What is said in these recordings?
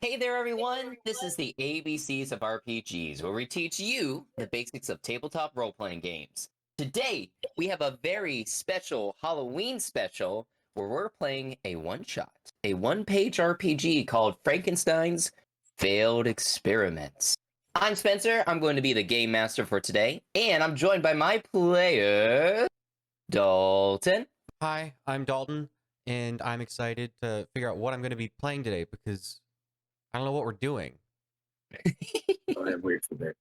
Hey there, everyone! This is the ABCs of RPGs, where we teach you the basics of tabletop role playing games. Today, we have a very special Halloween special where we're playing a one shot, a one-page RPG called Frankenstein's Failed Experiments. I'm Spencer, I'm going to be the game master for today, and I'm joined by my player, Dalton. Hi, I'm Dalton, and I'm excited to figure out what I'm going to be playing today because I don't know what we're doing. Oh, that weird for that.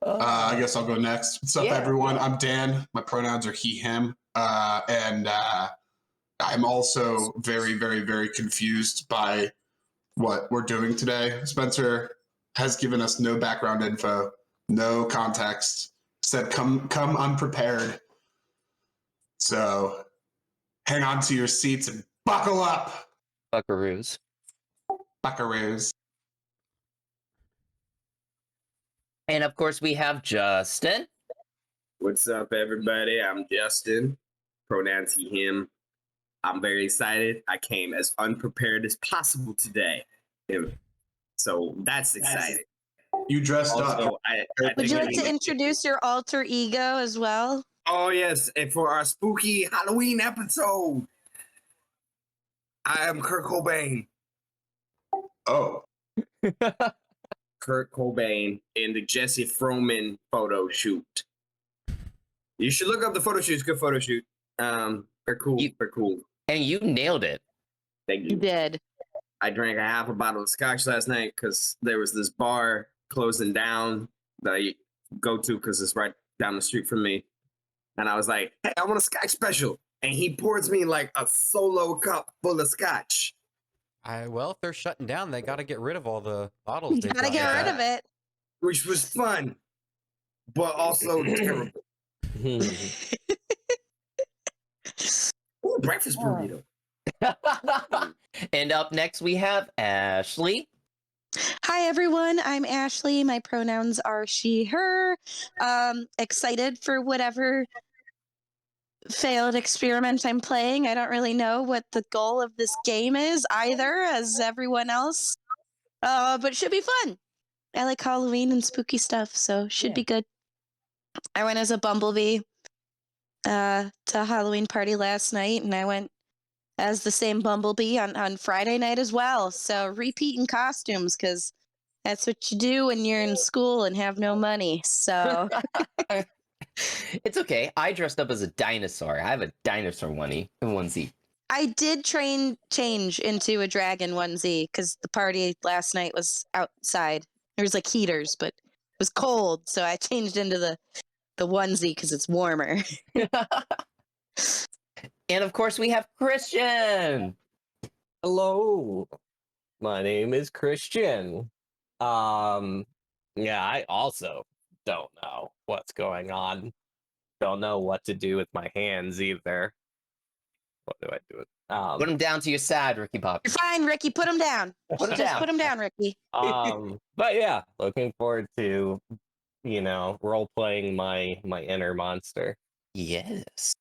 I guess I'll go next. What's up, everyone? I'm Dan. My pronouns are he, him. And I'm also very, very, very confused by what we're doing today. Spencer has given us no background info, no context, said come unprepared. So hang on to your seats and buckle up. Buckaroos. Buckaroos. And of course, we have Justin. What's up, everybody? I'm Justin. Pronouns he, him. I'm very excited. I came as unprepared as possible today. So that's exciting. You dressed up. Would you like to introduce your alter ego as well? Oh, yes. And for our spooky Halloween episode, I am Kurt Cobain. Oh. Kurt Cobain in the Jesse Froman photo shoot. You should look up the photo shoot. It's a good photo shoot. They're cool. They're cool. And you nailed it. Thank you. You did. I drank a half a bottle of scotch last night because there was this bar closing down that I go to because it's right down the street from me. And I was like, hey, I want a scotch special. And he pours me like a solo cup full of scotch. Well, if they're shutting down, they got to get rid of all the bottles. You gotta get rid of it. Which was fun, but also terrible. Ooh, breakfast burrito. And up next, we have Ashley. Hi, everyone. I'm Ashley. My pronouns are she, her. Excited for whatever failed experiment I'm playing. I don't really know what the goal of this game is either, as everyone else. But it should be fun. I like Halloween and spooky stuff, so should be good. I went as a bumblebee to a Halloween party last night, and I went as the same bumblebee on Friday night as well. So repeating costumes, because that's what you do when you're in school and have no money. So It's okay. I dressed up as a dinosaur. I have a dinosaur onesie. I did change into a dragon onesie because the party last night was outside. There was like heaters, but it was cold, so I changed into the onesie because it's warmer. And of course, we have Christian. Hello, my name is Christian. Yeah, I also don't know what's going on. Don't know what to do with my hands either. What do I do with Put him down to your side, Ricky Pop. You're fine, Ricky. Put him down. Put him Just down. put him down, Ricky. but yeah, looking forward to, role playing my inner monster. Yes.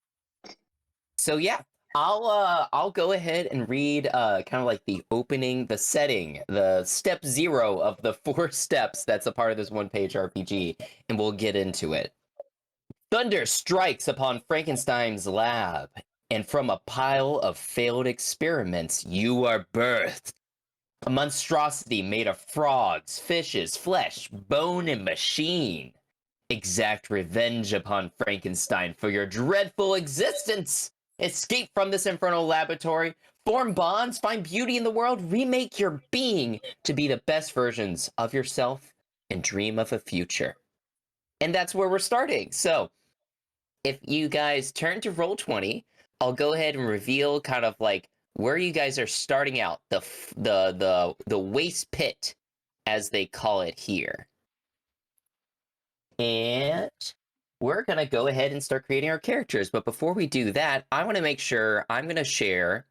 So yeah, I'll go ahead and read kind of like the opening, the setting, the step 0 of the 4 steps that's a part of this one-page RPG, and we'll get into it. Thunder strikes upon Frankenstein's lab, and from a pile of failed experiments, you are birthed. A monstrosity made of frogs, fishes, flesh, bone, and machine. Exact revenge upon Frankenstein for your dreadful existence. Escape from this infernal laboratory, form bonds, find beauty in the world, remake your being to be the best versions of yourself, and dream of a future. And that's where we're starting. So, if you guys turn to Roll20, I'll go ahead and reveal kind of like where you guys are starting out, the waste pit, as they call it here. And we're going to go ahead and start creating our characters. But before we do that, I want to make sure I'm going to share.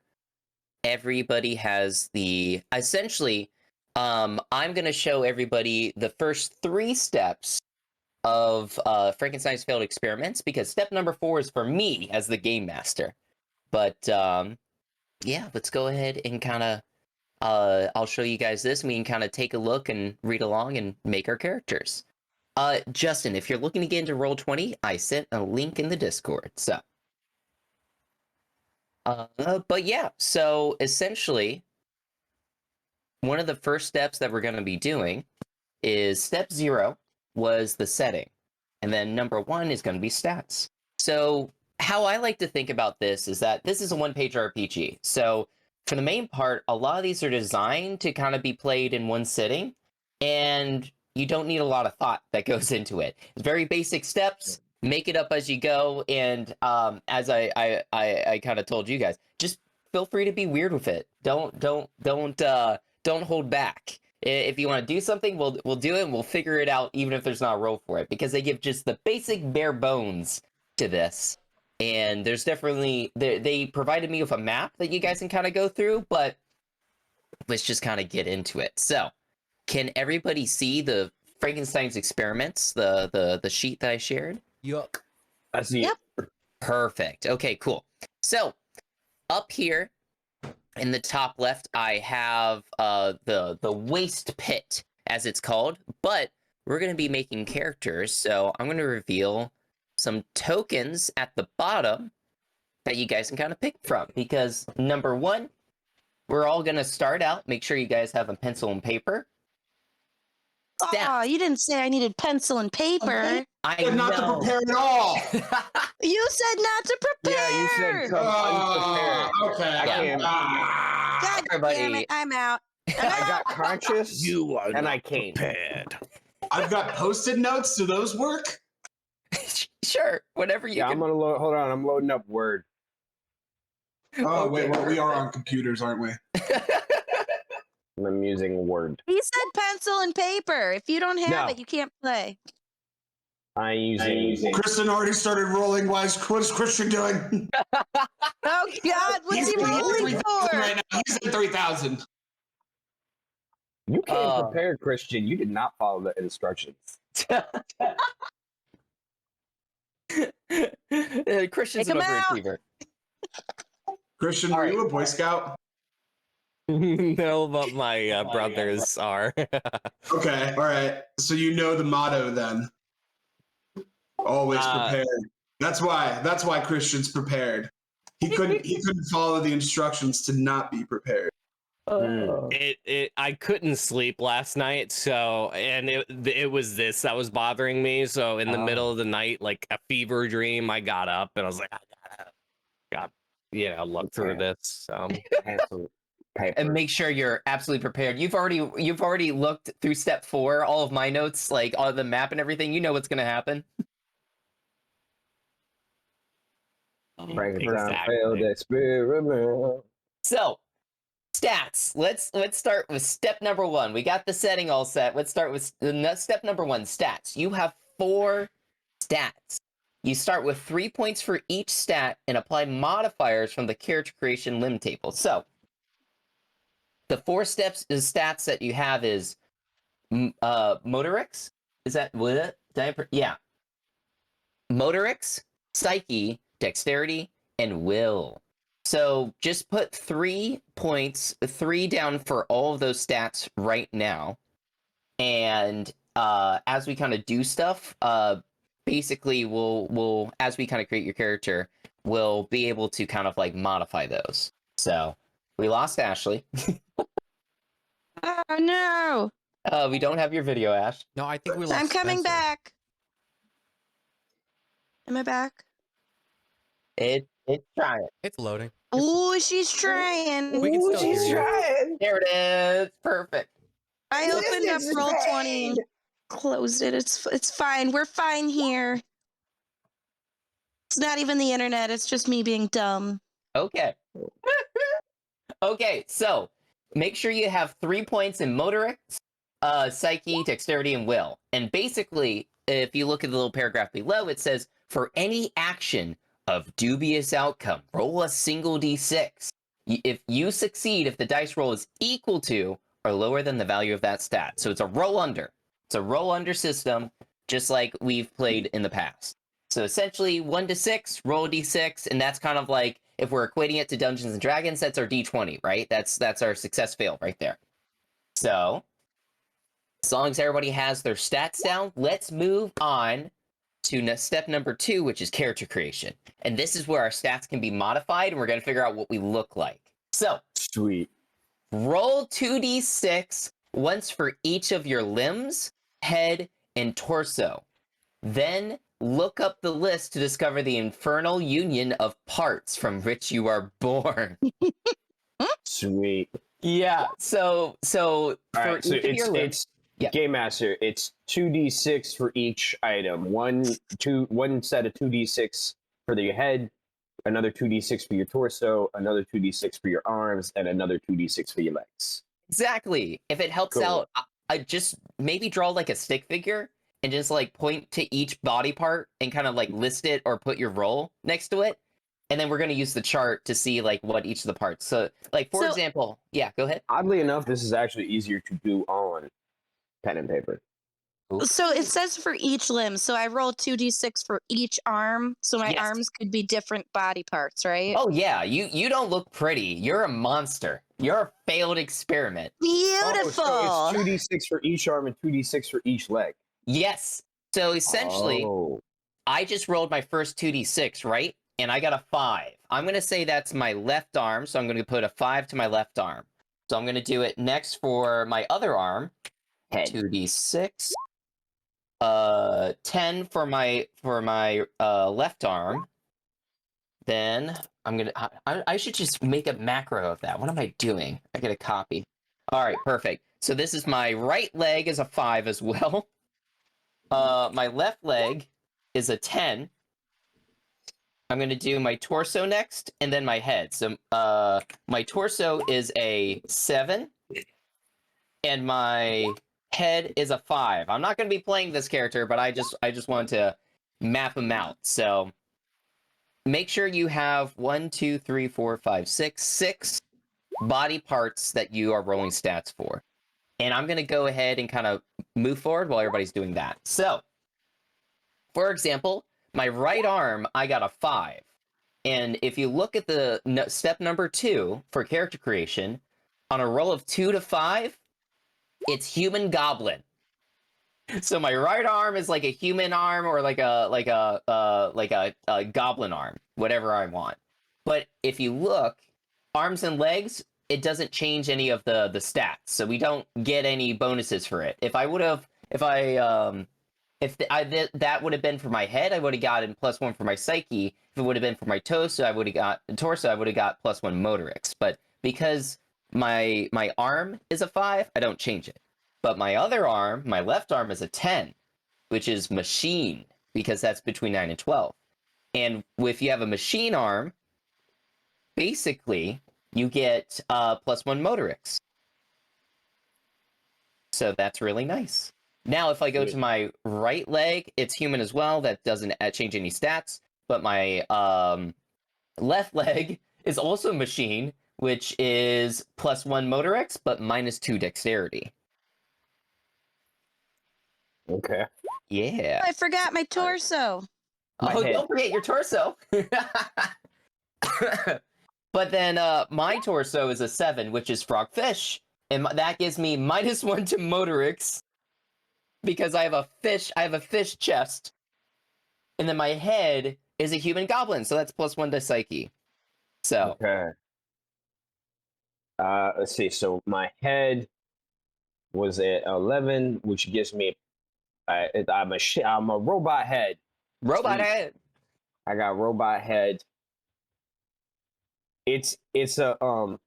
Everybody has essentially, I'm going to show everybody the first 3 steps of Frankenstein's failed experiments, because step number 4 is for me as the game master. But yeah, let's go ahead and kind of I'll show you guys this and we can kind of take a look and read along and make our characters. Justin, if you're looking to get into Roll20, I sent a link in the Discord. So but yeah, so essentially one of the first steps that we're going to be doing is step 0 was the setting, and then number 1 is going to be stats. So how I like to think about this is that this is a one-page RPG. So for the main part, a lot of these are designed to kind of be played in one sitting, and you don't need a lot of thought that goes into it. It's very basic steps, make it up as you go, and as I kind of told you guys, just feel free to be weird with it. Don't hold back. If you want to do something, we'll do it, and we'll figure it out, even if there's not a role for it, because they give just the basic bare bones to this. And there's definitely they provided me with a map that you guys can kind of go through, but let's just kind of get into it. So, can everybody see the Frankenstein's experiments, the sheet that I shared? Yuck. I see. Yep. Perfect. Okay, cool. So, up here in the top left, I have the waste pit, as it's called, but we're going to be making characters, so I'm going to reveal some tokens at the bottom that you guys can kind of pick from, because number 1, we're all going to start out. Make sure you guys have a pencil and paper. Oh, you didn't say I needed pencil and paper. I Said not to know. prepare at all. You said not to prepare. Yeah, you said come unprepared. Okay. I can't. God damn Everybody- it, I'm out. I got conscious You are and not I came. prepared. I've got post-it notes. Do those work? Sure, whatever you Yeah, can. I'm gonna load. Hold on, I'm loading up Word. Oh, wait. Well, we are on computers, aren't we? I'm using Word. He said pencil and paper. If you don't have No. it, you can't play. I'm using. Kristen already started rolling. What is Christian doing? Oh God, what's he rolling 3,000 for? right now. He's at 3,000. You came Uh, prepared, Christian. You did not follow the instructions. Christian's Take an him out. overachiever. Christian, All were right. you a Boy Scout? No, but my brothers are. Okay, all right. So you know the motto then. Always prepared. That's why Christian's prepared. He couldn't follow the instructions to not be prepared. I couldn't sleep last night, so and it was this that was bothering me. So in the middle of the night, like a fever dream, I got up and I was like, I gotta look through this. And make sure you're absolutely prepared. You've already looked through step 4, all of my notes, like all the map and everything. You know what's gonna happen. Frankenstein failed experiment. So, stats. Let's start with step number 1. We got the setting all set. Let's start with step number 1, stats. You have 4 stats. You start with 3 points for each stat and apply modifiers from the character creation limb table. So, the 4 stats that you have is motorics. Is that what? Yeah. Motorics, psyche, dexterity, and will. So just put 3 points, 3 down for all of those stats right now. And as we kind of do stuff, basically we'll as we kind of create your character, we'll be able to kind of like modify those. So we lost Ashley. Oh no! We don't have your video, Ash. No, I think we lost I'm coming Spencer. back. Am I back? It's trying. It's loading. Oh, she's trying. We can still hear you. There it is. Perfect. I opened up Roll20 and closed it. It's fine. We're fine here. It's not even the internet. It's just me being dumb. Okay. Okay, so make sure you have 3 points in motorics, psyche, dexterity, and will. And basically, if you look at the little paragraph below, it says, for any action of dubious outcome, roll a single d6. If you succeed, if the dice roll is equal to or lower than the value of that stat. So it's a roll under. It's a roll under system, just like we've played in the past. So essentially, 1 to 6, roll a d6, and that's kind of like if we're equating it to Dungeons and Dragons, that's our D20, right? That's our success fail right there. So, as long as everybody has their stats down, let's move on to step number 2, which is character creation. And this is where our stats can be modified, and we're going to figure out what we look like. So, Sweet. roll 2d6 once for each of your limbs, head, and torso. Then look up the list to discover the infernal union of parts from which you are born. Sweet. Yeah, so All for right, so each of your limbs, it's yeah. Game Master. It's 2d6 for each item. One set of 2d6 for your head, another 2d6 for your torso, another 2d6 for your arms, and another 2d6 for your legs. Exactly. If it helps Cool. out, I just maybe draw like a stick figure and just like point to each body part and kind of like list it or put your roll next to it. And then we're going to use the chart to see like what each of the parts. So like, for example, yeah, go ahead. Oddly enough, this is actually easier to do on pen and paper. So it says for each limb. So I roll 2d6 for each arm. So my Yes. arms could be different body parts, right? Oh yeah, you don't look pretty. You're a monster. You're a failed experiment. Beautiful. Oh, so it's 2d6 for each arm and 2d6 for each leg. Yes. So essentially, Oh. I just rolled my first 2d6, right? And I got a 5. I'm going to say that's my left arm, so I'm going to put a 5 to my left arm. So I'm going to do it next for my other arm. Head. 2d6. 10 for my left arm. Then I'm going to... I should just make a macro of that. What am I doing? I get a copy. All right, perfect. So this is my right leg is a 5 as well. My left leg is a 10. I'm going to do my torso next, and then my head. So my torso is a 7, and my head is a 5. I'm not going to be playing this character, but I just want to map them out. So make sure you have 6 body parts that you are rolling stats for. And I'm going to go ahead and kind of move forward while everybody's doing that. So, for example, my right arm, I got a 5. And if you look at the step number 2 for character creation, on a roll of 2 to 5, it's human goblin. So my right arm is like a human arm or like a goblin arm, whatever I want. But if you look, arms and legs, it doesn't change any of the stats, so we don't get any bonuses for it. If that would have been for my head, I would have gotten +1 for my psyche. If it would have been for my torso, I would have got +1 motorics. But because my arm is a 5, I don't change it. But my other arm, my left arm, is a 10, which is machine, because that's between 9 and 12. And if you have a machine arm, basically you get +1 motorics. So that's really nice. Now, if I go to my right leg, it's human as well. That doesn't change any stats. But my left leg is also machine, which is +1 motorics, but -2 dexterity. Okay. Yeah. I forgot my torso. My Oh, head. don't forget your torso. But then my torso is a 7, which is frogfish. And that gives me -1 to motorics because I have a fish chest. And then my head is a human goblin, so that's +1 to psyche. So Okay. Let's see. So my head was at 11, which gives me I'm a robot head. robot Sweet. head. I got robot head. It's an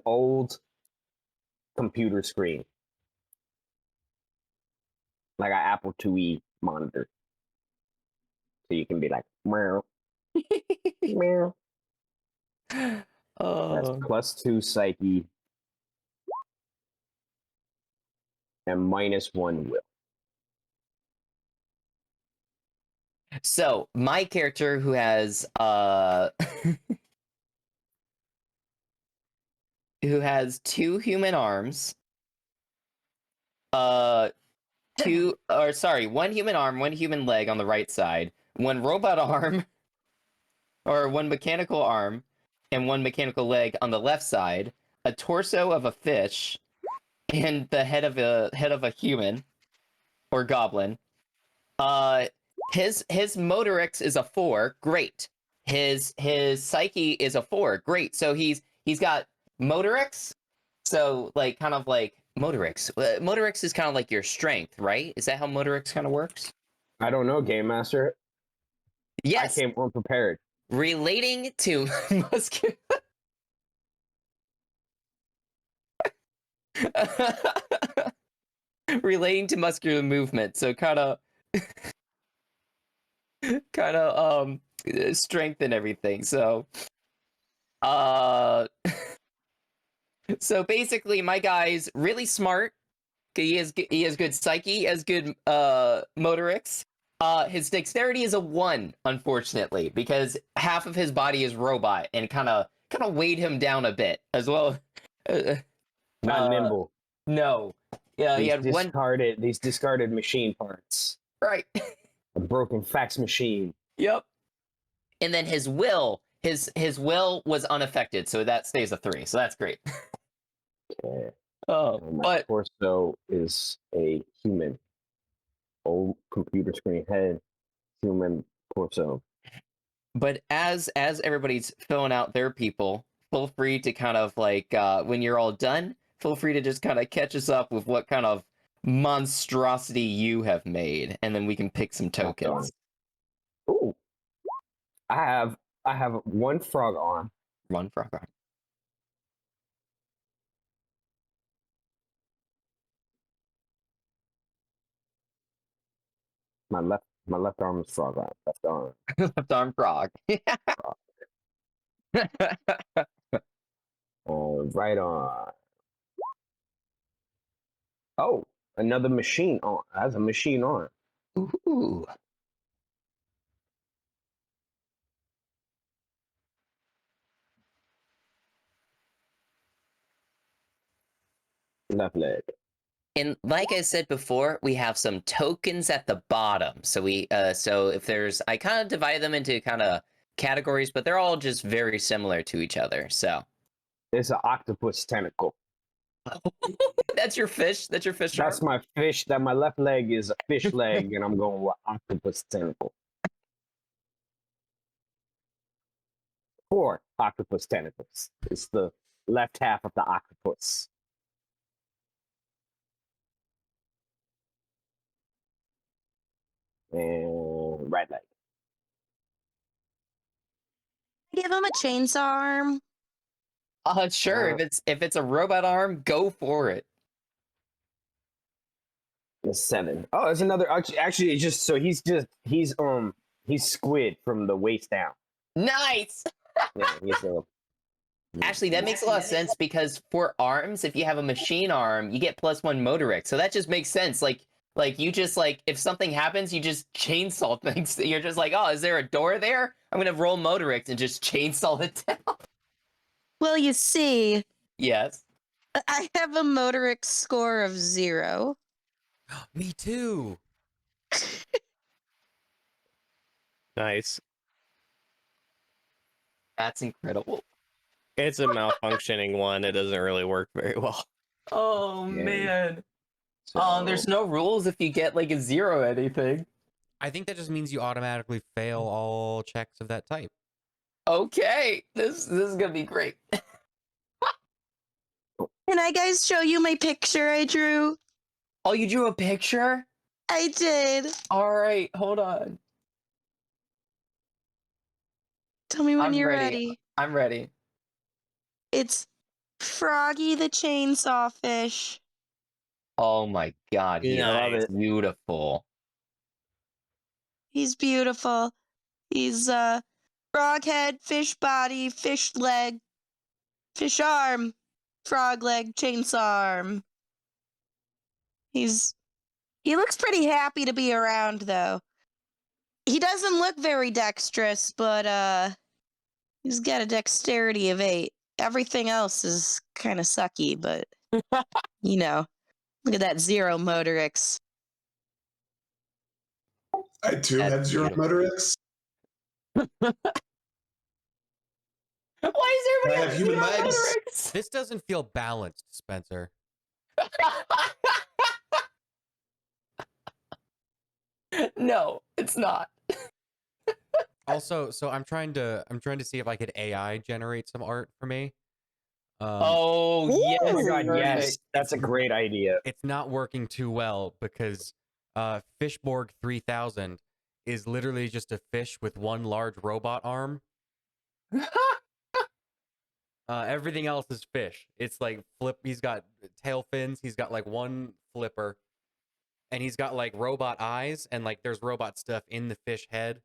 old computer screen, like an Apple IIe monitor. So you can be like, meow, meow. That's Oh. +2 psyche and -1 will. So my character who has who has 2 human arms, 1 human arm, 1 human leg on the right side, 1 robot arm, or one mechanical arm, and one mechanical leg on the left side, a torso of a fish, and the head of a human or goblin. His Motorix is a 4, great. His psyche is a 4, great. So he's got Motorix, so like kind of like Motorix. Motorix is kind of like your strength, right? Is that how Motorix kind of works? I don't know, Game Master. Yes. I came unprepared. Relating to muscular. Relating to muscular movement, so kind of strength and everything. So so basically my guy's really smart. He has good psyche, he has good Motorix. His dexterity is a 1, unfortunately, because half of his body is robot and kind of weighed him down a bit as well. Not nimble. No. Yeah, he had These discarded machine parts. right. A broken fax machine. Yep. And then his will was unaffected, so that stays a 3. So that's great. Okay. Oh, My but torso is a human. Old computer screen head, human torso. but as everybody's filling out their people, feel free to kind of like when you're all done, feel free to just kind of catch us up with what kind of monstrosity you have made, and then we can pick some tokens. Ooh. I have one frog arm. Run frog arm. My left arm is frog arm. Left arm. Left arm frog. Right arm. Oh, another machine arm. That's a machine arm. Ooh. Left leg. And like I said before, we have some tokens at the bottom. So we so if there's I kind of divide them into kind of categories, but they're all just very similar to each other. So It's an octopus tentacle. that's your fish. That's your fish. That's my fish. That my left leg is a fish leg, and I'm going with octopus tentacle. 4 octopus tentacles. It's the left half of the octopus. And right leg. Give him a chainsaw arm. Sure. If it's a robot arm, go for it. It's 7. Oh, it's another. Actually, it's just so he's squid from the waist down. Nice. Yeah, he's a. Actually, that makes a lot of sense because for arms, if you have a machine arm, you get +1 Motorix. So that just makes sense. Like you just like if something happens, you just chainsaw things. You're just like, oh, is there a door there? I'm gonna roll Motorix and just chainsaw it down. Well, you see, Yes. I have a Motorix score of 0. Me too. Nice. That's incredible. It's a malfunctioning one. It doesn't really work very well. Oh Yeah. man. So, There's no rules if you get like a 0 anything. I think that just means you automatically fail all checks of that type. Okay. This is gonna be great. Can I guys show you my picture I drew? Oh, you drew a picture? I did. All right, hold on. Tell me when I'm you're ready. ready. I'm ready. It's Froggy the chainsaw fish. Oh my god, he Nice. is beautiful. He's beautiful. He's frog head, fish body, fish leg, fish arm, frog leg, chainsaw arm. He looks pretty happy to be around though. He doesn't look very dexterous, but he's got a dexterity of 8. Everything else is kind of sucky, but you know, look at that 0 Motorix. I too That's had 0 beautiful. Motorix. Why is everybody I have human zero legs. motorics? This doesn't feel balanced, Spencer. No, it's not. Also, so I'm trying to see if I could AI generate some art for me. Oh yes, Oh my god, perfect. yes, that's a great idea. It's not working too well because Fishborg 3000 is literally just a fish with one large robot arm. Everything else is fish. It's like flip. He's got tail fins. He's got like one flipper, and he's got like robot eyes, and like there's robot stuff in the fish head,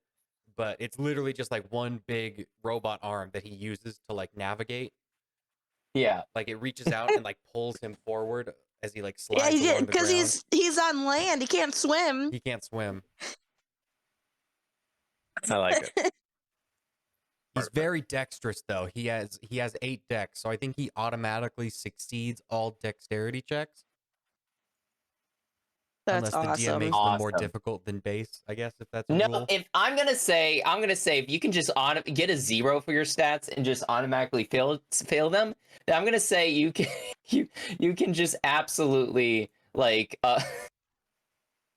but it's literally just like one big robot arm that he uses to like navigate. Yeah. Like it reaches out and like pulls him forward as he like Yeah, slides along the because ground. he's on land. He can't swim. He can't swim. I like it. He's very dexterous though. He has 8 dex, so I think he automatically succeeds all dexterity checks. That's Unless the DM awesome. makes them more Awesome. difficult than base, I guess, if that's a No, rule. if I'm gonna say if you can just get a 0 for your stats and just automatically fail them, then I'm gonna say you can you can just absolutely like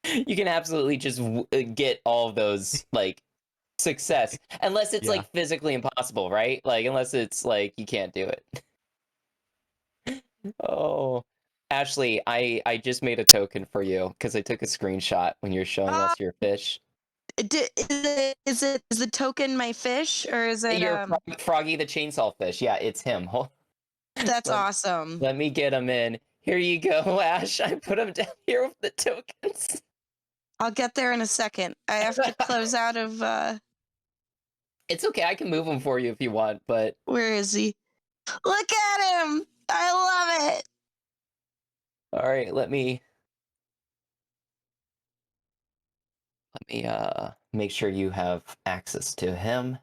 you can absolutely just get all of those like success, unless it's Yeah. like physically impossible, right? Like unless it's like you can't do it. Oh. Ashley, I just made a token for you because I took a screenshot when you're showing us your fish. Is the token my fish or is it Your Froggy the chainsaw fish. Yeah, it's him. That's let- awesome. Let me get him in. Here you go, Ash. I put him down here with the tokens. I'll get there in a second. I have to close out of It's okay. I can move him for you if you want, but where is he? Look at him. I love it. all right, let me make sure you have access to him.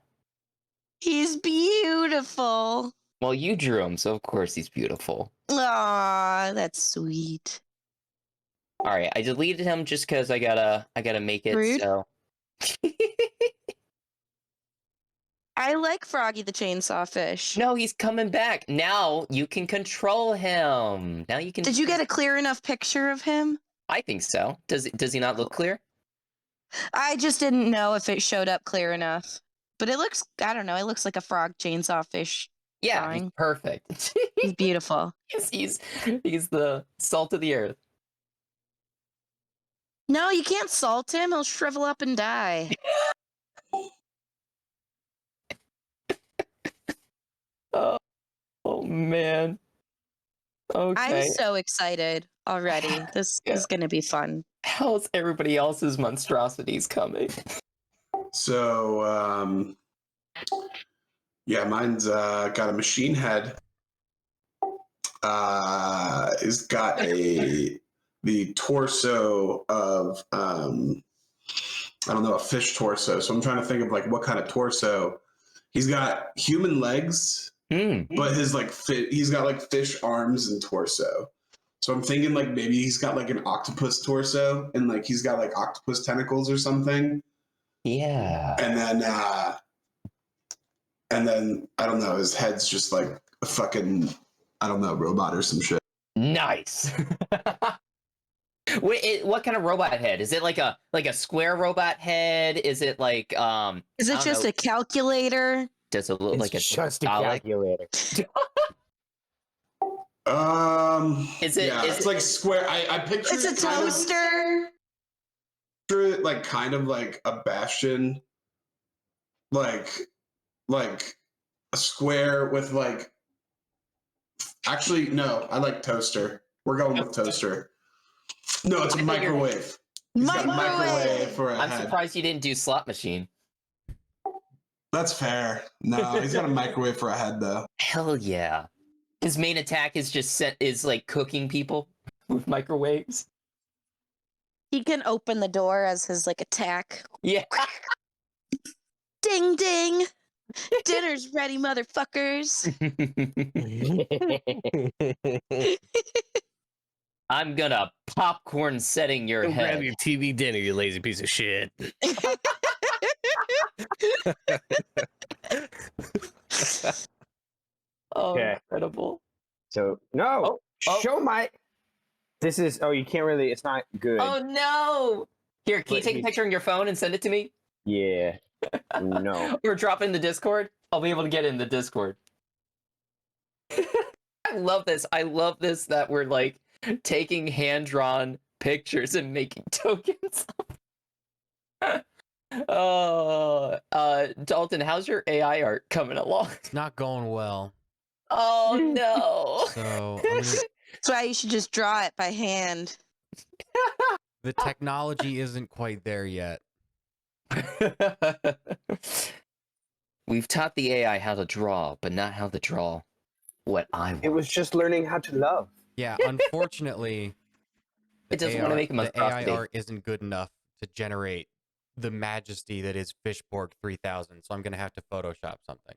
He's beautiful. Well, you drew him, so of course he's beautiful. Aw, that's sweet. All right, I deleted him just because I gotta make it. Rude. So I like Froggy the chainsaw fish. no, he's coming back. Now you can control him. Now you can. Did you get a clear enough picture of him? I think so. Does he not look clear? I just didn't know if it showed up clear enough. But it looks, I don't know, it looks like a frog chainsaw fish. Yeah, he's Drawing. perfect. He's beautiful. he's the salt of the earth. No, you can't salt him. He'll shrivel up and die. Oh man. Okay. I'm so excited already. This Yeah. is going to be fun. How's everybody else's monstrosities coming? So, yeah, mine's got a machine head. It's got the torso of I don't know, a fish torso. So I'm trying to think of like what kind of torso. He's got human legs, but his like he's got like fish arms and torso. So I'm thinking like maybe he's got like an octopus torso and like he's got like octopus tentacles or something. Yeah. And then I don't know, his head's just like a fucking I don't know, robot or some shit. Nice. Wait, what kind of robot head? Is it like a square robot head? Is it like Is it just a calculator? Does it look It's like a just a Dalek? calculator. Is it? Yeah, is it's it- like square. I picture It's a it kind of- toaster. picture it like kind of like a bastion, like a square with like. Actually, no, I like toaster. We're going with toaster. No, it's a I thought you were- microwave. He's got a microwave Microwave. for a I'm head. surprised you didn't do slot machine. That's fair. No, he's got a microwave for a head though. Hell yeah. His main attack is just is like cooking people with microwaves. He can open the door as his like attack. Yeah. Ding ding. Dinner's ready, motherfuckers. I'm gonna popcorn setting your Go grab head. your TV dinner, you lazy piece of shit. Oh, Okay. incredible. So no, Oh, oh. show my. This is you can't really. It's not good. Oh no! Here, can you But take a picture on your phone and send it to me? Yeah. No. Or drop it in the Discord? I'll be able to get it in the Discord. I love this. I love this that we're like taking hand-drawn pictures and making tokens. Oh, Dalton, how's your AI art coming along? It's not going well. Oh no! So I'm gonna, That's why you should just draw it by hand. the technology isn't quite there yet. We've taught the AI how to draw, but not how to draw what I want. It was just learning how to love. Yeah, unfortunately, It doesn't want to make a the AI monstrosity. art isn't good enough to generate the majesty that is Fishborg 3000. So I'm gonna have to Photoshop something.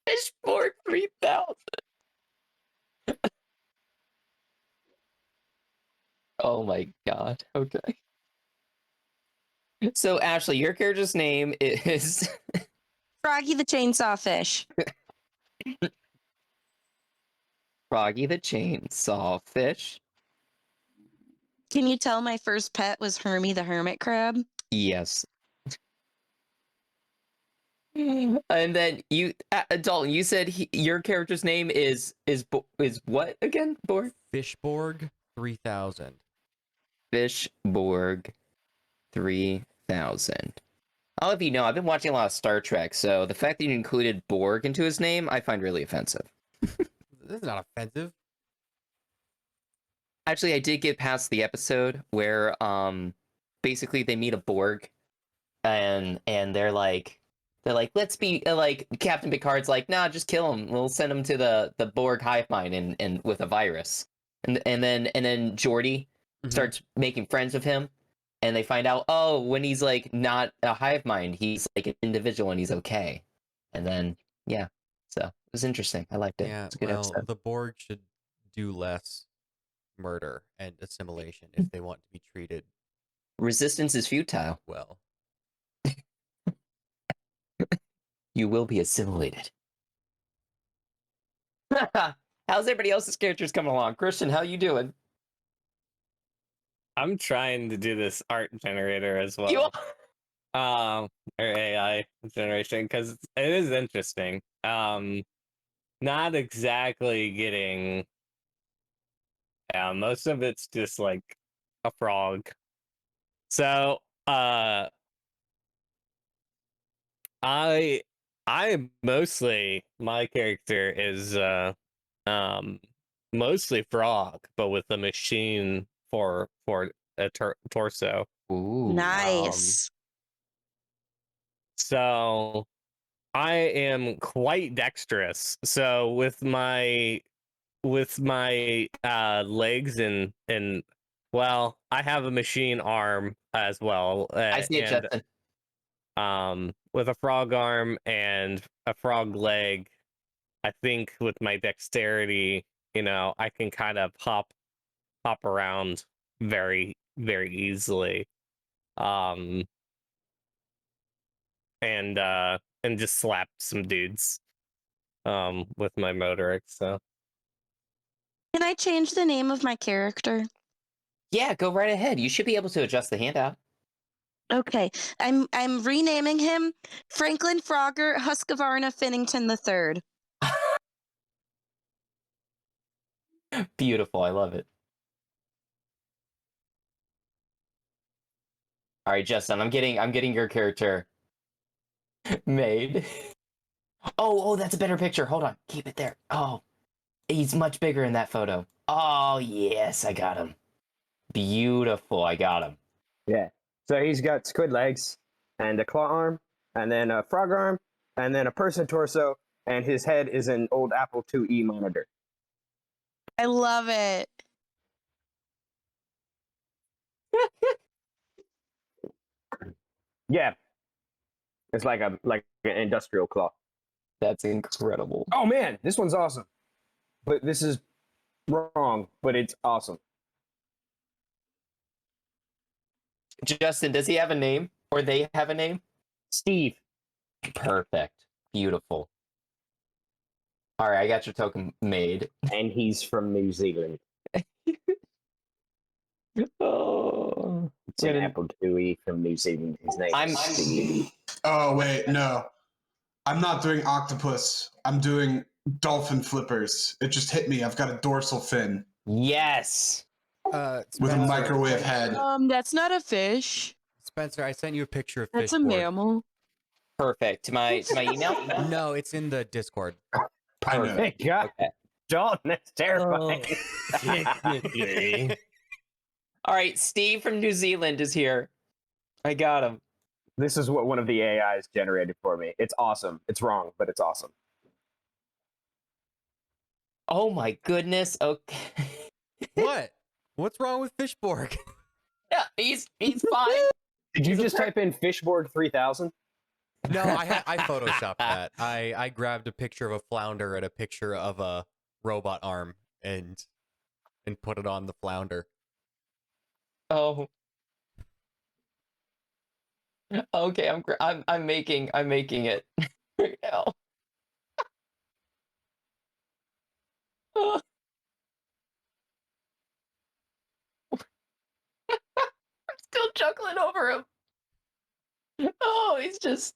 Fishborg 3000. Oh my god. Okay. So Ashley, your character's name is Froggy the chainsaw fish. Froggy the Chainsaw Fish. Can you tell my first pet was Hermie the hermit crab? Yes. And then you, Dalton, you said your character's name is what again? Borg? Fishborg 3000. Fishborg 3000. I'll let you know, I've been watching a lot of Star Trek, so the fact that you included Borg into his name, I find really offensive. This is not offensive. Actually, I did get past the episode where basically they meet a Borg and they're like let's be like Captain Picard's like, nah, just kill him. We'll send him to the Borg hive mind and with a virus. And then Geordi starts making friends with him, and they find out, oh, when he's like not a hive mind, he's like an individual and he's okay. And then yeah. So it was interesting. I liked it. Yeah, It's a good well, episode. the Borg should do less murder and assimilation if they want to be treated Resistance is futile. well. You will be assimilated. How's everybody else's characters coming along? Christian, how you doing? I'm trying to do this art generator as well. You Or AI generation, because it is interesting. Not exactly getting. Yeah, most of it's just like a frog. So, I mostly, my character is mostly frog, but with a machine for a torso. Ooh. Nice. So I am quite dexterous. So with my legs and well, I have a machine arm as well. I see it, and Justin. with a frog arm and a frog leg, I think with my dexterity, I can kind of hop around very, very easily. And just slap some dudes with my motoric. So Can I change the name of my character? Yeah, go right ahead. You should be able to adjust the handout. Okay, I'm renaming him Franklin Frogger Husqvarna Finnington III. Beautiful. I love it. All right, Justin, I'm getting your character made. Oh, that's a better picture. Hold on. Keep it there. Oh, he's much bigger in that photo. Oh, yes, I got him. Beautiful. I got him. Yeah. So he's got squid legs and a claw arm, and then a frog arm, and then a person torso, and his head is an old Apple IIe monitor. I love it. Yeah. It's like an industrial claw. That's incredible. Oh man, this one's awesome. But this is wrong, but it's awesome. Justin, does he have a name? Or they have a name? Steve. Perfect. Beautiful. All right, I got your token made. And he's from New Zealand. Oh, It's an apple Dewey from New Zealand. His name is Steve. Oh wait, no. I'm not doing octopus. I'm doing dolphin flippers. It just hit me. I've got a dorsal fin yes. with a Spencer, microwave head. That's not a fish. Spencer, I sent you a picture of That's a Fishborg. mammal. Perfect. To my email? No, it's in the Discord. I know. Thank God. Okay. John, that's terrifying. Technically. All right, Steve from New Zealand is here. I got him. This is what one of the AIs generated for me. It's awesome. It's wrong, but it's awesome. Oh my goodness. Okay. What? What's wrong with Fishborg? Yeah, he's fine. Did you just type in Fishborg 3000? No, I photoshopped that. I grabbed a picture of a flounder and a picture of a robot arm and put it on the flounder. Oh. Okay, I'm making it right now. Oh. I'm still chuckling over him. Oh, he's just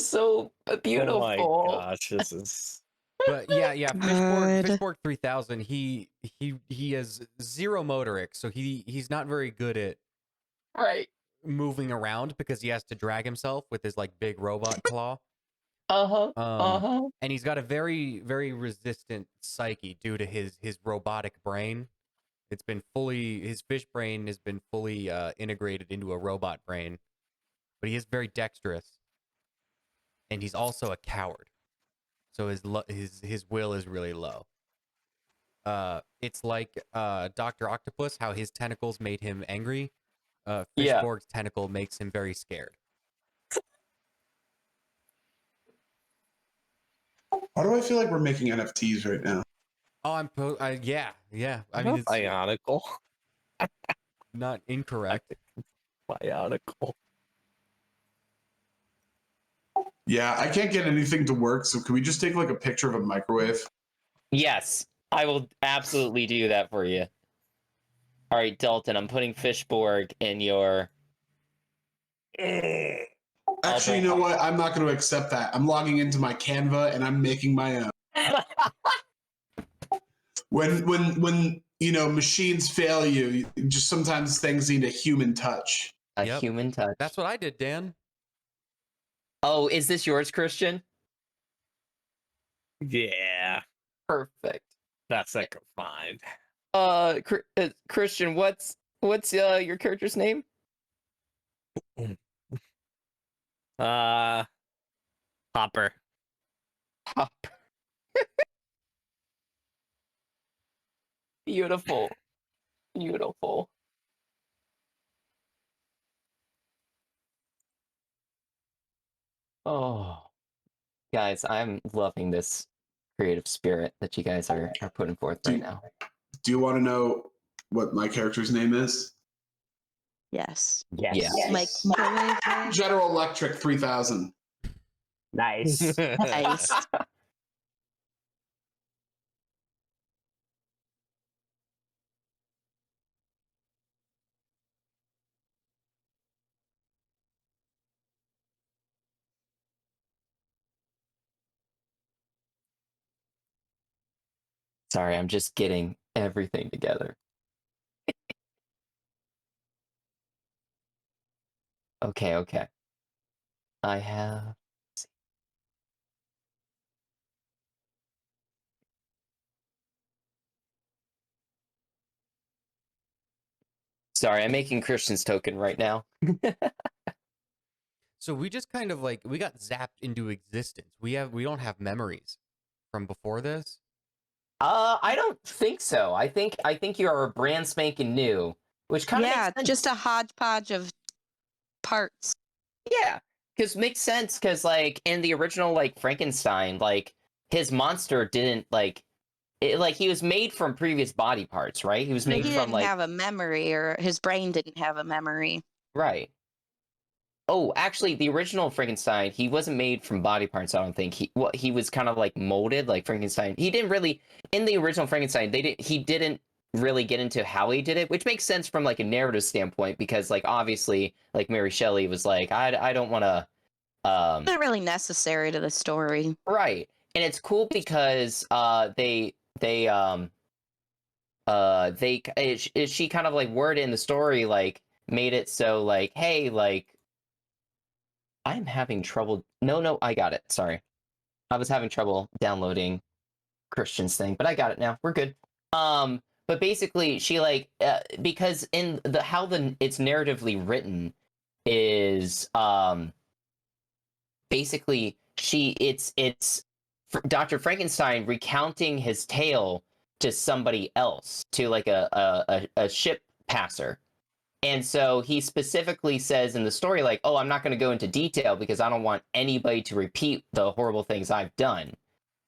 so beautiful. Oh my gosh, this is. But yeah, God. Fishborg 3000. He has zero motoric, so he's not very good at Right. moving around because he has to drag himself with his like big robot claw. Uh-huh. And he's got a very, very resistant psyche due to his robotic brain. His fish brain has been fully integrated into a robot brain, but he is very dexterous, and he's also a coward. So his will is really low. It's like Dr. Octopus, how his tentacles made him angry. Yeah. Fishborg's tentacle makes him very scared. Why do I feel like we're making NFTs right now? Oh, yeah. I mean, it's Bionicle. not incorrect. Bionicle. Yeah, I can't get anything to work, so can we just take like a picture of a microwave? Yes, I will absolutely do that for you. All right, Dalton, I'm putting Fishborg in your. Actually, you know what? I'm not going to accept that. I'm logging into my Canva and I'm making my own. When you know machines fail you, just sometimes things need a human touch. A Yep. human touch. That's what I did, Dan. Oh, is this yours, Christian? Yeah, Perfect. that's like a find. Christian, what's your character's name? Hopper. Hop. Beautiful. Beautiful. Oh, guys, I'm loving this creative spirit that you guys are putting forth right now. Do you want to know what my character's name is? Yes. Yes. Yeah. Microwave. General Electric 3000. Nice. Nice. Sorry, I'm just getting everything together. Okay. I have. Sorry, I'm making Christian's token right now. So we just kind of like we got zapped into existence. We don't have memories from before this. I don't think so. I think you are brand spanking new, which kind of Yeah, makes sense. just a hodgepodge of parts. Yeah, because makes sense. Because like in the original like Frankenstein, like his monster didn't like it. Like he was made from previous body parts, right? He was But made he from didn't like have a memory, or his brain didn't have a memory. right. Oh, actually, the original Frankenstein, he wasn't made from body parts. I don't think he was kind of like molded, like Frankenstein. He didn't really in the original Frankenstein. He didn't really get into how he did it, which makes sense from like a narrative standpoint because like obviously like Mary Shelley was like I don't want to Not really necessary to the story. right, and it's cool because she kind of like worded in the story like made it so like hey like I'm having trouble. No, I got it. Sorry. I was having trouble downloading Christian's thing, but I got it now. We're good. But basically she like because in the how the it's narratively written is basically it's Dr. Frankenstein recounting his tale to somebody else, to like a ship passer. And so he specifically says in the story, like, oh, I'm not going to go into detail because I don't want anybody to repeat the horrible things I've done.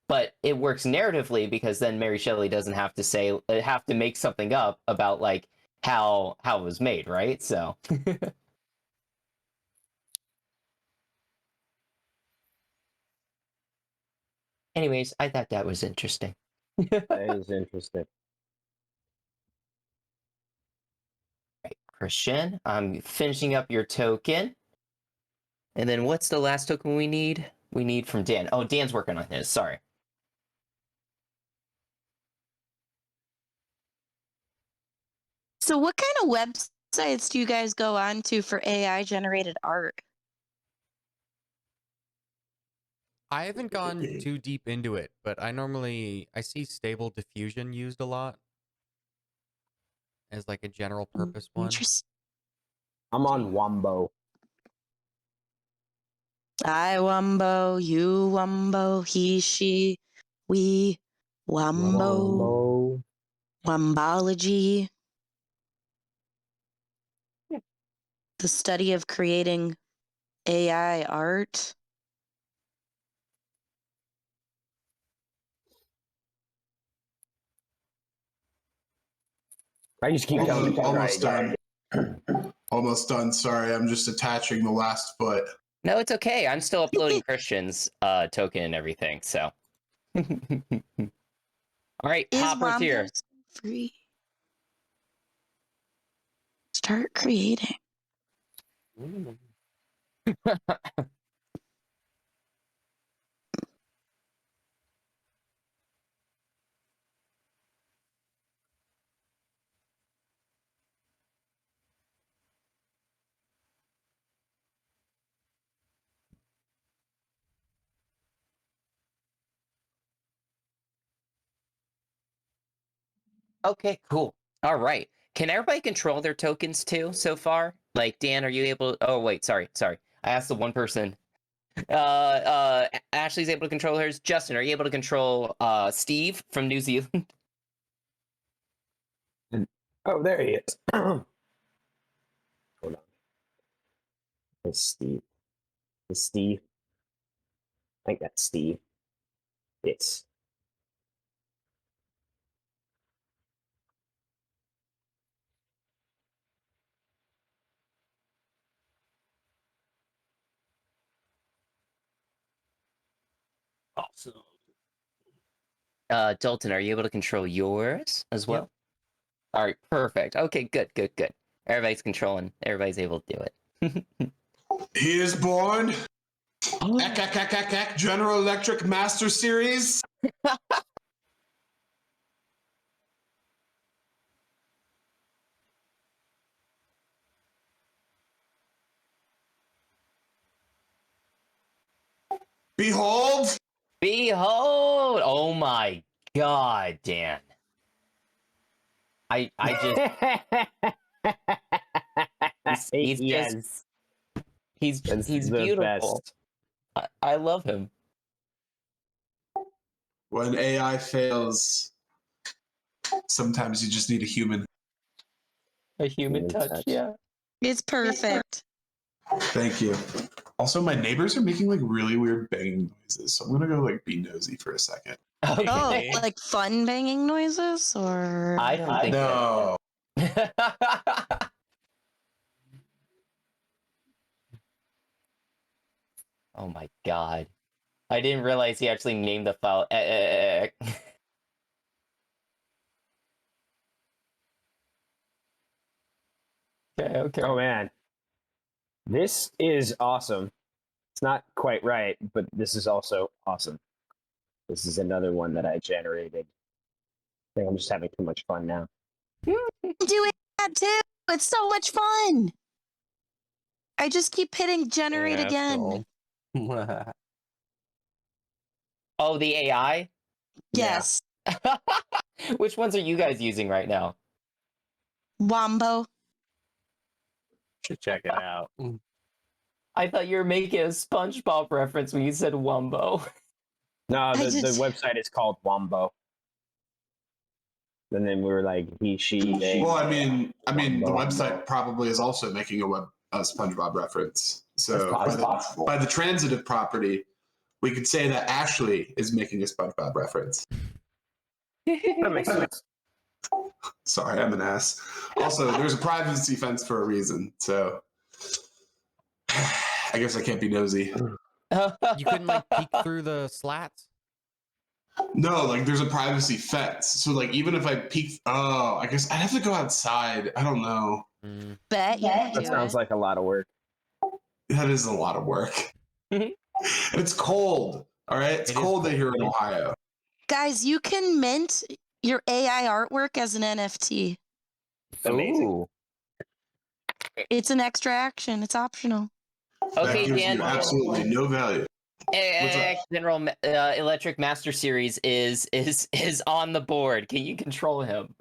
But it works narratively because then Mary Shelley doesn't have to make something up about like how it was made, right? So anyways, I thought that was interesting. That is interesting. Right, Christian, I'm finishing up your token. And then what's the last token we need? We need from Dan. Oh, Dan's working on his. Sorry. So, what kind of websites do you guys go on to for AI generated art? I haven't gone too deep into it, but I see Stable Diffusion used a lot as like a general purpose one. Interesting. I'm on Wombo. I wumbo, you wumbo, he, she, we, wumbo, wombology. The study of creating AI art. I just keep telling Almost done. Almost done. Sorry, I'm just attaching the last foot. No, it's okay. I'm still uploading Christian's token and everything. So, all right, Is Hopper's here. Wombo free? Start creating. Okay, cool. All right. Can everybody control their tokens too so far? Like Dan, are you able? Oh wait, sorry. I asked the one person. Ashley's able to control hers. Justin, are you able to control Steve from New Zealand? Oh, there he is. Hold on. It's Steve. It's Steve. I think that's Steve. It's Awesome. Dalton, are you able to control yours as well? Yep. All right, perfect. Okay, good. Everybody's controlling. Everybody's able to do it. He is born. General Electric Master Series. Behold. Behold! Oh my God, Dan. I just he's yes. just he's That's he's the beautiful. best. I love him. When AI fails, sometimes you just need a human. A human Human touch, touch. yeah. It's perfect. Thank you. Also, my neighbors are making like really weird banging noises, so I'm gonna go like be nosy for a second. Okay. Oh, like fun banging noises, or I don't think No. that. Oh my god. I didn't realize he actually named the file. Okay. Oh man, this is awesome. It's not quite right, but this is also awesome. This is another one that I generated. I think I'm just having too much fun now. Doing that too. It's so much fun. I just keep hitting generate Yeah, again. so- Oh, the AI? Yes. Which ones are you guys using right now? Wombo. Should check it out. I thought you were making a SpongeBob reference when you said Wumbo. No, the just- website is called Wombo. And then we were like he, she, they. Well, I mean, the Wombo. website probably is also making a SpongeBob reference. So That's possible. by the transitive property, we could say that Ashley is making a SpongeBob reference. That makes sense. Sorry, I'm an ass. Also, there's a privacy fence for a reason, so I guess I can't be nosy. You couldn't like peek through the slats. No, like there's a privacy fence. So like even if I peek, oh, I guess I'd have to go outside. I don't know. Mm. Bet you can That do sounds it. like a lot of work. That is a lot of work. It's cold. All right, it's It is cold cold. here in Ohio. Guys, you can mint your AI artwork as an NFT. Amazing. Ooh. It's an extra action. It's optional. That Okay, gives Dan. you absolutely no value. What's up? General Electric Master Series is on the board. Can you control him?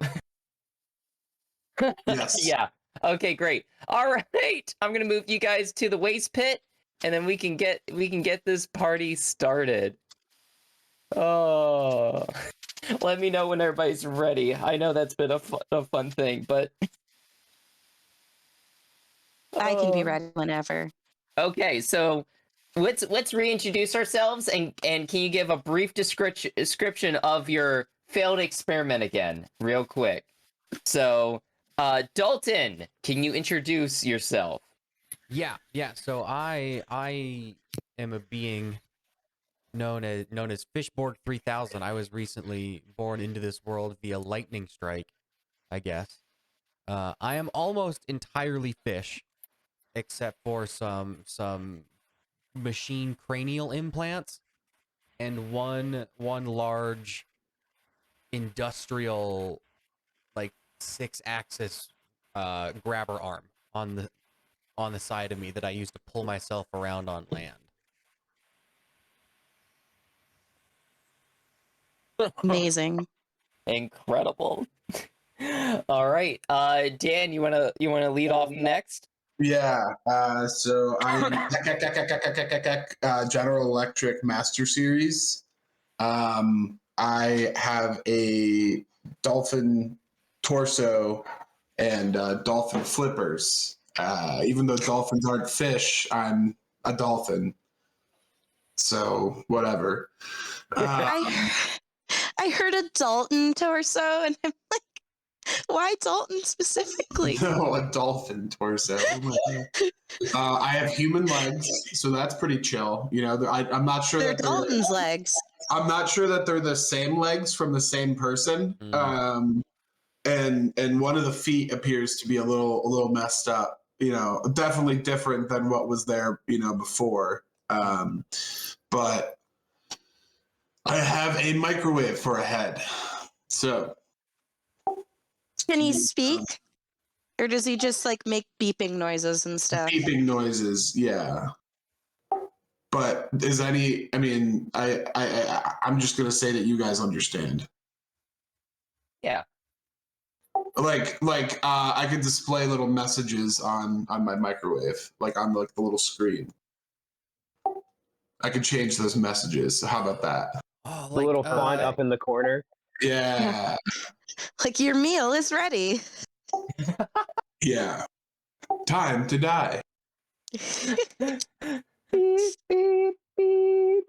Yes. Yeah. Okay, great. All right. I'm gonna move you guys to the waste pit, and then we can get this party started. Oh, let me know when everybody's ready. I know that's been a fun thing, but I can be Oh. ready whenever. Okay, so let's reintroduce ourselves, and can you give a brief description of your failed experiment again, real quick? So, Dalton, can you introduce yourself? Yeah. So I am a being known as Fishborg 3000. I was recently born into this world via lightning strike, I guess. I am almost entirely fish, except for some machine cranial implants and one large industrial like 6-axis grabber arm on the side of me that I use to pull myself around on land. Amazing. Incredible. All right, Dan, you wanna lead off next? Yeah. So I'm General Electric Master Series. I have a dolphin torso and dolphin flippers. Even though dolphins aren't fish, I'm a dolphin. So whatever. I heard a Dalton torso, and I'm like, why Dalton specifically? No, a dolphin torso. Oh my God. I have human legs, so that's pretty chill. You know, I'm not sure They're that Dalton's legs. I'm not sure that they're the same legs from the same person. Mm. And one of the feet appears to be a little messed up. You know, definitely different than what was there, before. But I have a microwave for a head. So Can he speak? Or does he just like make beeping noises and stuff? beeping noises, yeah. But I'm just gonna say that you guys understand. Yeah. Like I could display little messages on my microwave, like on like the little screen. I could change those messages. How about that? Oh, The little font up in the corner. Yeah. Like your meal is ready. Yeah. Time to die. Beep, beep, beep.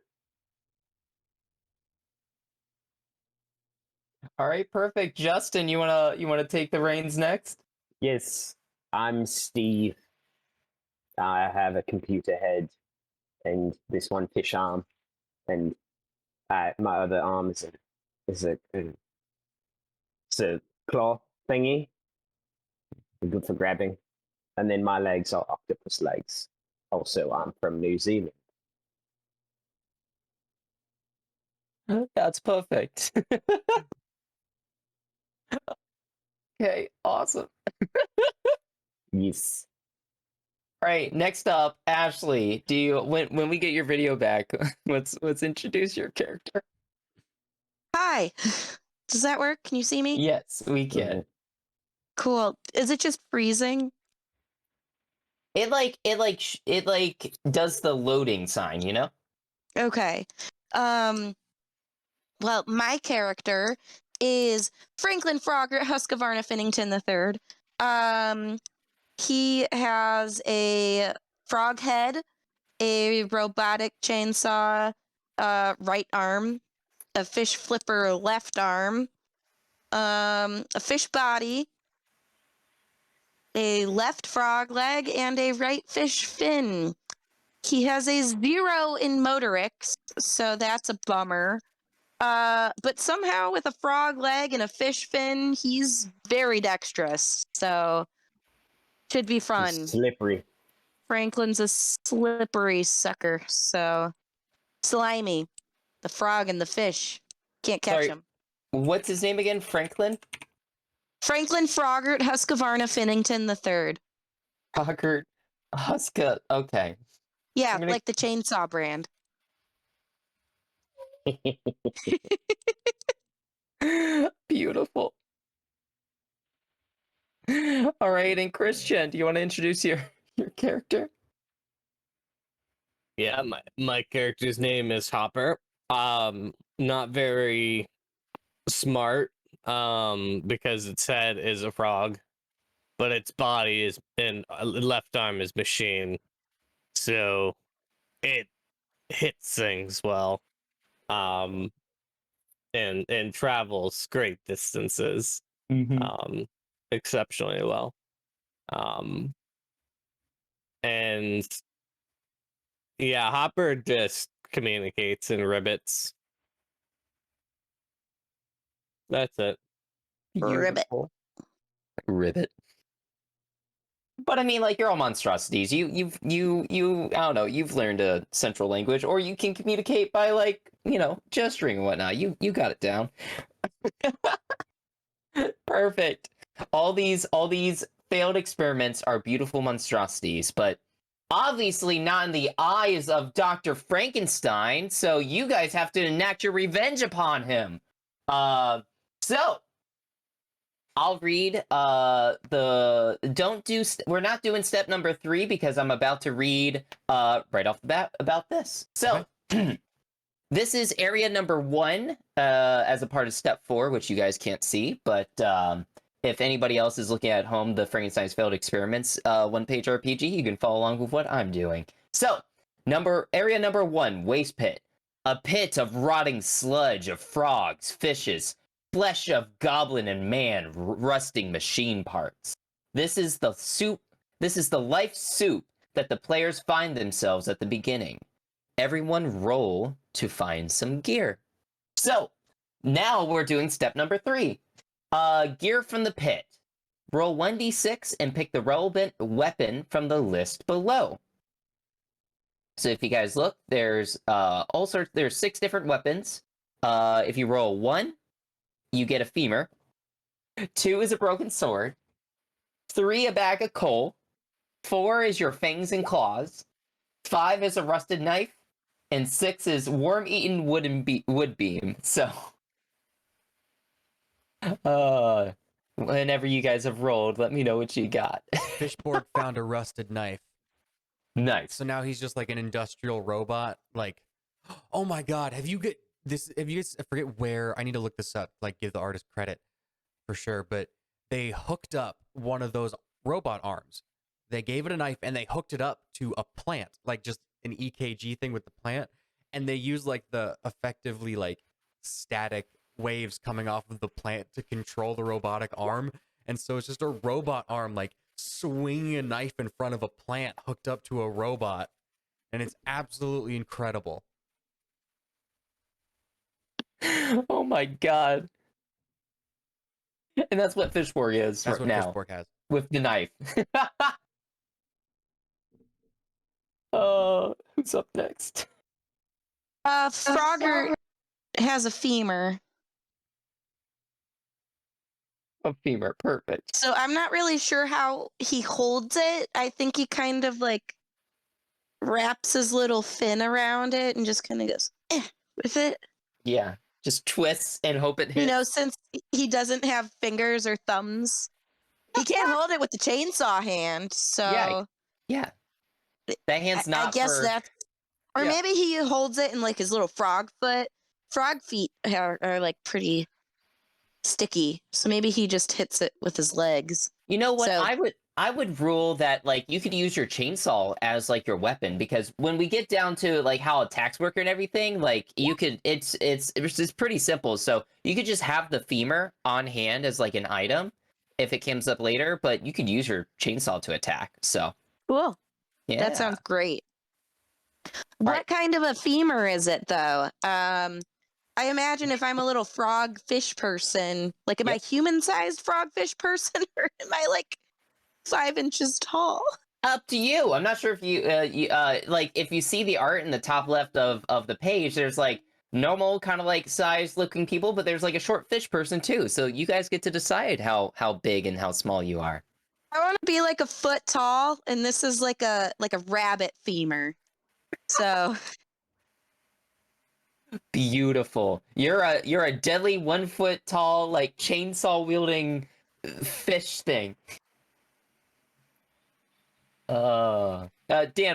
All right, perfect. Justin, you wanna take the reins next? Yes, I'm Steve. I have a computer head and this one fish arm, and my other arm is it's a claw thingy, good for grabbing, and then my legs are octopus legs. Also, I'm from New Zealand. That's perfect. Okay, awesome. Yes. All right, next up, Ashley. Do you when we get your video back, let's introduce your character. Hi. Does that work? Can you see me? Yes, we can. Mhm. Cool. Is it just freezing? It does the loading sign, you know? Okay. Well, my character is Franklin Frogger Husqvarna Finnington III. He has a frog head, a robotic chainsaw right arm, a fish flipper left arm, a fish body, a left frog leg, and a right fish fin. He has a 0 in motorics, so that's a bummer. But somehow with a frog leg and a fish fin, he's very dexterous. So should be fun. Slippery. Franklin's a slippery sucker, so slimy. The frog and the fish. Can't catch Sorry. him. What's his name again? Franklin? Franklin Froggart Husqvarna Finnington III. Rockert Huska. Okay. Yeah, gonna- like the chainsaw brand. Beautiful. All right, and Christian, do you want to introduce your character? Yeah, my character's name is Hopper. Not very smart, because its head is a frog, but its body is and left arm is machine, so it hits things well, um, and travels great distances, exceptionally well, and yeah, Hopper just communicates in ribbits. That's it. Ribbit. Ribbit. But I mean, like, you're all monstrosities. You I don't know. You've learned a central language, or you can communicate by, like, gesturing and whatnot. You got it down. Perfect. All these failed experiments are beautiful monstrosities, but obviously not in the eyes of Dr. Frankenstein. So you guys have to enact your revenge upon him. So I'll read we're not doing step number 3 because I'm about to read right off the bat about this. So this is area number 1 as a part of step 4, which you guys can't see, but if anybody else is looking at home, the Frankenstein's Failed Experiments one-page RPG, you can follow along with what I'm doing. So area number 1, waste pit. A pit of rotting sludge of frogs, fishes, flesh of goblin and man, rusting machine parts. This is the life soup that the players find themselves at the beginning. Everyone roll to find some gear. So now we're doing step number 3. Gear from the pit. Roll 1d6 and pick the relevant weapon from the list below. So if you guys look, there's there's 6 different weapons. If you roll 1, you get a femur. 2 is a broken sword. 3, a bag of coal. 4 is your fangs and claws. 5 is a rusted knife. And 6 is worm-eaten wood beam. So, whenever you guys have rolled, let me know what you got. Fishboard found a rusted knife. Nice. So now he's just like an industrial robot. Like, oh my god, have you guys, I forget where, I need to look this up, like give the artist credit for sure, but they hooked up one of those robot arms. They gave it a knife and they hooked it up to a plant, like just an EKG thing with the plant. And they use like the effectively like static waves coming off of the plant to control the robotic arm. And so it's just a robot arm, like swinging a knife in front of a plant hooked up to a robot. and it's absolutely incredible. Oh my god. And that's what Fishborg is That's what now. Fishborg has. With the knife. Oh, who's up next? Frogger has a femur. A femur, perfect. So I'm not really sure how he holds it. I think he kind of like wraps his little fin around it and just kind of goes with it. Yeah, just twists and hope it hits. You know, since he doesn't have fingers or thumbs, he can't hold it with the chainsaw hand. So yeah, that hand's not. I guess for... that's, or yeah. maybe he holds it in like his little frog foot. Frog feet are like pretty sticky, so maybe he just hits it with his legs. You know what? So, I would rule that like you could use your chainsaw as like your weapon, because when we get down to like how attacks work and everything, like you could it's pretty simple. So you could just have the femur on hand as like an item if it comes up later, but you could use your chainsaw to attack. So cool. yeah, That sounds great. What kind of a femur is it though? I imagine if I'm a little frog fish person, like am I human-sized frog fish person, or am I like 5 inches tall? Up to you. I'm not sure if you like if you see the art in the top left of the page, there's like normal kind of like size looking people, but there's like a short fish person too. So you guys get to decide how big and how small you are. I want to be like a foot tall, and this is like a rabbit femur. So beautiful. You're a deadly 1 foot tall like chainsaw wielding fish thing. Dan,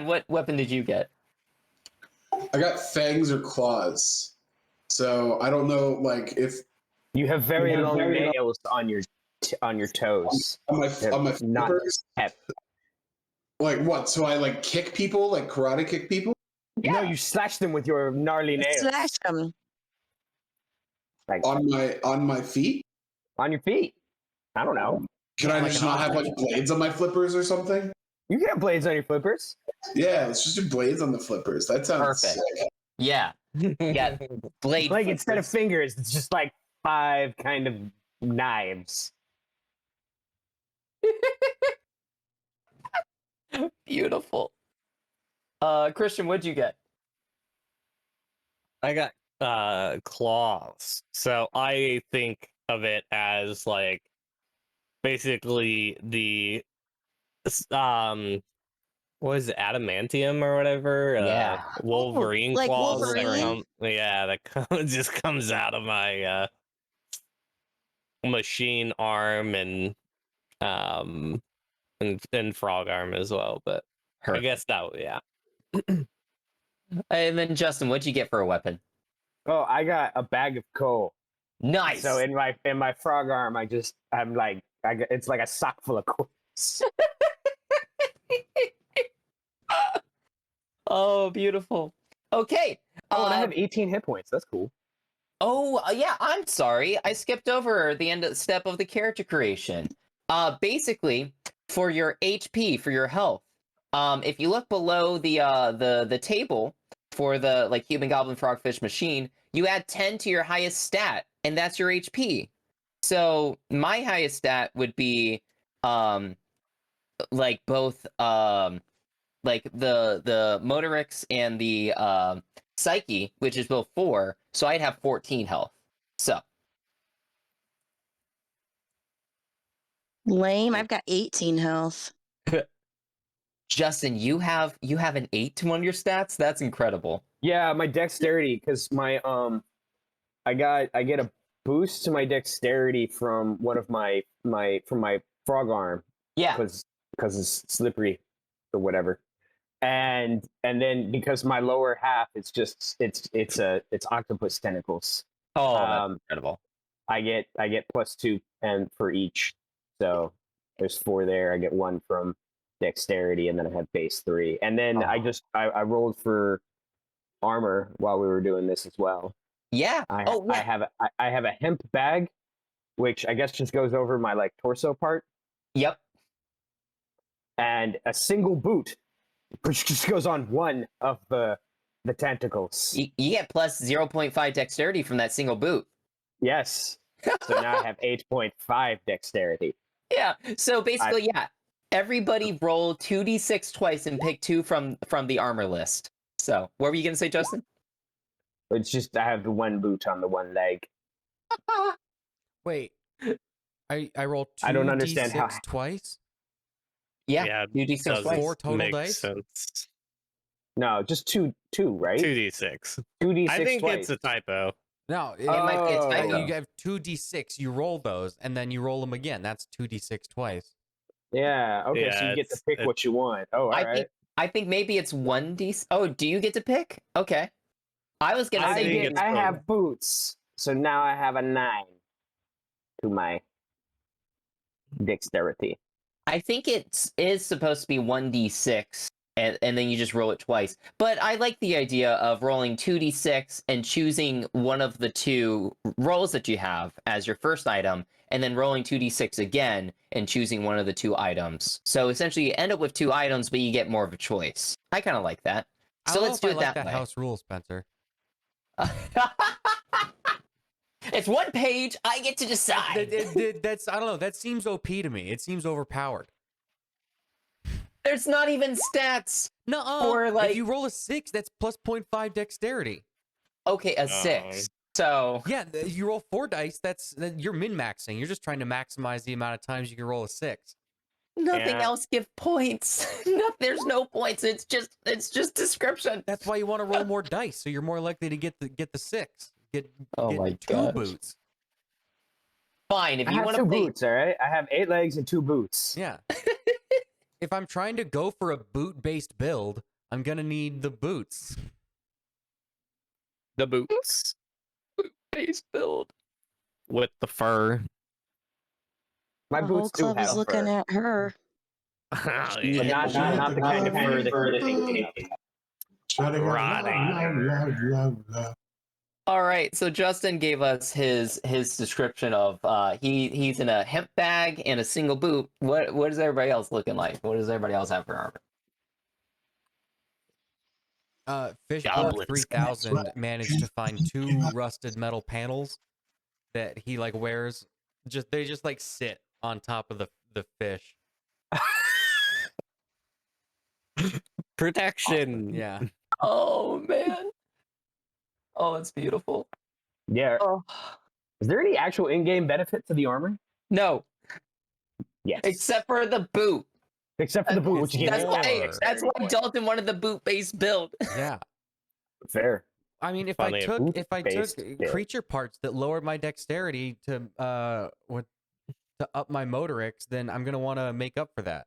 what weapon did you get? I got fangs or claws. So I don't know, like if you have very long nails on your toes. on my not flippers. hep. Like what? So I like kick people, like karate kick people? Yeah. No, you slash them with your gnarly nails. Slash them. Like on my feet? On your feet. I don't know. Can I just not have like blades on my flippers or something? You can have blades on your flippers. Yeah, let's just do blades on the flippers. That sounds perfect. Sick. Yeah. Yeah. Blade. Like flippers. instead of fingers, it's just like 5 kind of knives. Beautiful. Christian, what'd you get? I got claws. So I think of it as like basically the what is it, adamantium or whatever? Yeah. Wolverine like claws. Wolverine? That just comes out of my machine arm and frog arm as well. But I guess that And then Justin, what'd you get for a weapon? Oh, I got a bag of coal. Nice. So in my frog arm, it's like a sock full of coins. Oh, beautiful. Okay. Oh, and I have 18 hit points. That's cool. Oh, yeah, I'm sorry. I skipped over the end of the step of the character creation. Basically, for your HP, for your health, if you look below the table for the like human goblin frogfish machine, you add 10 to your highest stat, and that's your HP. So my highest stat would be like both like the motorix and the psyche, which is both 4, so I'd have 14 health. So Lame. I've got 18 health. Justin, you have an 8 to one of your stats? That's incredible. Yeah, my dexterity, because my I get a boost to my dexterity from one of my frog arm. Yeah. Because it's slippery or whatever. And then because my lower half it's octopus tentacles. Oh, that's incredible. I get +2 and for each. So there's 4 there. I get 1 from dexterity, and then I have base 3. And then I rolled for armor while we were doing this as well. Yeah. I have a hemp bag, which I guess just goes over my like torso part. Yep. And a single boot which just goes on one of the tentacles. You get plus 0.5 dexterity from that single boot. Yes. So now I have 8.5 dexterity. Yeah. So basically, yeah. Everybody roll 2d6 twice and pick 2 from the armor list. So, what were you gonna say, Justin? It's just I have the one boot on the one leg. Wait, I rolled 2d6 I don't understand how- twice. Yeah. 2d6 doesn't twice. 4 total make dice? sense. No, just two, right? 2d6. 2d6 I think twice. it's a typo. No, It might be a Oh. typo. you have 2d6. You roll those, and then you roll them again. That's 2d6 twice. Yeah, okay, Yeah, so you get to it's- pick what you want. Oh, all right. I think maybe it's 1d. Oh, do you get to pick? Okay. I was gonna I say think you it's I get- both. have boots, so now I have a 9 to my dexterity. I think it is supposed to be 1d6, and then you just roll it twice. But I like the idea of rolling 2d6 and choosing one of the 2 rolls that you have as your first item, and then rolling 2d6 again and choosing one of the 2 items. So essentially, you end up with 2 items, but you get more of a choice. I kind of like that. I So don't know let's if do I it like that way. house rule, Spencer. It's one page. I get to decide. That's I don't know. That seems OP to me. It seems overpowered. There's not even stats. No, Or, like- if you roll a 6, that's plus 0.5 dexterity. Okay, a 6. So Yeah, you roll 4 dice. You're min maxing. You're just trying to maximize the amount of times you can roll a 6. nothing Yeah. else give points. No, there's no points. It's just description. That's why you want to roll more dice, so you're more likely to get the 6. Get Oh my 2 gosh. boots. Fine, if I you have want 2 to play. boots, all right? I have 8 legs and 2 boots. Yeah. If I'm trying to go for a boot-based build, I'm gonna need the boots. The boots Base build. with the fur. My The boots whole do club is have looking fur. at her. But not the kind of fur that they think. Try to go Rotting. All right, so Justin gave us his description of he's in a hemp bag and a single boot. What is everybody else looking like? What does everybody else have for armor? Fishbook Goblins. 3000 managed to find 2 rusted metal panels that he like wears. They just like sit on top of the fish. Protection. Yeah. Oh man. Oh, it's beautiful. Yeah. Oh. Is there any actual in-game benefit to the armor? No, Yes. except for the boot. Except for the boot, which It's gives more. That's why Dalton wanted the boot-based build. Yeah. fair. I mean, if Funny. I took Boot-based build. creature parts that lowered my dexterity to up my motorics, then I'm gonna want to make up for that.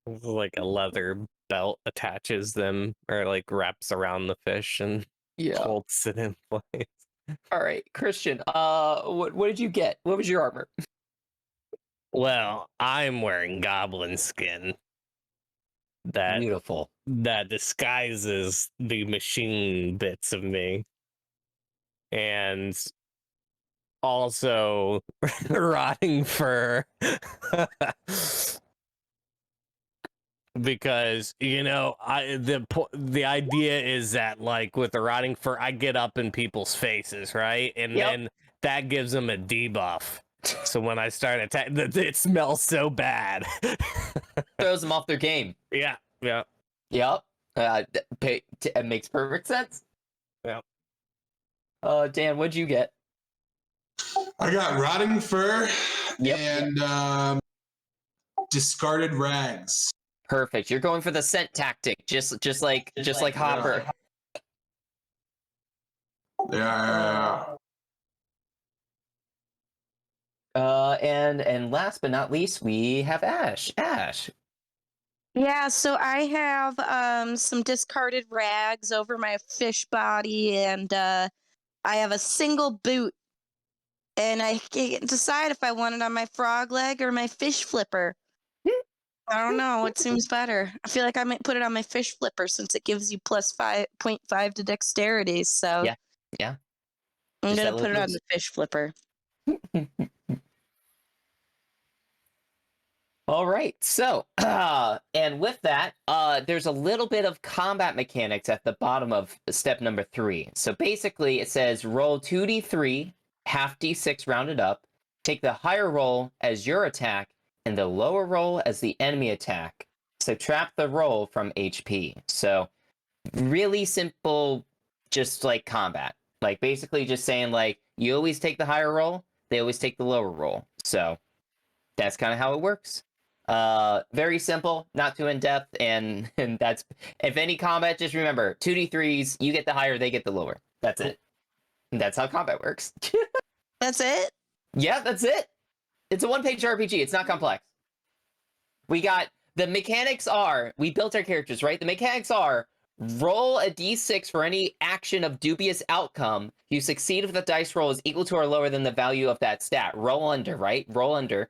Like a leather belt attaches them or like wraps around the fish and holds it in place. All right, Christian. What did you get? What was your armor? Well, I'm wearing goblin skin that Beautiful. disguises the machine bits of me. And also rotting fur. Because the idea is that like with the rotting fur, I get up in people's faces, right? And Yep. then that gives them a debuff. So when I start attacking, it smells so bad. Throws them off their game. Yeah. Yep. It makes perfect sense. Yeah. Dan, what'd you get? I got rotting fur Yep. and discarded rags. Perfect. You're going for the scent tactic, just like Hopper. Yeah. And last but not least, we have Ash. Ash. Yeah, so I have some discarded rags over my fish body, and I have a single boot. And I can't decide if I want it on my frog leg or my fish flipper. I don't know. What seems better? I feel like I might put it on my fish flipper since it gives you plus 5.5 to dexterity. So Yeah. I'm Just going that to put it little on the fish flipper. All right, so and with that, there's a little bit of combat mechanics at the bottom of step number 3. So basically, it says roll 2d3, half d6 rounded up, take the higher roll as your attack, and the lower roll as the enemy attack. Subtract the roll from HP. So really simple, just like combat. Like basically just saying like you always take the higher roll, they always take the lower roll. So that's kind of how it works. Very simple, not too in depth, and that's if any combat, just remember 2d3s, you get the higher, they get the lower. That's it. And that's how combat works. That's it? Yeah, that's it. It's a one-page RPG. It's not complex. We got the mechanics are we built our characters, right? The mechanics are roll a d6 for any action of dubious outcome. You succeed if the dice roll is equal to or lower than the value of that stat. Roll under, right? Roll under.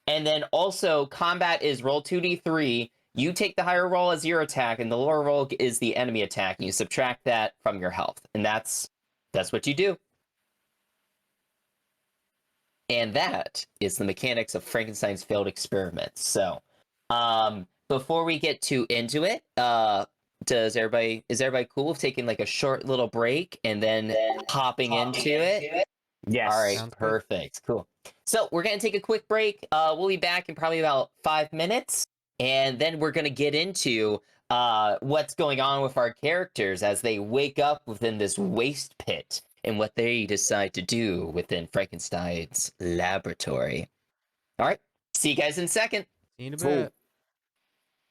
And then also combat is roll 2d3. You take the higher roll as your attack, and the lower roll is the enemy attack. And you subtract that from your health, and that's what you do. And that is the mechanics of Frankenstein's failed experiments. So, before we get too into it, is everybody cool with taking like a short little break and then hopping into it? Yes. All right, Sounds good. perfect, cool. So we're gonna take a quick break. We'll be back in probably about 5 minutes, and then we're gonna get into what's going on with our characters as they wake up within this waste pit and what they decide to do within Frankenstein's laboratory. All right, see you guys in a second. See you in a Cool. bit.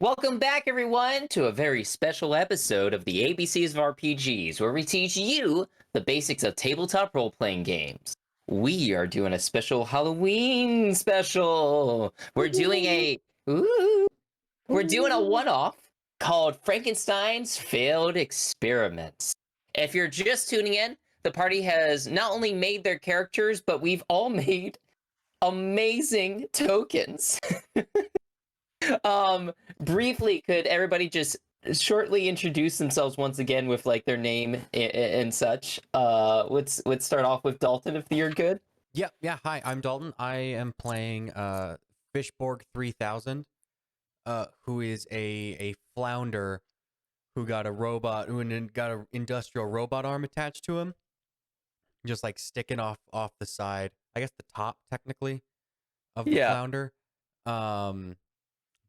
Welcome back, everyone, to a very special episode of the ABCs of RPGs, where we teach you the basics of tabletop role-playing games. We are doing a special Halloween special. We're doing a one-off called Frankenstein's Failed Experiments. If you're just tuning in, the party has not only made their characters, but we've all made amazing tokens. Briefly, could everybody just shortly introduce themselves once again with like their name and such? Let's start off with Dalton, if you're good. Yeah. Hi, I'm Dalton. I am playing Fishborg 3000, who is a flounder who got an industrial robot arm attached to him, just like sticking off the side. I guess the top technically of the flounder.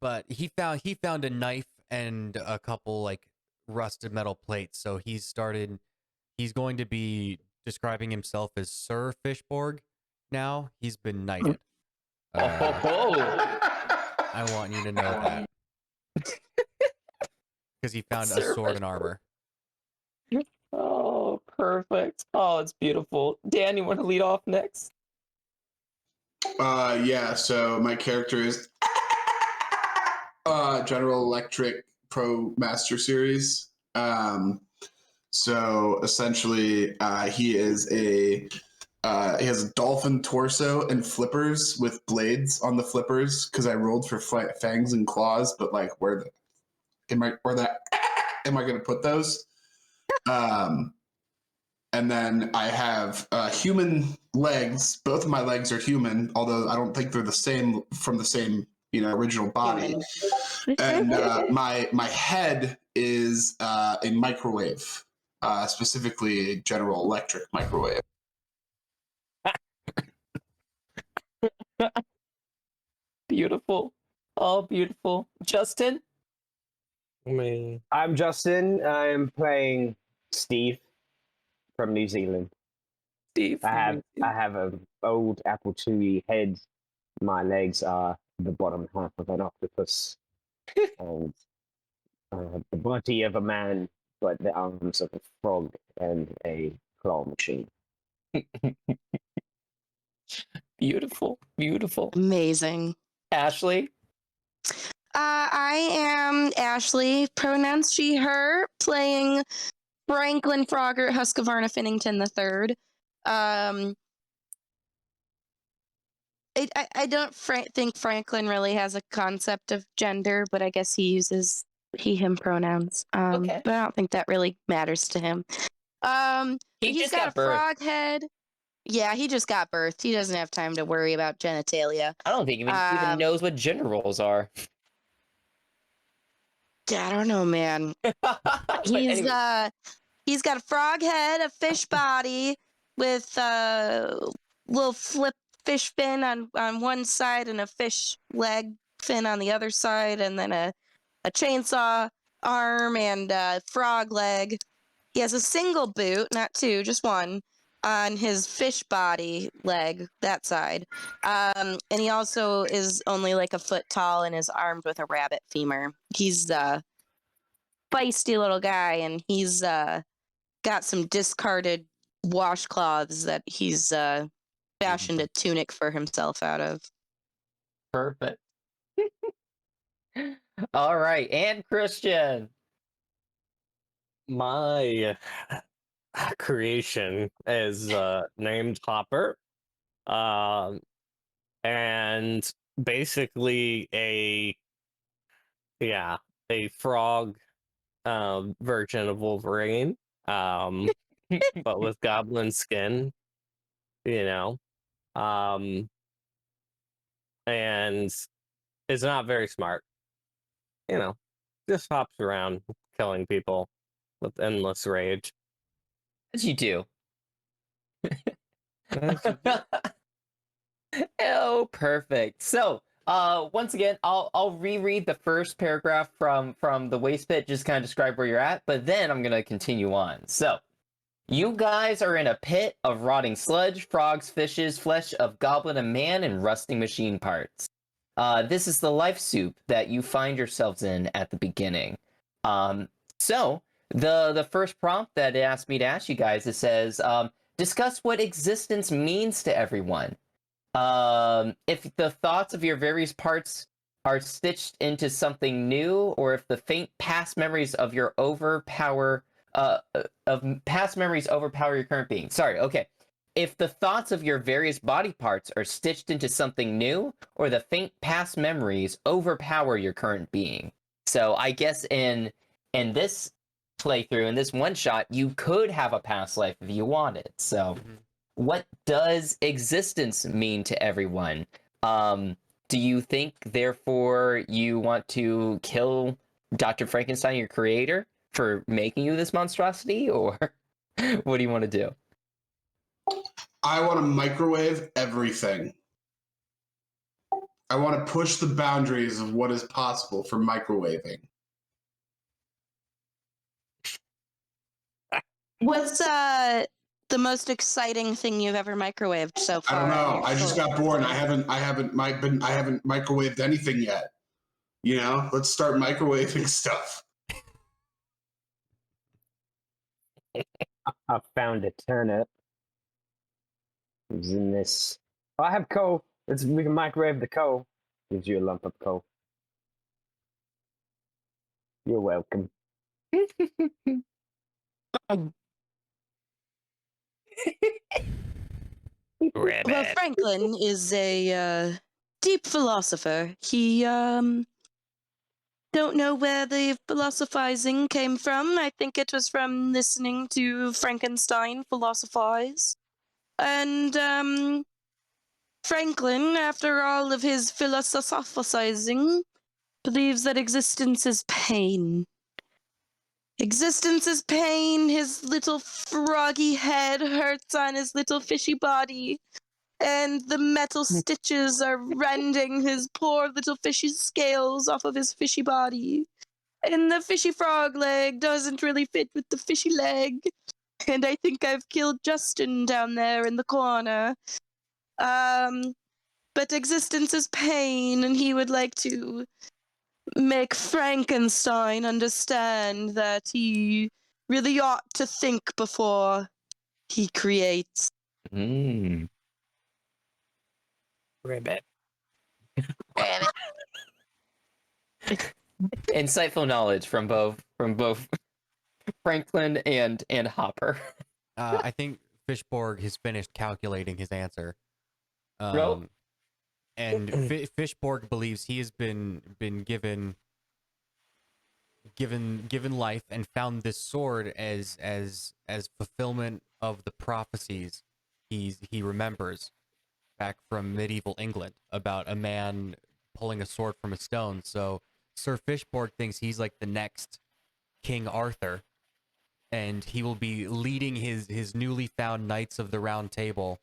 But he found a knife and a couple like rusted metal plates. So he's going to be describing himself as Sir Fishborg now. He's been knighted. I want you to know that. Because he found a sword and armor. Oh, perfect. Oh, it's beautiful. Dan, you want to lead off next? Yeah, so my character is General Electric Pro Master Series. So essentially, he has a dolphin torso and flippers with blades on the flippers because I rolled for fangs and claws, but like where am I going to put those? And then I have human legs. Both of my legs are human, although I don't think they're the same from the same original body. And my head is a microwave, specifically a General Electric microwave. Beautiful. Oh, beautiful. Justin? I'm Justin. I'm playing Steve from New Zealand. Steve? I have an old Apple IIe head. My legs are the bottom half of an octopus, and the body of a man, but the arms of a frog and a claw machine. Beautiful. Beautiful. Amazing. Ashley? I am Ashley, pronouns she, her, playing Franklin Frogger Husqvarna Finnington III. I don't think Franklin really has a concept of gender, but I guess he uses he, him pronouns. Okay. But I don't think that really matters to him. He He's just got got a birthed. frog head. Yeah, he just got birthed. He doesn't have time to worry about genitalia. I don't think he even knows what gender roles are. I don't know, man. But He's anyway. he's got a frog head, a fish body with little flip fish fin on one side and a fish leg fin on the other side, and then a chainsaw arm and a frog leg. He has a single boot, not two, just one, on his fish body leg, that side. And he also is only like a foot tall and is armed with a rabbit femur. He's a feisty little guy, and he's got some discarded washcloths that he's fashioned a tunic for himself out of. Perfect. All right, and Christian. My creation is named Hopper, and basically a frog version of Wolverine, but with goblin skin, you know, and is not very smart, you know, just hops around killing people with endless rage. As you do. As you do. Oh, perfect. So, once again, I'll reread the first paragraph from the waste pit, just kind of describe where you're at, but then I'm gonna continue on. So, you guys are in a pit of rotting sludge, frogs, fishes, flesh of goblin and man, and rusting machine parts. This is the life soup that you find yourselves in at the beginning. So the first prompt that it asked me to ask you guys, it says, discuss what existence means to everyone. If the thoughts of your various parts are stitched into something new, or if the faint past memories of your overpower your current being. Sorry, okay. If the thoughts of your various body parts are stitched into something new, or the faint past memories overpower your current being. So I guess in this playthrough, in this one shot, you could have a past life if you wanted. So what does existence mean to everyone? Do you think, therefore, you want to kill Dr. Frankenstein, your creator, for making you this monstrosity, or what do you want to do? I want to microwave everything. I want to push the boundaries of what is possible for microwaving. What's the most exciting thing you've ever microwaved so far? I don't know. I just got bored. I haven't microwaved anything yet. You know, let's start microwaving stuff. I found a turnip. It was in this. Oh, I have coal. We can microwave the coal. Gives you a lump of coal. You're welcome. Well, Franklin is a deep philosopher. He don't know where the philosophizing came from. I think it was from listening to Frankenstein philosophize. And Franklin, after all of his philosophizing, believes that existence is pain. Existence is pain. His little froggy head hurts on his little fishy body, and the metal stitches are rending his poor little fishy scales off of his fishy body. And the fishy frog leg doesn't really fit with the fishy leg. And I think I've killed Justin down there in the corner. But existence is pain, and he would like to make Frankenstein understand that he really ought to think before he creates. Mm. Ribbit. Insightful knowledge from both Franklin and Hopper. I think Fishborg has finished calculating his answer. Nope. And Fishborg believes he has been given life and found this sword as fulfillment of the prophecies he remembers back from medieval England about a man pulling a sword from a stone. So Sir Fishborg thinks he's like the next King Arthur, and he will be leading his newly found Knights of the Round Table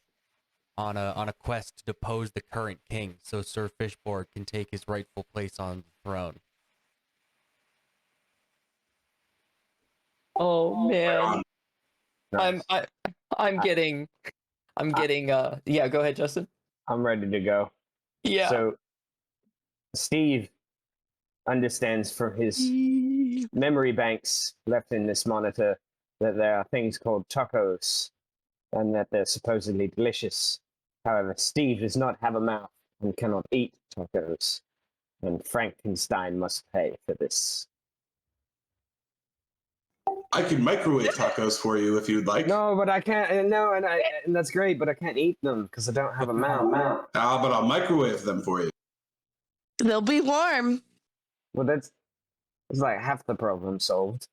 on a quest to depose the current king, so Sir Fishborg can take his rightful place on the throne. Oh man, Nice. I'm getting yeah. Go ahead, Justin. I'm ready to go. Yeah. So Steve understands from his memory banks left in this monitor that there are things called tacos and that they're supposedly delicious. However, Steve does not have a mouth and cannot eat tacos, and Frankenstein must pay for this. I can microwave tacos for you if you'd like. No, but I can't. No, and that's great, but I can't eat them because I don't have a mouth. But I'll microwave them for you. They'll be warm. Well, it's like half the problem solved.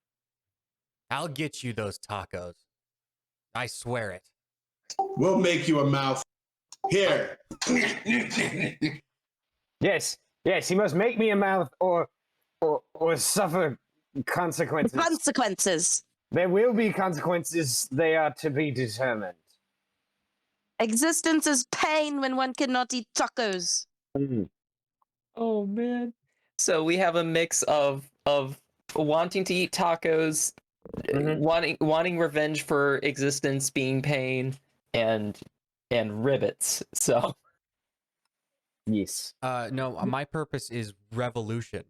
I'll get you those tacos. I swear it. We'll make you a mouth. Here. Yes, he must make me a mouth or suffer consequences. Consequences. There will be consequences. They are to be determined. Existence is pain when one cannot eat tacos. Oh man. So we have a mix of wanting to eat tacos, wanting revenge for existence being pain, and ribbits. So Yes. No, my purpose is revolution.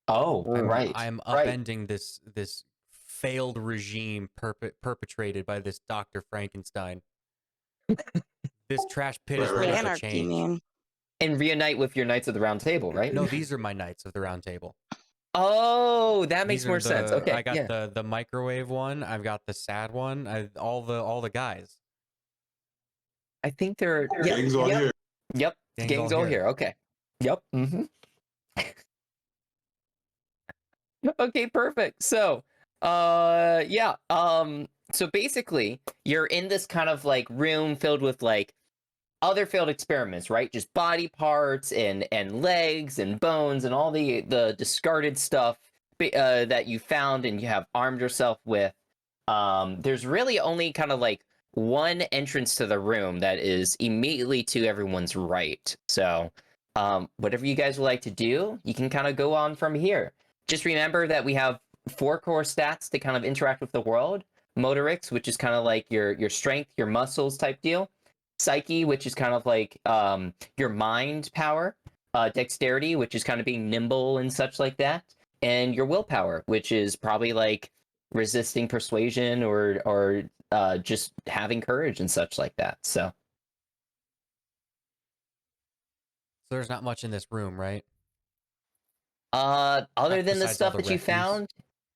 right. I'm right. upending this failed regime perpetrated by this Dr. Frankenstein. This trash pit is ready for Anarchy, change. man. And reunite with your Knights of the Round Table, right? No, these are my Knights of the Round Table. Oh, that makes These are more sense. the- Okay. I got yeah. the microwave one. I've got the sad one. All the guys. I think they're Gang's all here. Yep. Gang's Gang's all all here. here. Okay. Yep. Okay, perfect. So, yeah. So basically, you're in this kind of like room filled with like other failed experiments, right? Just body parts and legs and bones and all the discarded stuff that you found and you have armed yourself with. There's really only kind of like one entrance to the room that is immediately to everyone's right. So, whatever you guys would like to do, you can kind of go on from here. Just remember that we have 4 core stats to kind of interact with the world. Motorics, which is kind of like your strength, your muscles type deal. Psyche, which is kind of like your mind power. Dexterity, which is kind of being nimble and such like that. And your willpower, which is probably like resisting persuasion or just having courage and such like that. So there's not much in this room, right? other than the Besides all stuff the that you refuse? found,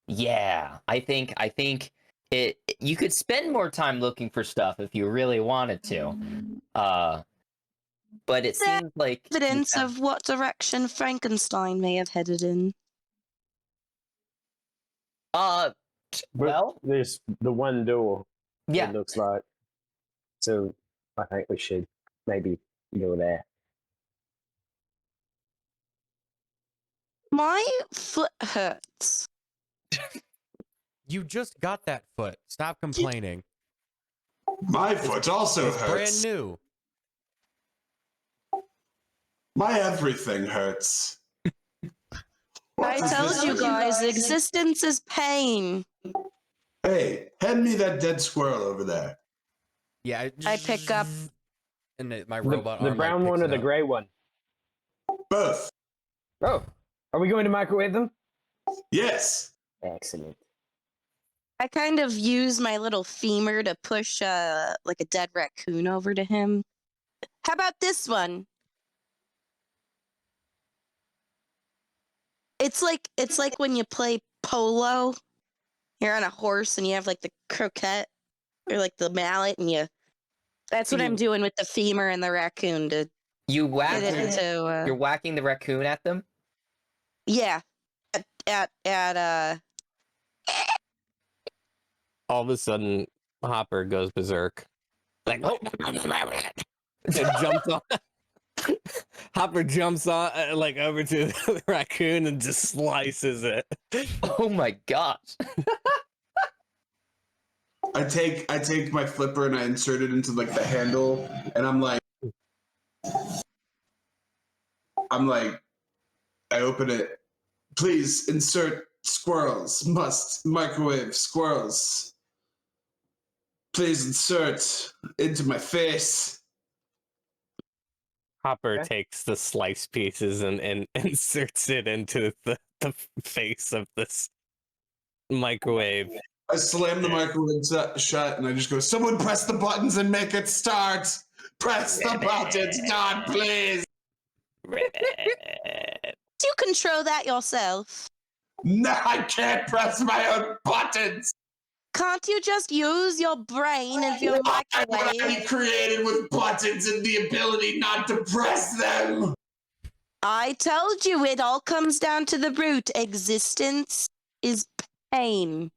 yeah, I think it you could spend more time looking for stuff if you really wanted to. But it There seems like you Evidence have- of what direction Frankenstein may have headed in. But well, there's the one door. yeah. It looks like. So I think we should maybe go there. My foot hurts. You just got that foot. Stop complaining. My foot also It's hurts. brand new. My everything hurts. What I is told this you thing? guys, existence is pain. Hey, hand me that dead squirrel over there. Yeah, I pick up. and my robot The arm, like, brown picks one or it the up. gray one? Both. Oh, are we going to microwave them? Yes. Excellent. I kind of use my little femur to push like a dead raccoon over to him. How about this one? It's like when you play polo. You're on a horse and you have like the croquette or like the mallet and that's what I'm doing with the femur and the raccoon to You whack get it you're to whacking the raccoon at them. yeah. At All of a sudden, Hopper goes berserk. Like, oh, it jumps on. Hopper jumps on like over to the raccoon and just slices it. Oh my gosh. I take my flipper and I insert it into like the handle, and I'm like, I open it. Please insert squirrels. Must microwave squirrels. Please insert into my face. Hopper Okay. takes the sliced pieces and inserts it into the face of this microwave. I slam the microwave shut and I just go, someone press the buttons and make it start. Press the buttons, God, please. You control that yourself. No, I can't press my own buttons. Can't you just use your brain and your Why would I microwave? be created with buttons and the ability not to press them? I told you it all comes down to the root. Existence is pain.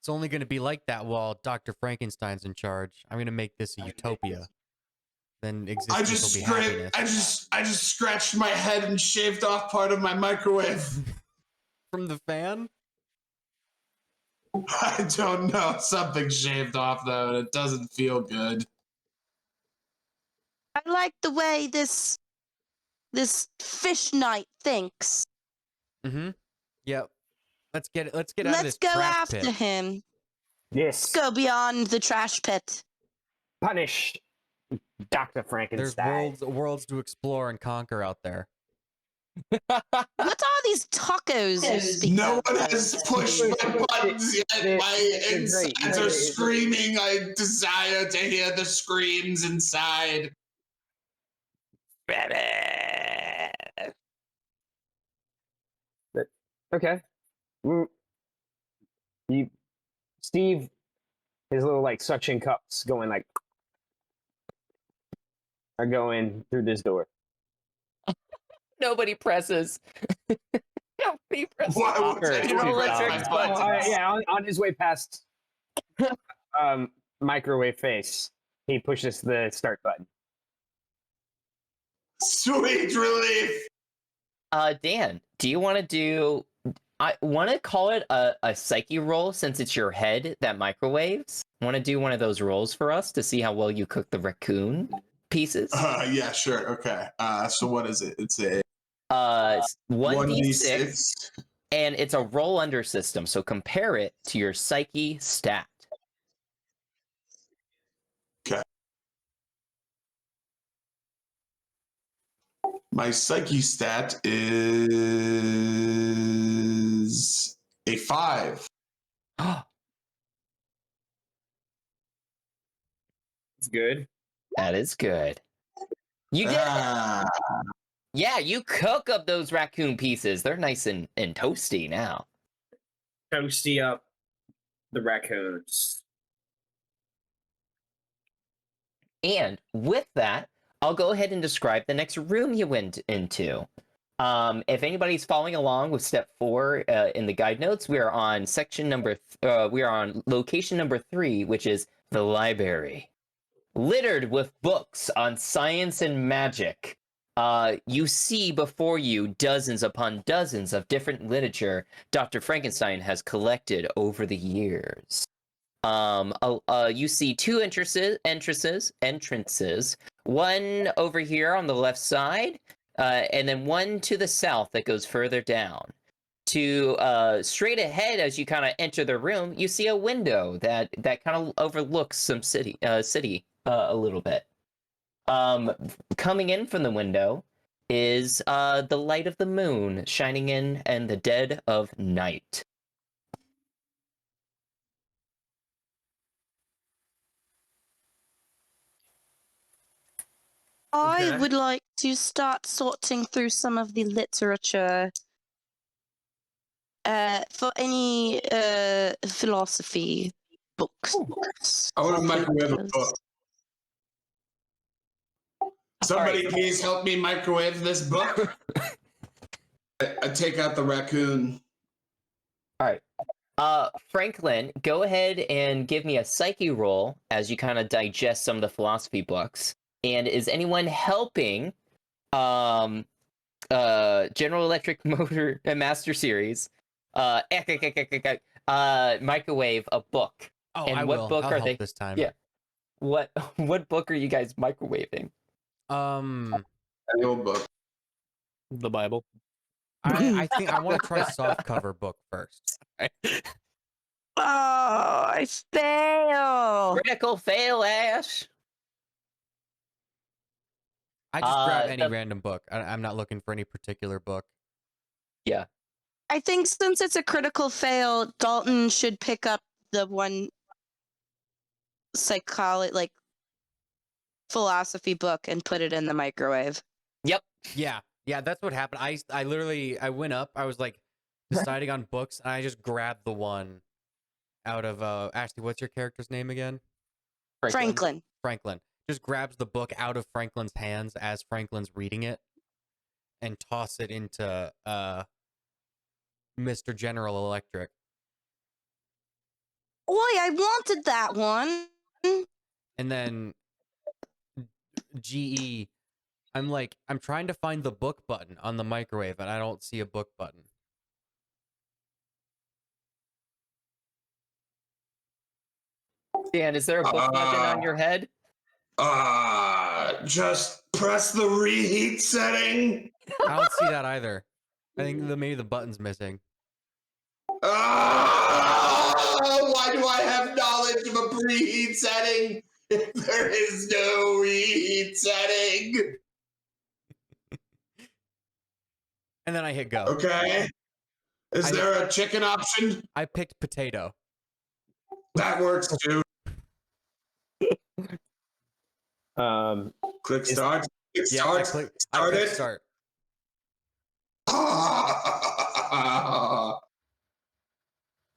It's only going to be like that while Dr. Frankenstein's in charge. I'm going to make this a utopia. Then existence will be happiness. I just scratched my head and shaved off part of my microwave. From the fan? I don't know. Something shaved off though, and it doesn't feel good. I like the way this fish knight thinks. Mm-hmm. Yep. Let's get out of this Let's go trash after pit. him. Yes. Let's go beyond the trash pit. Punish Dr. There's Frankenstein. worlds to explore and conquer out there. What are these tacos you speak No of? one has pushed my buttons yet. My They're insides great. are screaming. I desire to hear the screams inside. Okay. Steve, his little like suction cups going like are going through this door. Nobody presses. Nobody presses. Why would Hopper, anyone don't let press your my ex- buttons? Yeah, on his way past microwave face, he pushes the start button. Sweet relief. Dan, do you want to do? I want to call it a psyche roll since it's your head that microwaves. Want to do one of those rolls for us to see how well you cook the raccoon pieces? Yeah, sure. Okay. So what is it? It's a 1d6, and it's a roll under system. So compare it to your psyche stat. Okay. My psyche stat is a 5. It's good. That is good. You did. Yeah, you cook up those raccoon pieces. They're nice and toasty now. Toasty up the raccoons. And with that, I'll go ahead and describe the next room you went into. If anybody's following along with step 4 in the guide notes, we are on we are on location number 3, which is the library. Littered with books on science and magic. You see before you dozens upon dozens of different literature Dr. Frankenstein has collected over the years. You see 2 entrances, one over here on the left side, and then one to the south that goes further down. To straight ahead, as you kind of enter the room, you see a window that kind of overlooks some city a little bit. Coming in from the window is the light of the moon shining in and the dead of night. I Okay. would like to start sorting through some of the literature for any philosophy books. I want to or microwave a papers. book. Somebody please help me microwave this book. I take out the raccoon. All right. Franklin, go ahead and give me a psyche roll as you kind of digest some of the philosophy books. And is anyone helping General Electric Motor Master Series microwave a book? Oh, And I what will. book I'll are help they? this time. Yeah. What book are you guys microwaving? The old book. The Bible. I think I want to try soft cover book first. Oh, I fail. Critical fail, Ash. I just grab any The- random book. I'm not looking for any particular book. Yeah. I think since it's a critical fail, Dalton should pick up the one psychology, like philosophy book, and put it in the microwave. Yep. Yeah, that's what happened. I literally went up. I was like deciding on books, and I just grabbed the one out of Ashley. What's your character's name again? Franklin. Franklin just grabs the book out of Franklin's hands as Franklin's reading it, and toss it into Mr. General Electric. Oi, I wanted that one. And then GE, I'm trying to find the book button on the microwave, and I don't see a book button. Dan, is there a book button on your head? Just press the reheat setting. I don't see that either. I think maybe the button's missing. Why do I have knowledge of a preheat setting if there is no reheat setting? And then I hit go. Okay. Is there a chicken option? I picked potato. That works too. Click start. Click Yeah, start. I Start click it. start.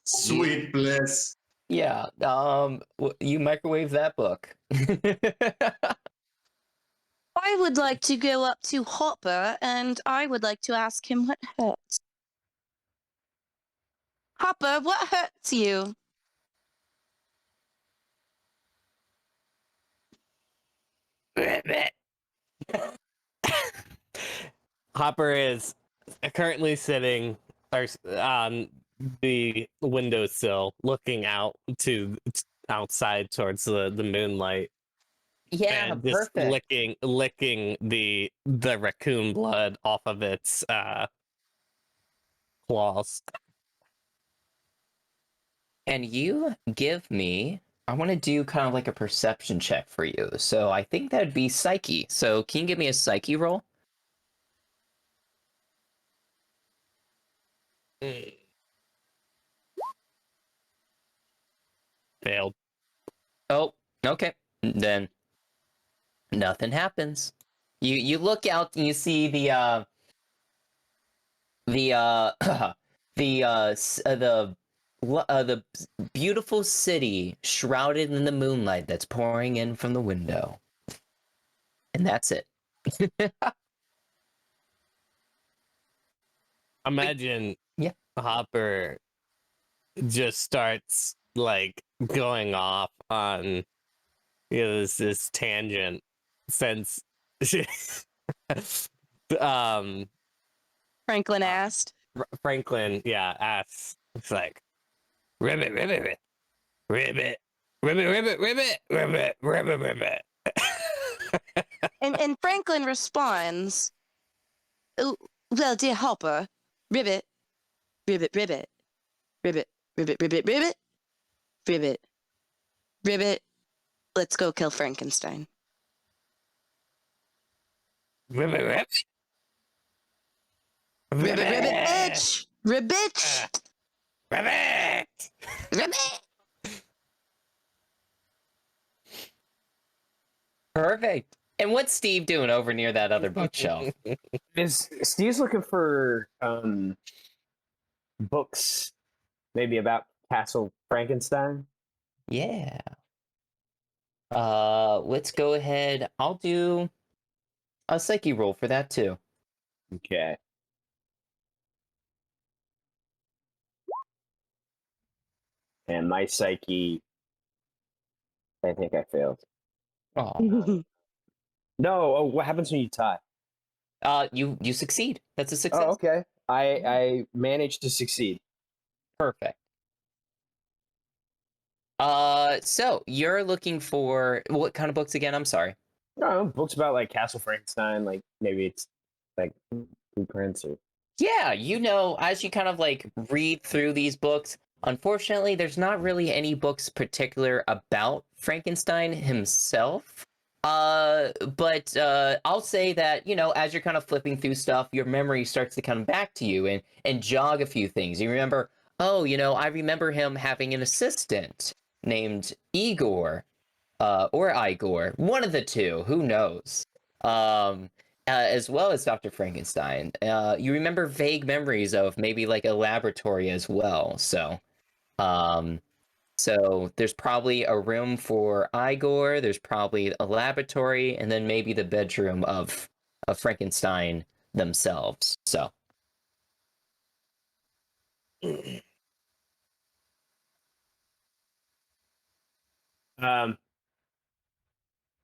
Sweet bliss. Yeah. You microwave that book. I would like to go up to Hopper and I would like to ask him what hurts. Hopper, what hurts you? Hopper is currently sitting on the windowsill, looking out to outside towards the moonlight, Yeah, and just perfect. licking the raccoon blood off of its claws. And you give me, I want to do kind of like a perception check for you. So I think that'd be psyche. So can you give me a psyche roll? Failed. Oh, okay. Then nothing happens. You look out and you see the the beautiful city shrouded in the moonlight that's pouring in from the window. And that's it. Imagine Yeah. Hopper just starts like going off on this tangent since Franklin asked. Franklin asks, it's like ribbit ribbit ribbit ribbit ribbit ribbit ribbit ribbit ribbit. And Franklin responds, "Oh, well, dear Hopper, ribbit, ribbit, ribbit, ribbit, ribbit, ribbit, ribbit, ribbit, ribbit, let's go kill Frankenstein." Ribbit ribbit Ribbit, ribbit, bitch! Ribbit! ribbit. Ribbit! Perfect. And what's Steve doing over near that other bookshelf? Steve's looking for books, maybe about Castle Frankenstein. Yeah. Let's go ahead. I'll do a psyche roll for that too. Okay. And my psyche, I think I failed. Oh. No, oh, what happens when you tie? You succeed. That's a success. Oh, okay. I managed to succeed. Perfect. So you're looking for what kind of books again? I'm sorry. No, books about like Castle Frankenstein, like maybe it's like blueprints or. Yeah, as you kind of like read through these books, unfortunately, there's not really any books particular about Frankenstein himself. But I'll say that, as you're kind of flipping through stuff, your memory starts to come back to you and jog a few things. You remember, oh, I remember him having an assistant named Igor, or Igor, one of the two, who knows? As well as Dr. Frankenstein. You remember vague memories of maybe like a laboratory as well. So there's probably a room for Igor, there's probably a laboratory, and then maybe the bedroom of Frankenstein themselves. So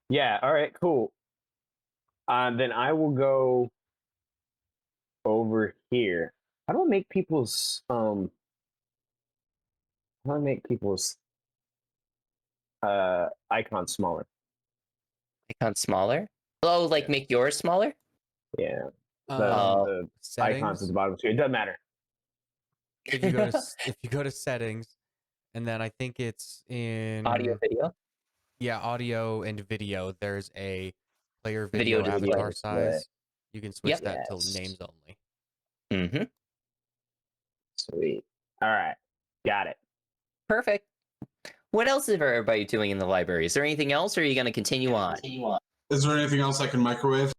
Yeah. All right. Cool. Then I will go over here. How do I make people's How do I make people's icons smaller? icon smaller. Oh, like Yeah. make yours smaller? Yeah. The, Oh. the Settings. icons at the bottom of the screen. It doesn't matter. If you go to settings, and then I think it's in Audio, video, yeah, audio and video. There's a player Video video display. avatar size. You can switch Yep. that Yes. to names only. Mm-hmm. Sweet. All right. Got it. Perfect. What else is everybody doing in the library? Is there anything else, or are you going to continue on? Is there anything else I can microwave?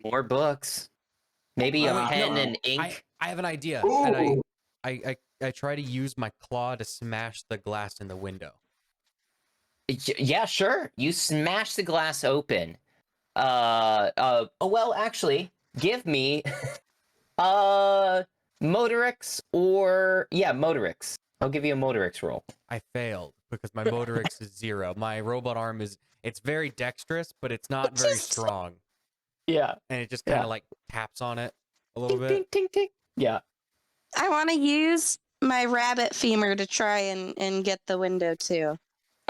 More books. Maybe a wait, pen no. and ink. I have an idea, Ooh. and I try to use my claw to smash the glass in the window. Yeah, sure. You smash the glass open. Well, actually, give me Motorix Motorix. I'll give you a Motorix roll. I failed because my motorix is 0. My robot arm it's very dexterous, but it's not very strong. Yeah. And it just kind of like taps on it a little Tink, bit. tink, tink, tink. Yeah. I want to use my rabbit femur to try and get the window too.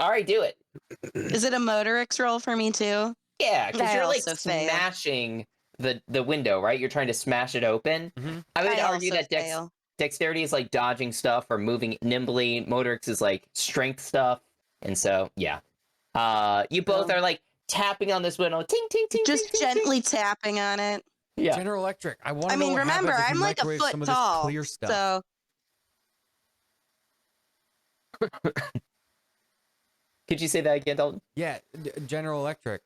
All right, do it. Is it a motorix roll for me too? Yeah, because I you're like also fail. smashing the window, right? You're trying to smash it open. Mm-hmm. I would I argue also that fail. dexterity is like dodging stuff or moving nimbly. Motorix is like strength stuff. And so, yeah. You both are like tapping on this window. Ting, ting, ting, Just ting, ting, gently tapping on it. ting. Yeah. General Electric. I want to I know mean, what remember, happens if I'm you like a microwave foot some of tall. this clear stuff. So Could you say that again, Dalton? Yeah, General Electric.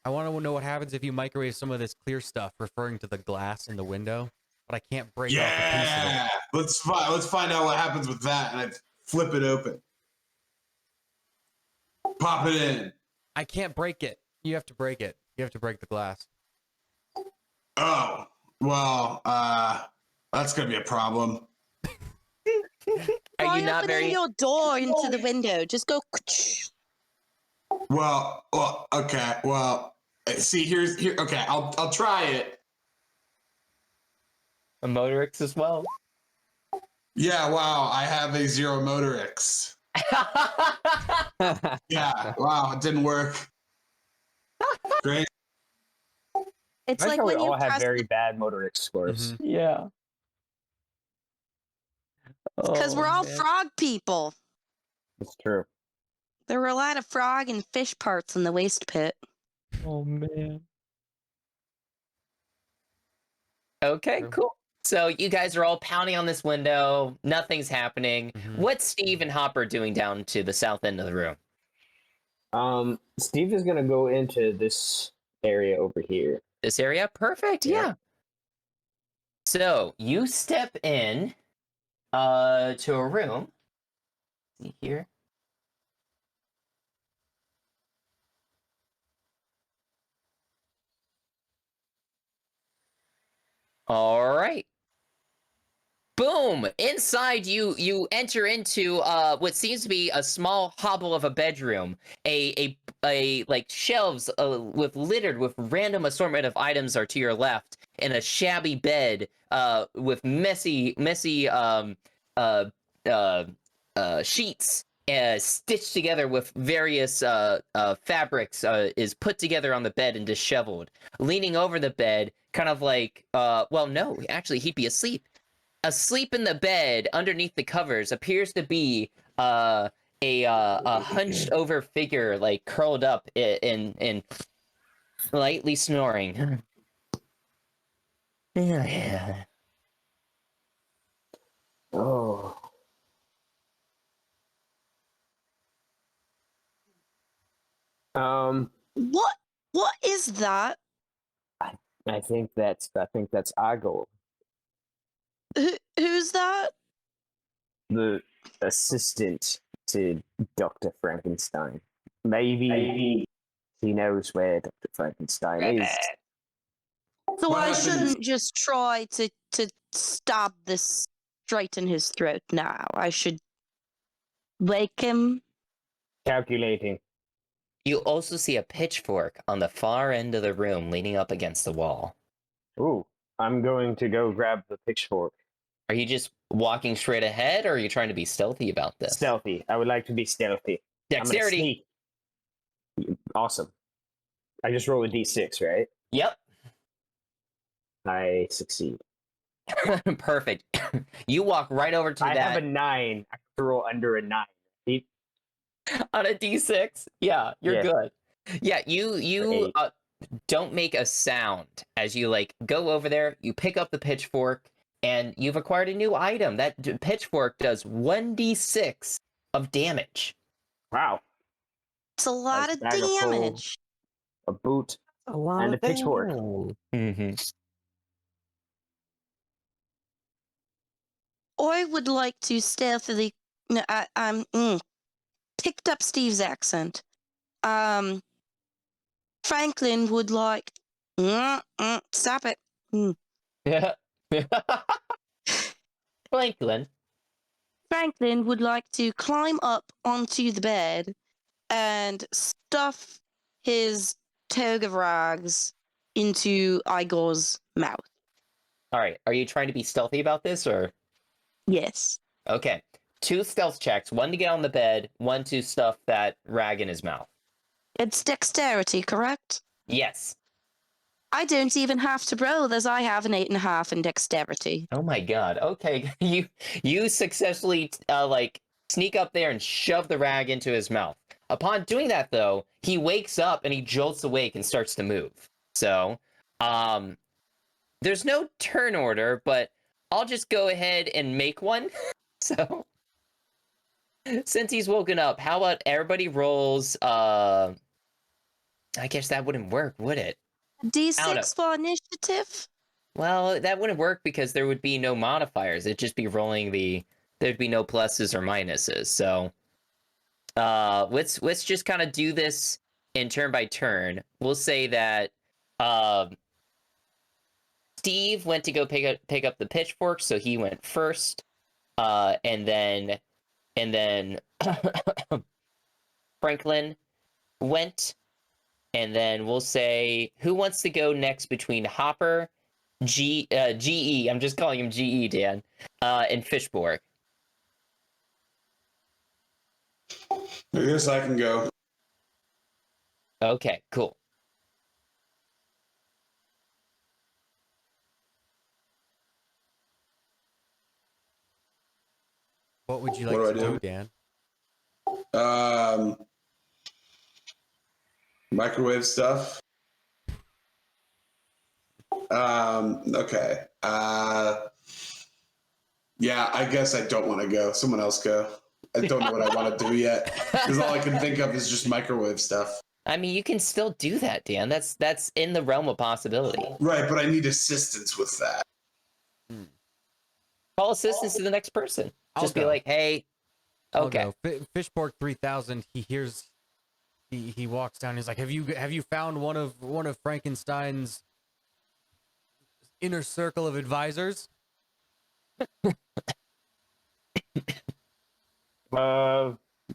I want to know what happens if you microwave some of this clear stuff, referring to the glass in the window, but I can't break off a piece of it. Yeah. Let's find out what happens with that, and I flip it open. Pop it in. I can't break it. You have to break it. You have to break the glass. Oh, well, that's gonna be a problem. Are try you not opening very... your door into the window. Just go. Well, okay. Well, see, here. Okay, I'll try it. A Motorix as well? Yeah. Wow, I have a 0 Motorix. Yeah. Wow, it didn't work. Great. It's I like like we when you all have press very bad motoric scores. Mhm. Yeah. because we're all frog people. It's true. There were a lot of frog and fish parts in the waste pit. Oh, man. Okay, True. cool. So you guys are all pounding on this window. Nothing's happening. Mhm. What's Steve and Hopper doing down to the south end of the room? Steve is gonna go into this area over here. This area? Perfect. Yeah. Yeah. So you step in to a room. See here. All right. Boom! Inside, you enter into what seems to be a small hovel of a bedroom. A like shelves with littered with random assortment of items are to your left, and a shabby bed with messy sheets stitched together with various fabrics is put together on the bed and disheveled. Leaning over the bed, kind of like well, no, actually he'd be asleep. Asleep in the bed underneath the covers appears to be a hunched over figure, like curled up and lightly snoring. Yeah. Oh. What is that? I think that's Igor, Who's that? the assistant to Dr. Frankenstein. Maybe he knows where Dr. Frankenstein is. So What I happens- shouldn't just try to stab this straight in his throat now. I should wake him. Calculating. You also see a pitchfork on the far end of the room leaning up against the wall. Ooh, I'm going to go grab the pitchfork. Are you just walking straight ahead, or are you trying to be stealthy about this? Stealthy. I would like to be stealthy. Dexterity. I'm gonna sneak. Awesome. I just roll a d6, right? Yep. I succeed. Perfect. You walk right over to I that have a 9. I have to roll under a 9. See? on a d6. Yeah, you're Yeah. good. Yeah, you Eight. don't make a sound as you like go over there. You pick up the pitchfork, and you've acquired a new item. That pitchfork does 1d6 of damage. Wow. It's a lot Nice of bag of full. damage. A boot. A lot And of a pitchfork. Mm-hmm. I would like to stealthily. No, I'm picked up Steve's accent. Franklin would like. Stop it. Yeah. Franklin. Franklin would like to climb up onto the bed and stuff his toga rags into Igor's mouth. All right. Are you trying to be stealthy about this, or? Yes. Okay. 2 stealth checks. 1 to get on the bed. 1 to stuff that rag in his mouth. It's dexterity, correct? Yes. I don't even have to roll, as I have an 8.5 in dexterity. Oh my god. Okay. You successfully like sneak up there and shove the rag into his mouth. Upon doing that though, he wakes up and he jolts awake and starts to move. So, there's no turn order, but I'll just go ahead and make one. So, since he's woken up, how about everybody rolls I guess that wouldn't work, would it? D6 for initiative? Well, that wouldn't work because there would be no modifiers. It'd just be rolling there'd be no pluses or minuses. So let's just kind of do this in turn by turn. We'll say that Steve went to go pick up the pitchfork, so he went first. And then Franklin went, and then we'll say who wants to go next between Hopper, GE, I'm just calling him GE, Dan, and Fishborg. I guess I can go. Okay, cool. What would you What like do to I do, do? Dan? Microwave stuff. Okay. Yeah, I guess I don't want to go. Someone else go. I don't know what I want to do yet. Because all I can think of is just microwave stuff. I mean, you can still do that, Dan. That's in the realm of possibility. Right, but I need assistance with that. Call assistance to the next person. I'll Just be go. like, hey, I'll okay. go. Fishborg 3000. He hears. He walks down. He's like, "Have you found one of Frankenstein's inner circle of advisors?"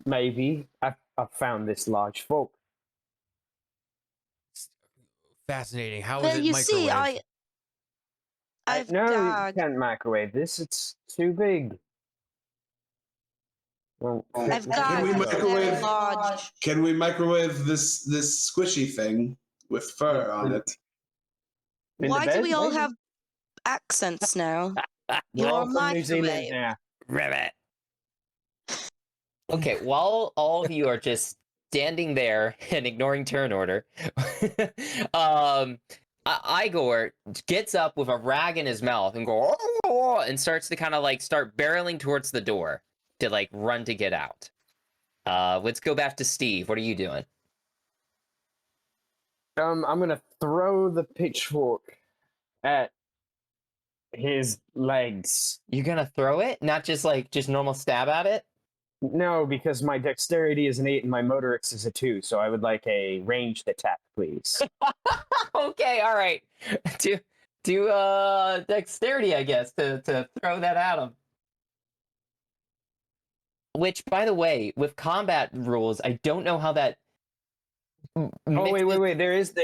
Maybe. I've found this large folk. Fascinating. How is Well, it you see, microwaved? I've No, you got can't microwave this. It's too big. Won't fit I've in the got we fridge, though. microwave- very large. Can we microwave this squishy thing with fur on it? In the Why do bed, we all maybe? have accents now? We're all Your from New Zealand microwave. now. Ribbit. Okay, while all of you are just standing there and ignoring turn order, Igor gets up with a rag in his mouth and go "Oh," and starts to kind of like start barreling towards the door to like run to get out. Let's go back to Steve. What are you doing? I'm gonna throw the pitchfork at his legs. You're gonna throw it, not just like just normal stab at it. No, because my dexterity is an 8 and my motorics is a 2, so I would like a ranged attack, please. Okay, all right. Do dexterity, I guess, to throw that at him. Which, by the way, with combat rules, I don't know how that. Oh mixes- wait.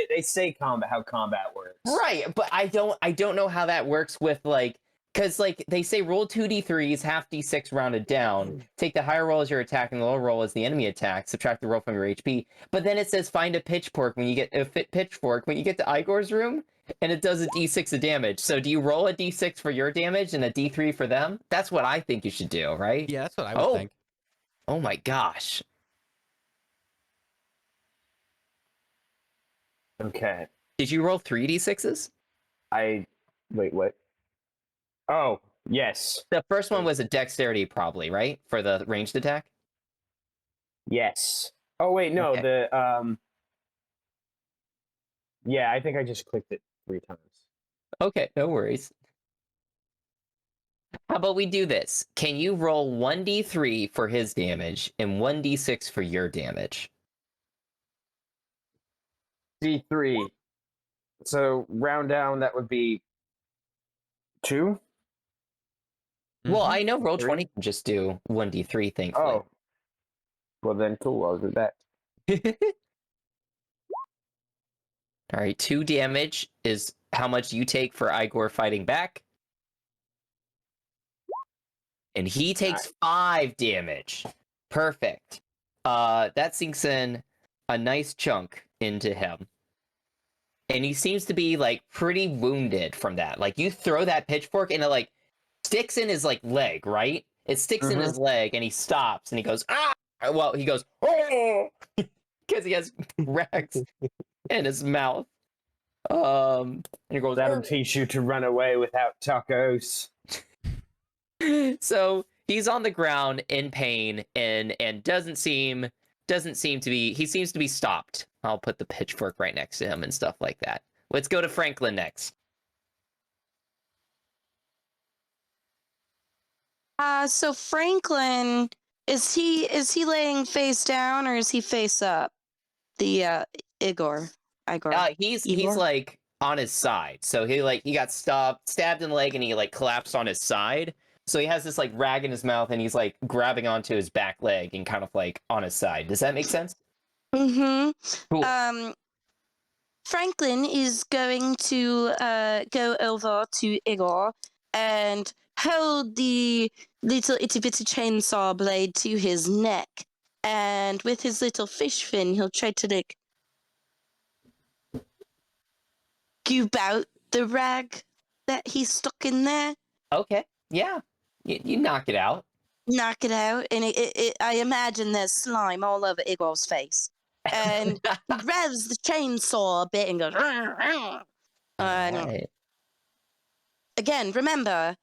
They say how combat works. Right, but I don't know how that works with like, because like they say roll 2d3s, half d6 rounded down. Take the higher roll as your attack and the lower roll as the enemy attack. Subtract the roll from your HP. But then it says find a pitchfork when you get pitchfork when you get to Igor's room, and it does a d6 of damage. So do you roll a d6 for your damage and a d3 for them? That's what I think you should do, right? Yeah, that's what I would think. Oh my gosh. Okay. Did you roll 3d6s? Wait, what? Oh, yes. The first one was a dexterity, probably, right? For the ranged attack? Yes. Oh wait, no, Okay. yeah, I think I just clicked it 3 times. Okay, no worries. How about we do this? Can you roll 1d3 for his damage and 1d6 for your damage? D3. So round down, that would be 2. Well, Mhm. I know Three? Roll20 can just do 1d3, thankfully. Oh. Well then, cool. I'll do that. All right, 2 damage is how much you take for Igor fighting back. And he takes 5 damage. Perfect. That sinks in a nice chunk into him. And he seems to be like pretty wounded from that. Like you throw that pitchfork and it like sticks in his like leg, right? It sticks in his leg and he stops and he goes, ah! Well, he goes, oh! Because he has rags in his mouth. And he goes, That'll teach you to run away without tacos. So he's on the ground in pain and doesn't seem to be, he seems to be stopped. I'll put the pitchfork right next to him and stuff like that. Let's go to Franklin next. So Franklin, is he laying face down or is he face up? The Igor. He's Igor? like on his side. So he got stabbed in the leg and he like collapsed on his side. So he has this like rag in his mouth and he's like grabbing onto his back leg and kind of like on his side. Does that make sense? Mm-hmm. Cool. Franklin is going to go over to Igor and hold the little itty bitty chainsaw blade to his neck. And with his little fish fin, he'll try to like scoop out the rag that he's stuck in there. Okay. Yeah. You knock it out. Knock it out, and I imagine there's slime all over Igor's face. And he revs the chainsaw a bit and goes. Alright. Again, remember,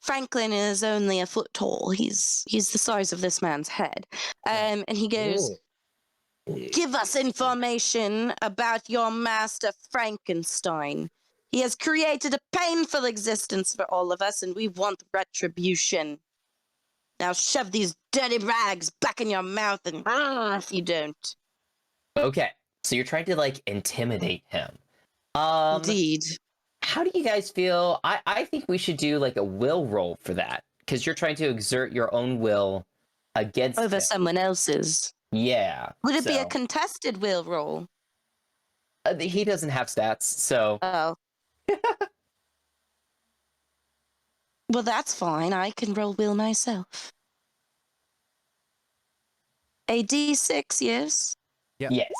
Franklin is only a foot tall. He's the size of this man's head. And he goes, give us information about your master Frankenstein. He has created a painful existence for all of us, and we want retribution. Now shove these dirty rags back in your mouth and if you don't. Okay. So you're trying to like intimidate him. Indeed. how do you guys feel? I think we should do like a will roll for that because you're trying to exert your own will against Over him. someone else's. Yeah. Would it be a so- contested will roll? He doesn't have stats, so Oh. Well, that's fine. I can roll will myself. A D6, yes? Yep. yes.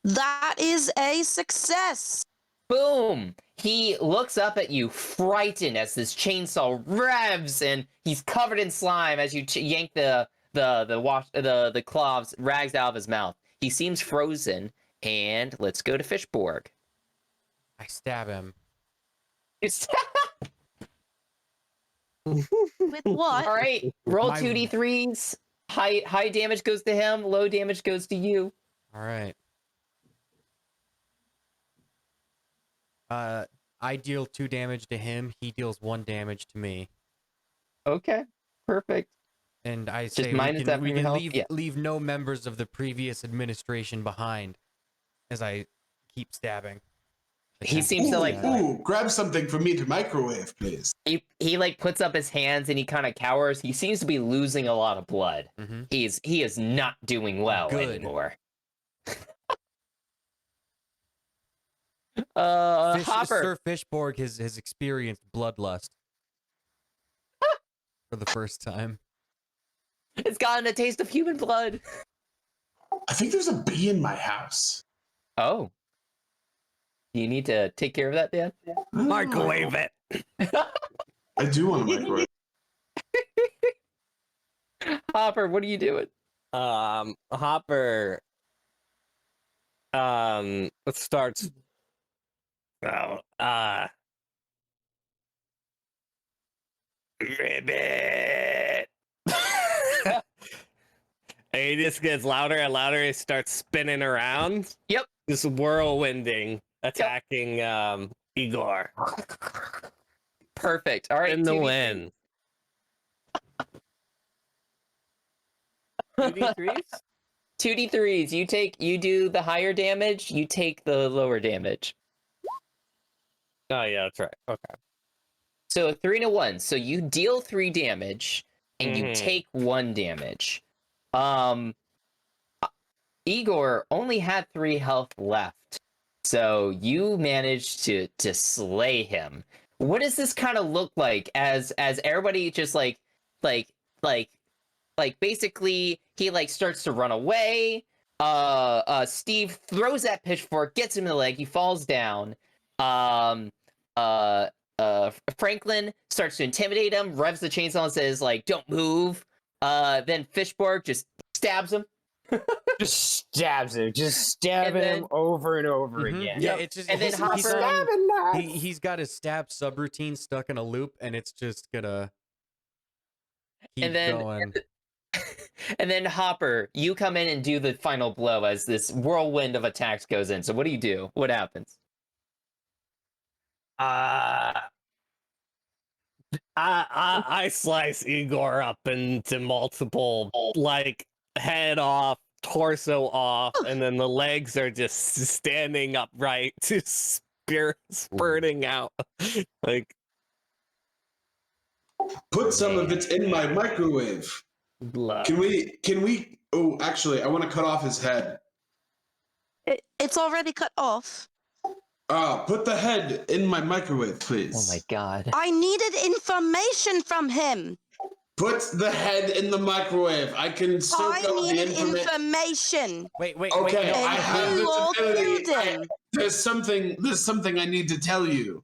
That is a success. Boom! He looks up at you, frightened, as this chainsaw revs, and he's covered in slime as you yank the cloves rags out of his mouth. He seems frozen, and let's go to Fishborg. I stab him. With what? All right, roll My- 2d3s. High damage goes to him. Low damage goes to you. All right. I deal 2 damage to him. He deals 1 damage to me. Okay, perfect. And I say we minus that can, we from your can health? leave Yeah. leave no members of the previous administration behind. As I keep stabbing. He seems to like Ooh, grab something for me to microwave, please. he like puts up his hands and he kind of cowers. He seems to be losing a lot of blood. Mm-hmm. He is not doing well Good. anymore. Hopper. Sir Fishborg has experienced bloodlust for the first time. It's gotten a taste of human blood. I think there's a bee in my house. Oh. Do you need to take care of that, Dan? Microwave it. I do want to microwave. Hopper, what are you doing? Hopper starts ribbit. And he just gets louder and louder. He starts spinning around. Yep. Just whirlwinding, attacking Igor Perfect. All right. in the 2d3. wind. 2d3s? 2d3s. You do the higher damage, you take the lower damage. Oh yeah, that's right. Okay. So 3 and a 1. So you deal 3 damage and you Mhm. take 1 damage. Igor only had 3 health left. So you managed to slay him. What does this kind of look like as everybody just like basically he like starts to run away. Steve throws that pitchfork, gets him in the leg, he falls down. Franklin starts to intimidate him, revs the chainsaw and says like, "Don't move." Then Fishborg just stabs him. Just stabs him, just stabbing then- him over and over Mhm. again. Yeah, Yep. it's just And then he's, Hopper- he's got his stab subroutine stuck in a loop, and it's just gonna keep And then- going. And then Hopper, you come in and do the final blow as this whirlwind of attacks goes in. So what do? What happens? I slice Igor up into multiple, like, head off, torso off, and then the legs are just standing upright, just spurting out. Like, Put some of it in my microwave. blood. Can we? Oh, actually, I want to cut off his head. It's already cut off. Put the head in my microwave, please. Oh my god. I needed information from him. Put the head in the microwave. I can soak I up the needed information. information. Wait, Okay, no, I And have you this all ability. killed him. There's something I need to tell you.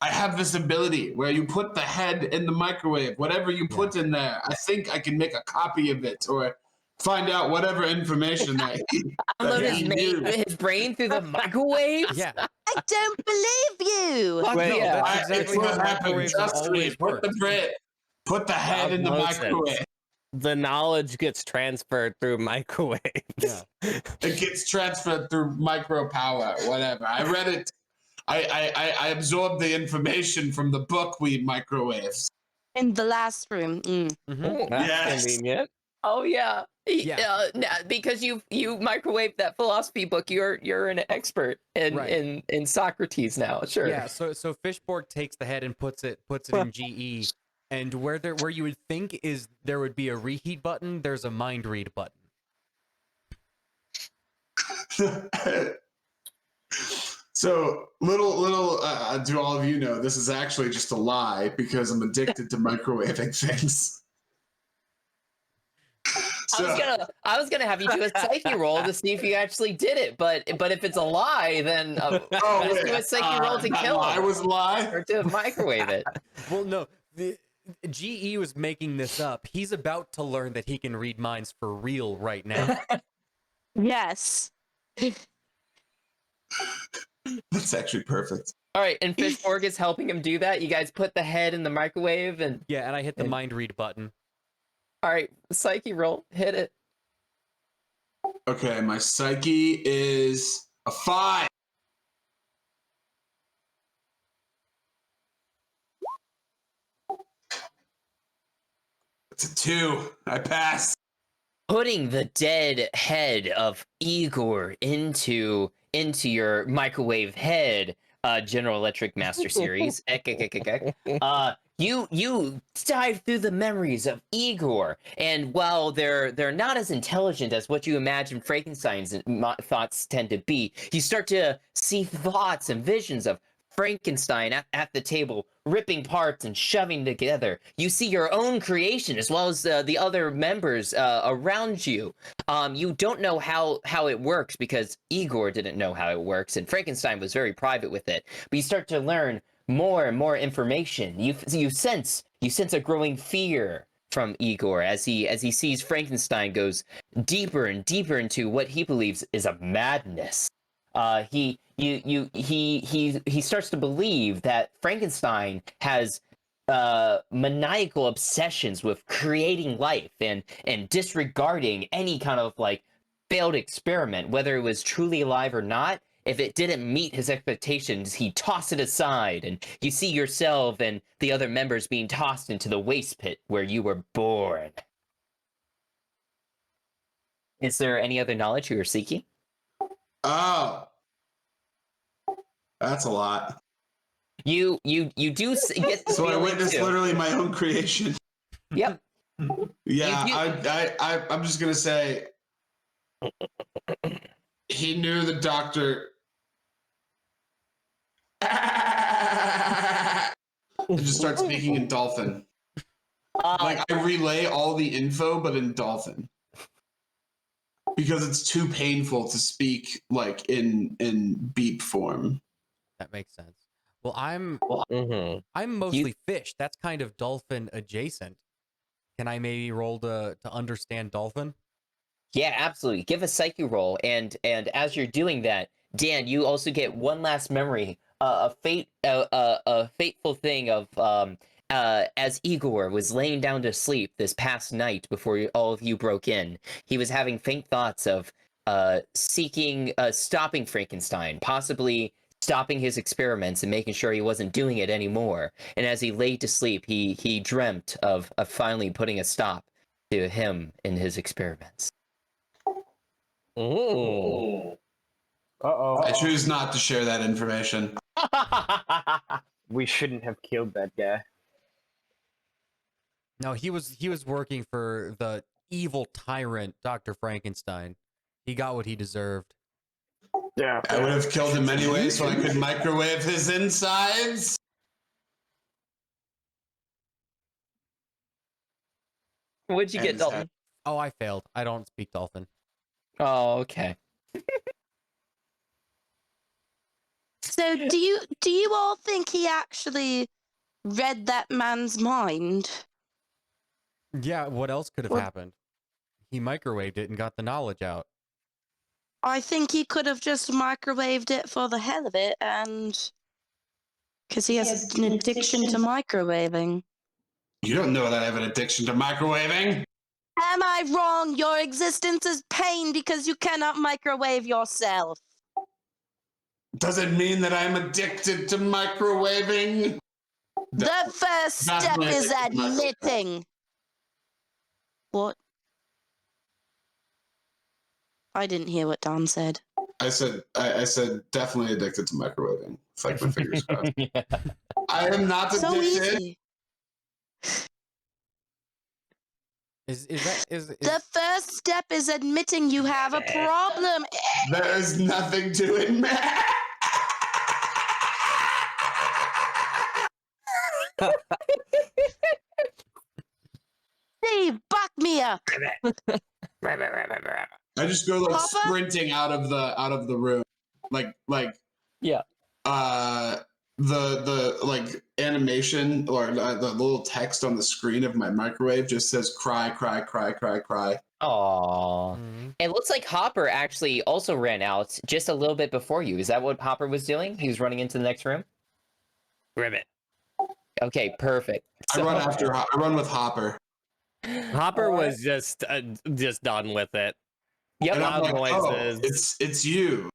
I have this ability where you put the head in the microwave. Whatever you put in there, I think I can make a copy of it or find out whatever information that Download that his, he knew. his brain through the microwave? Yeah, I don't believe you. fuck Wait, no, yeah. that's It's exactly what how happened. microwaves have Trust me. always Put worked. the head in the Nonsense. microwave. The knowledge gets transferred through microwaves. Yeah. It gets transferred through micro power, whatever. I read it. I absorbed the information from the book we microwaves. In the last room. Mhm. That's Yes. convenient. Oh yeah. Yeah. Because you microwaved that philosophy book, you're an expert in Right. in Socrates now. Sure. Yeah, so Fishborg takes the head and puts it in GE, and where you would think is there would be a reheat button, there's a mind read button. So little do all of you know this is actually just a lie because I'm addicted to microwaving things. I was gonna have you do a psyche roll to see if you actually did it, but if it's a lie, then let's do a psyche roll to that kill lie him was a lie. or to microwave it. Well, no, the GE was making this up. He's about to learn that he can read minds for real right now. Yes. That's actually perfect. All right, and Fishborg is helping him do that. You guys put the head in the microwave, and Yeah, and I hit the mind read button. all right, psyche roll, hit it. Okay, my psyche is a 5. It's a 2. I pass. Putting the dead head of Igor into your microwave head, General Electric Master Series. You dive through the memories of Igor, and while they're not as intelligent as what you imagine Frankenstein's thoughts tend to be, you start to see thoughts and visions of Frankenstein at the table, ripping parts and shoving together. You see your own creation as well as the other members around you. You don't know how it works because Igor didn't know how it works, and Frankenstein was very private with it. But you start to learn more and more information. You sense a growing fear from Igor as he sees Frankenstein goes deeper and deeper into what he believes is a madness. He starts to believe that Frankenstein has maniacal obsessions with creating life and disregarding any kind of like failed experiment, whether it was truly alive or not. If it didn't meet his expectations, he tossed it aside, and you see yourself and the other members being tossed into the waste pit where you were born. Is there any other knowledge you are seeking? Oh, that's a lot. You do get the So I feeling witnessed too. literally my own creation. Yep. Yeah, I'm just gonna say he knew the doctor. I just start speaking in dolphin. Like I relay all the info, but in dolphin. Because it's too painful to speak like in beep form. That makes sense. Well, I'm Mhm. mostly fish. That's kind of dolphin adjacent. Can I maybe roll to understand dolphin? Yeah, absolutely. Give a psyche roll, and as you're doing that, Dan, you also get one last memory, a fateful thing of as Igor was laying down to sleep this past night before all of you broke in. He was having faint thoughts of stopping Frankenstein, possibly stopping his experiments and making sure he wasn't doing it anymore. And as he lay to sleep, he dreamt of finally putting a stop to him in his experiments. Ooh. Uh-oh. I choose not to share that information. We shouldn't have killed that guy. No, he was working for the evil tyrant, Dr. Frankenstein. He got what he deserved. Yeah. I would have killed him anyway so I could microwave his insides. What'd you get, Dalton? Oh, I failed. I don't speak dolphin. Oh, okay. So do you all think he actually read that man's mind? Yeah, what else could have Well- happened? He microwaved it and got the knowledge out. I think he could have just microwaved it for the hell of it, and because he has an addiction to microwaving. You don't know that I have an addiction to microwaving. Am I wrong? Your existence is pain because you cannot microwave yourself. Does it mean that I'm addicted to microwaving? The first step my is addiction to microwaving. admitting. What? I didn't hear what Don said. I said definitely addicted to microwaving. It's like my fingers crossed. Yeah. I am not addicted. So easy. The first step is admitting you have a problem. There's nothing to admit. Steve, back me up. I just go like Papa? sprinting out of the room, like Yeah. The like animation or the little text on the screen of my microwave just says cry, cry, cry, cry, cry. Aww. It looks like Hopper actually also ran out just a little bit before you. Is that what Hopper was doing? He was running into the next room? Ribbit. Okay, perfect. I run with Hopper. Hopper was just done with it. Yep. And I'm Loud like, noises. it's you.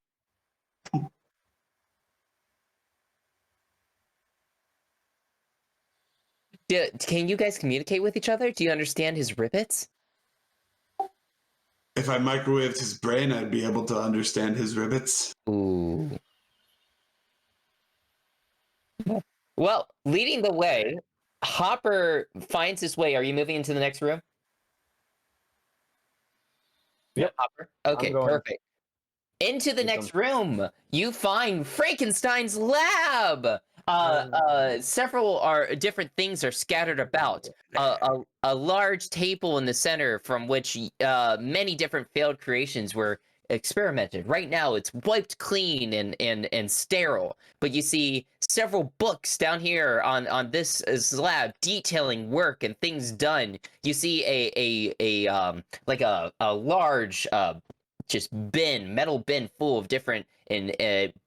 Can you guys communicate with each other? Do you understand his ribbits? If I microwaved his brain, I'd be able to understand his ribbits. Ooh. Well, leading the way, Hopper finds his way. Are you moving into the next room? Yep. Hopper. Okay, going. perfect. Into the next room, you find Frankenstein's lab. Several different things are scattered about. A large table in the center from which many different failed creations were experimented. Right now, it's wiped clean and sterile. But you see several books down here on this slab detailing work and things done. You see a large just metal bin full of different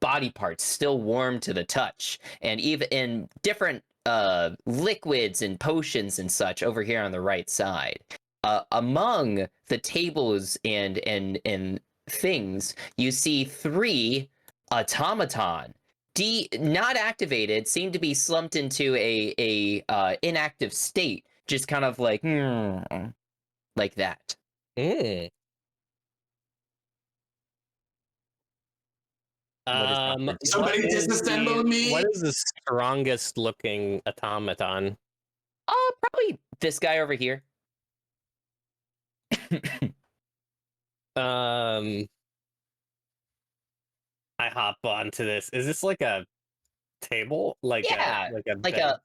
body parts still warm to the touch, and even in different liquids and potions and such over here on the right side. Among the tables and things, you see 3 automaton. Not activated, seem to be slumped into a inactive state, just kind of like that. Somebody disassemble me. What is the strongest looking automaton? Probably this guy over here. I hop onto this. Is this like a table? Yeah, like a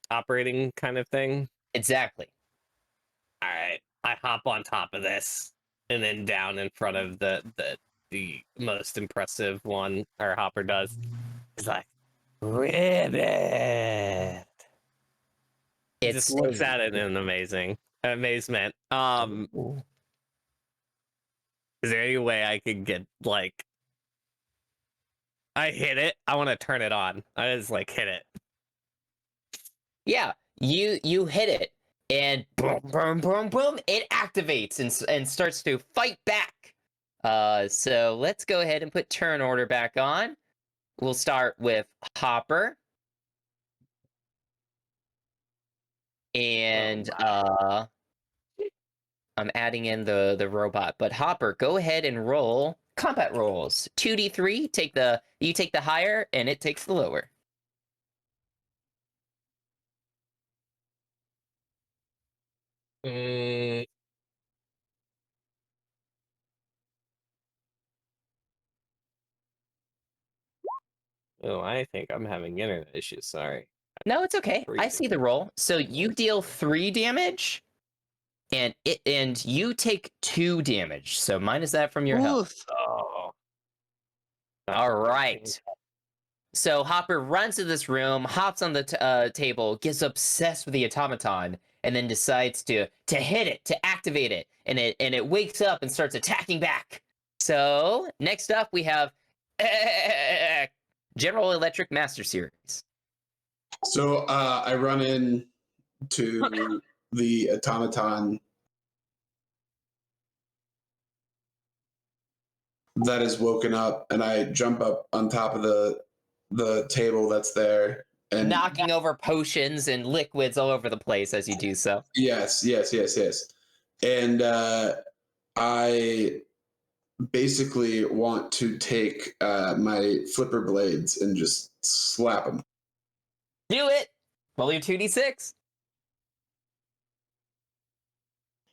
operating kind of thing? Exactly. All right. I hop on top of this and then down in front of the most impressive one our Hopper does. He's like, Ribbit. He just looks at it in amazement. Is there any way I could get like I hit it? I want to turn it on. I just like hit it. Yeah, you hit it, and boom, boom, boom, boom, it activates and starts to fight back. So let's go ahead and put turn order back on. We'll start with Hopper. And I'm adding in the robot, but Hopper, go ahead and roll combat rolls. 2d3, you take the higher and it takes the lower. Oh, I think I'm having internet issues. Sorry. No, it's okay. I see the roll. So you deal 3 damage, and you take 2 damage. So minus that from your health. Oh. All right. So Hopper runs to this room, hops on the table, gets obsessed with the automaton, and then decides to hit it, to activate it, and it wakes up and starts attacking back. So next up we have General Electric Master Series. So I run in to the automaton that is woken up, and I jump up on top of the table that's there, and knocking over potions and liquids all over the place as you do so. Yes. And I basically want to take my flipper blades and just slap them. Do it. Roll your 2d6.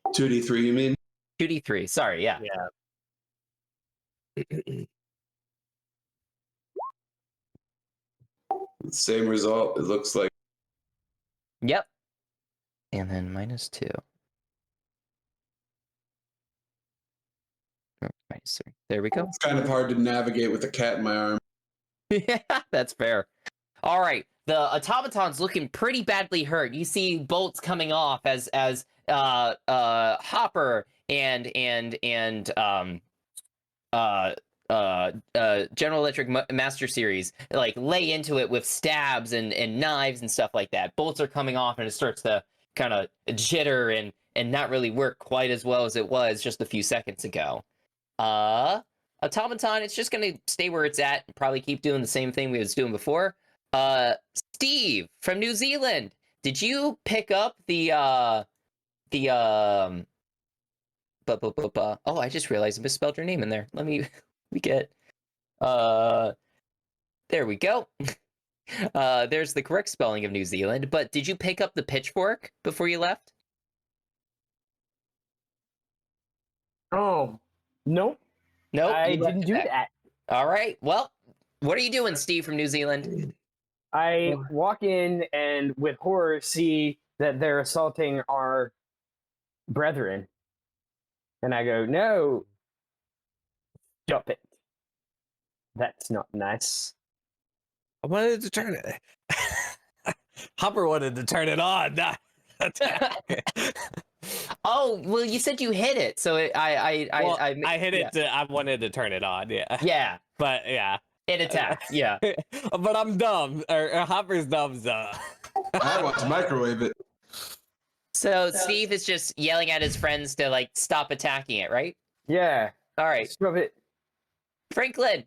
2d3, you mean? 2d3. Sorry, yeah. Same result, it looks like. Yep. And then -2. Oh, -3. There we go. It's kind of hard to navigate with a cat in my arm. Yeah, that's fair. All right, the automaton's looking pretty badly hurt. You see bolts coming off as Hopper and General Electric Master Series like lay into it with stabs and knives and stuff like that. Bolts are coming off and it starts to kind of jitter and not really work quite as well as it was just a few seconds ago. Automaton, it's just gonna stay where it's at and probably keep doing the same thing we was doing before. Steve from New Zealand, did you pick up the oh, I just realized I misspelled your name in there. Let me get there we go. There's the correct spelling of New Zealand, but did you pick up the pitchfork before you left? Oh, nope. Nope, I you left didn't it do back. that. All right. Well, what are you doing, Steve from New Zealand? I walk in and with horror see that they're assaulting our brethren. And I go, no, stop it. That's not nice. I wanted to turn it. Hopper wanted to turn it on. Not attack. Oh, well, you said you hit it, so I hit it. yeah. I wanted to turn it on. Yeah. Yeah, But yeah. it attacked. Yeah. But I'm dumb. Or Hopper's dumb. So. I want to microwave it. So Steve is just yelling at his friends to like stop attacking it, right? Yeah. All right, Stop it. Franklin.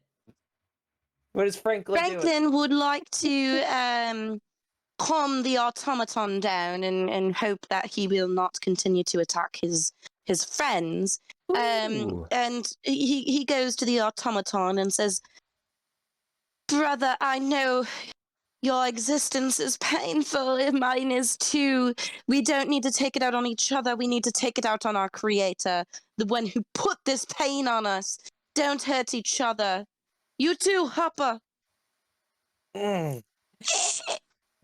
What is Franklin doing? Franklin would like to calm the automaton down and hope that he will not continue to attack his friends. Ooh. And he goes to the automaton and says, "Brother, I know your existence is painful, and mine is too. We don't need to take it out on each other. We need to take it out on our creator, the one who put this pain on us. Don't hurt each other. You too, Hopper." I'm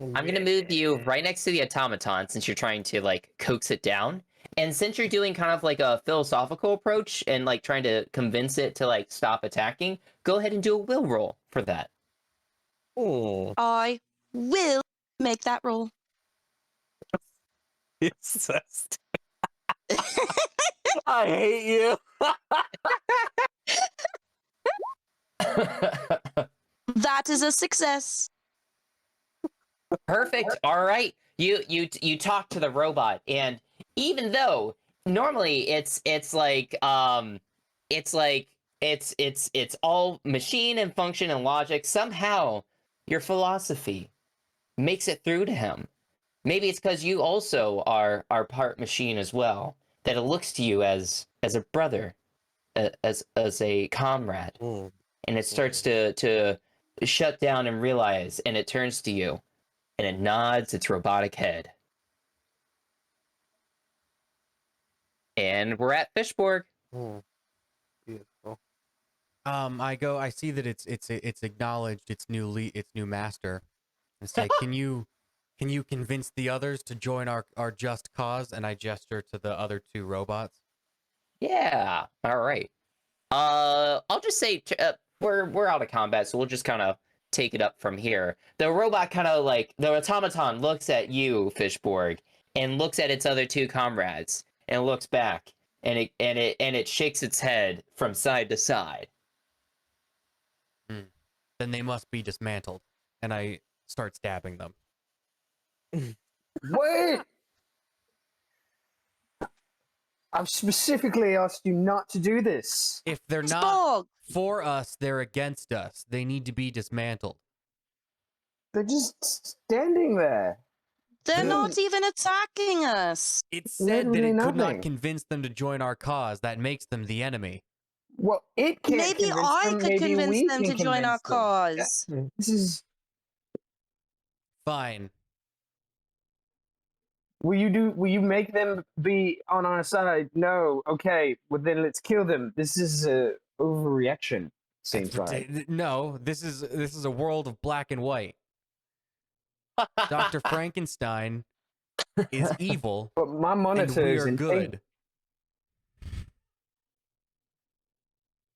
gonna move you right next to the automaton since you're trying to like coax it down. And since you're doing kind of like a philosophical approach and like trying to convince it to like stop attacking, go ahead and do a will roll for that. I will make that roll. I hate you. That is a success. Perfect. All right. You talk to the robot, and even though normally it's all machine and function and logic, somehow your philosophy makes it through to him. Maybe it's because you also are part machine as well, that it looks to you as a brother, as a comrade, and it starts to shut down and realize, and it turns to you, and it nods its robotic head. And we're at Fishborg. Beautiful. I see that it's acknowledged its new master. It's like, can you convince the others to join our just cause? And I gesture to the other two robots. Yeah. All right. I'll just say we're out of combat, so we'll just kind of take it up from here. The robot kind of like the automaton looks at you, Fishborg, and looks at its other two comrades, and looks back, and it shakes its head from side to side. Then they must be dismantled, and I start stabbing them. Wait! I've specifically asked you not to do this. If they're not Sporg! for us, they're against us. They need to be dismantled. They're just standing there. They're not even attacking us. It said that Literally it could nothing. not convince them to join our cause. That makes them the enemy. Well, it can't Maybe convince I them. could Maybe convince we them can to join our convince them. cause. This is. Fine. Will you make them be on our side? No. Okay. Well, then let's kill them. This is a overreaction. Seems like. No, this is a world of black and white. Dr. Frankenstein is evil, But my and monitor we is are in good.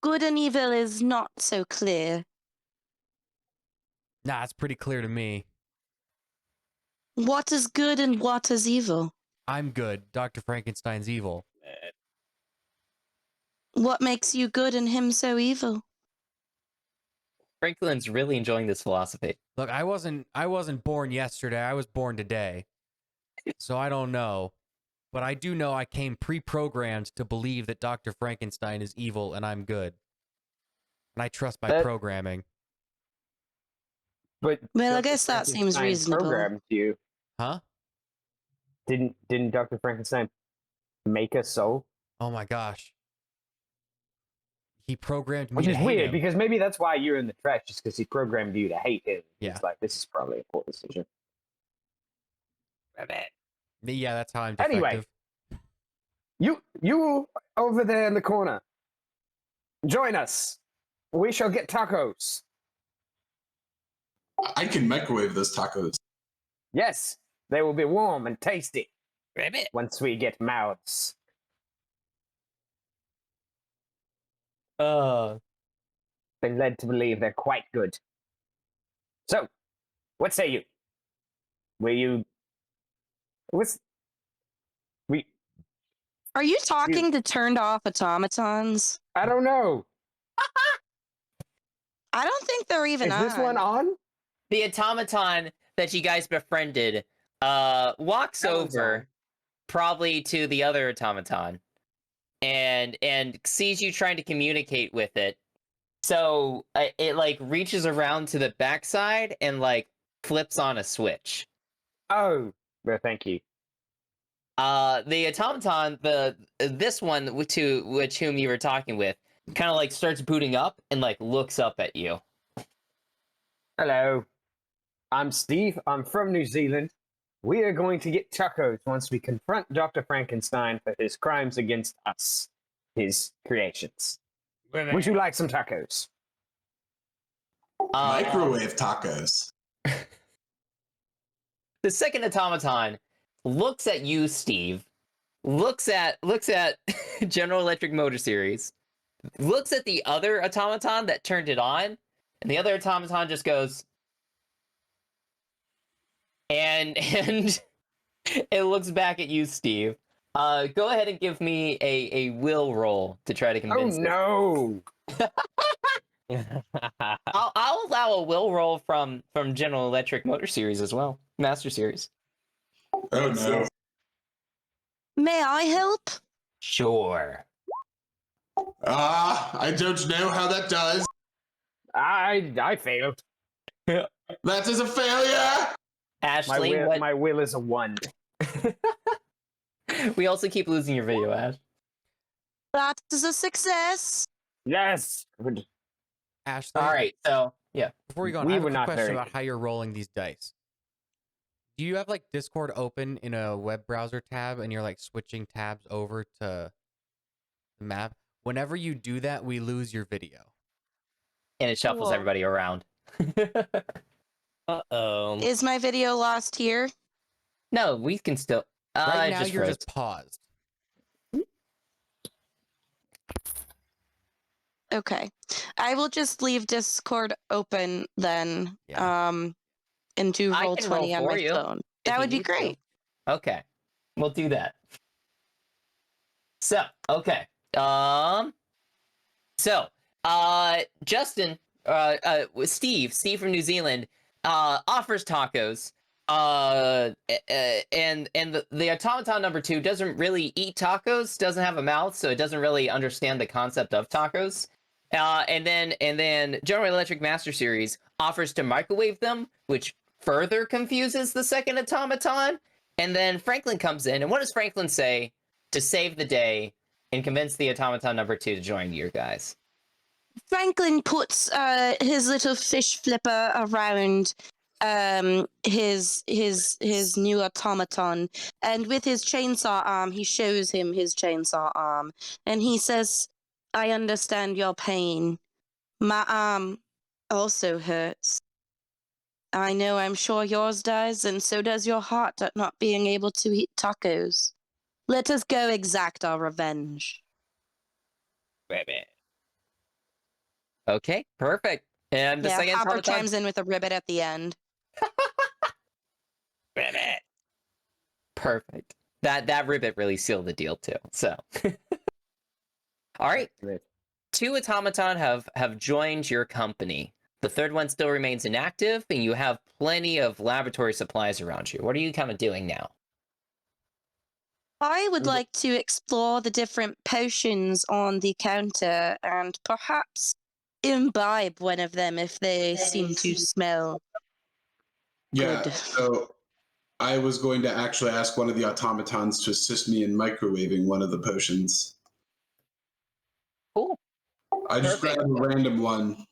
Good and evil is not so clear. Nah, it's pretty clear to me. What is good and what is evil? I'm good. Dr. Frankenstein's evil. What makes you good and him so evil? Franklin's really enjoying this philosophy. Look, I wasn't born yesterday. I was born today. So I don't know. But I do know I came pre-programmed to believe that Dr. Frankenstein is evil and I'm good. And I trust my programming. But Well, I Dr. guess that seems Frankenstein reasonable. Programmed you. Huh? Didn't Dr. Frankenstein make a soul? Oh my gosh. He programmed me Which to is hate weird him. because maybe that's why you're in the trash, just because he programmed you to hate him. Yeah. It's like, this is probably a poor decision. Yeah, that's how I'm defective. Anyway. You over there in the corner. Join us. We shall get tacos. I can microwave those tacos. Yes, they will be warm and tasty Rabbit. once we get mouths. Been led to believe they're quite good. So, what say you? Will you? Are you talking to turned off automatons? I don't know. I don't think they're even Is on. this one on? The automaton that you guys befriended walks That one's over on. probably to the other automaton and sees you trying to communicate with it. So it like reaches around to the backside and like flips on a switch. Oh, well, thank you. The automaton, this one to which whom you were talking with, kind of like starts booting up and like looks up at you. Hello. I'm Steve. I'm from New Zealand. We are going to get tacos once we confront Dr. Frankenstein for his crimes against us, his creations. Would you like some tacos? Microwave tacos. The second automaton looks at you, Steve. Looks at General Electric Motor Series. Looks at the other automaton that turned it on, and the other automaton just goes, and it looks back at you, Steve. Go ahead and give me a will roll to try to convince it. Oh no! I'll allow a will roll from General Electric Motor Series as well, Master Series. Oh no. May I help? Sure. I don't know how that does. I failed. That is a failure. Ashley, My will is a 1. we also keep losing your video, Ash. That is a success. Yes. Ashley, All right, so yeah. before you go on, We I have a were quick not question very about good. how you're rolling these dice. Do you have like Discord open in a web browser tab and you're like switching tabs over to the map? Whenever you do that, we lose your video. And it shuffles Cool. everybody around. Uh-oh. Is my video lost here? No, we can still. Right it now, just you're froze. just paused. Okay. I will just leave Discord open then. Yeah. And do I roll can 20 roll on for my you, phone. if That you would be need to. great. Okay, we'll do that. So, okay. Justin, Steve from New Zealand, offers tacos. And the automaton number 2 doesn't really eat tacos, doesn't have a mouth, so it doesn't really understand the concept of tacos. And then General Electric Master Series offers to microwave them, which further confuses the second automaton. And then Franklin comes in, and what does Franklin say to save the day and convince the automaton number 2 to join you guys? Franklin puts his little fish flipper around his new automaton, and with his chainsaw arm, he shows him his chainsaw arm, and he says, "I understand your pain. My arm also hurts. I know, I'm sure yours does, and so does your heart at not being able to eat tacos. Let us go exact our revenge." Okay, perfect. And the Yeah, second Hopper automaton... chimes in with a ribbit at the end. Perfect. That ribbit really sealed the deal too. So, all right. 2 automaton have joined your company. The third one still remains inactive, and you have plenty of laboratory supplies around you. What are you kind of doing now? I would like to explore the different potions on the counter and perhaps imbibe one of them if they seem to smell Yeah, good. so I was going to actually ask one of the automatons to assist me in microwaving one of the potions. Cool. I just Perfect. grabbed a random one.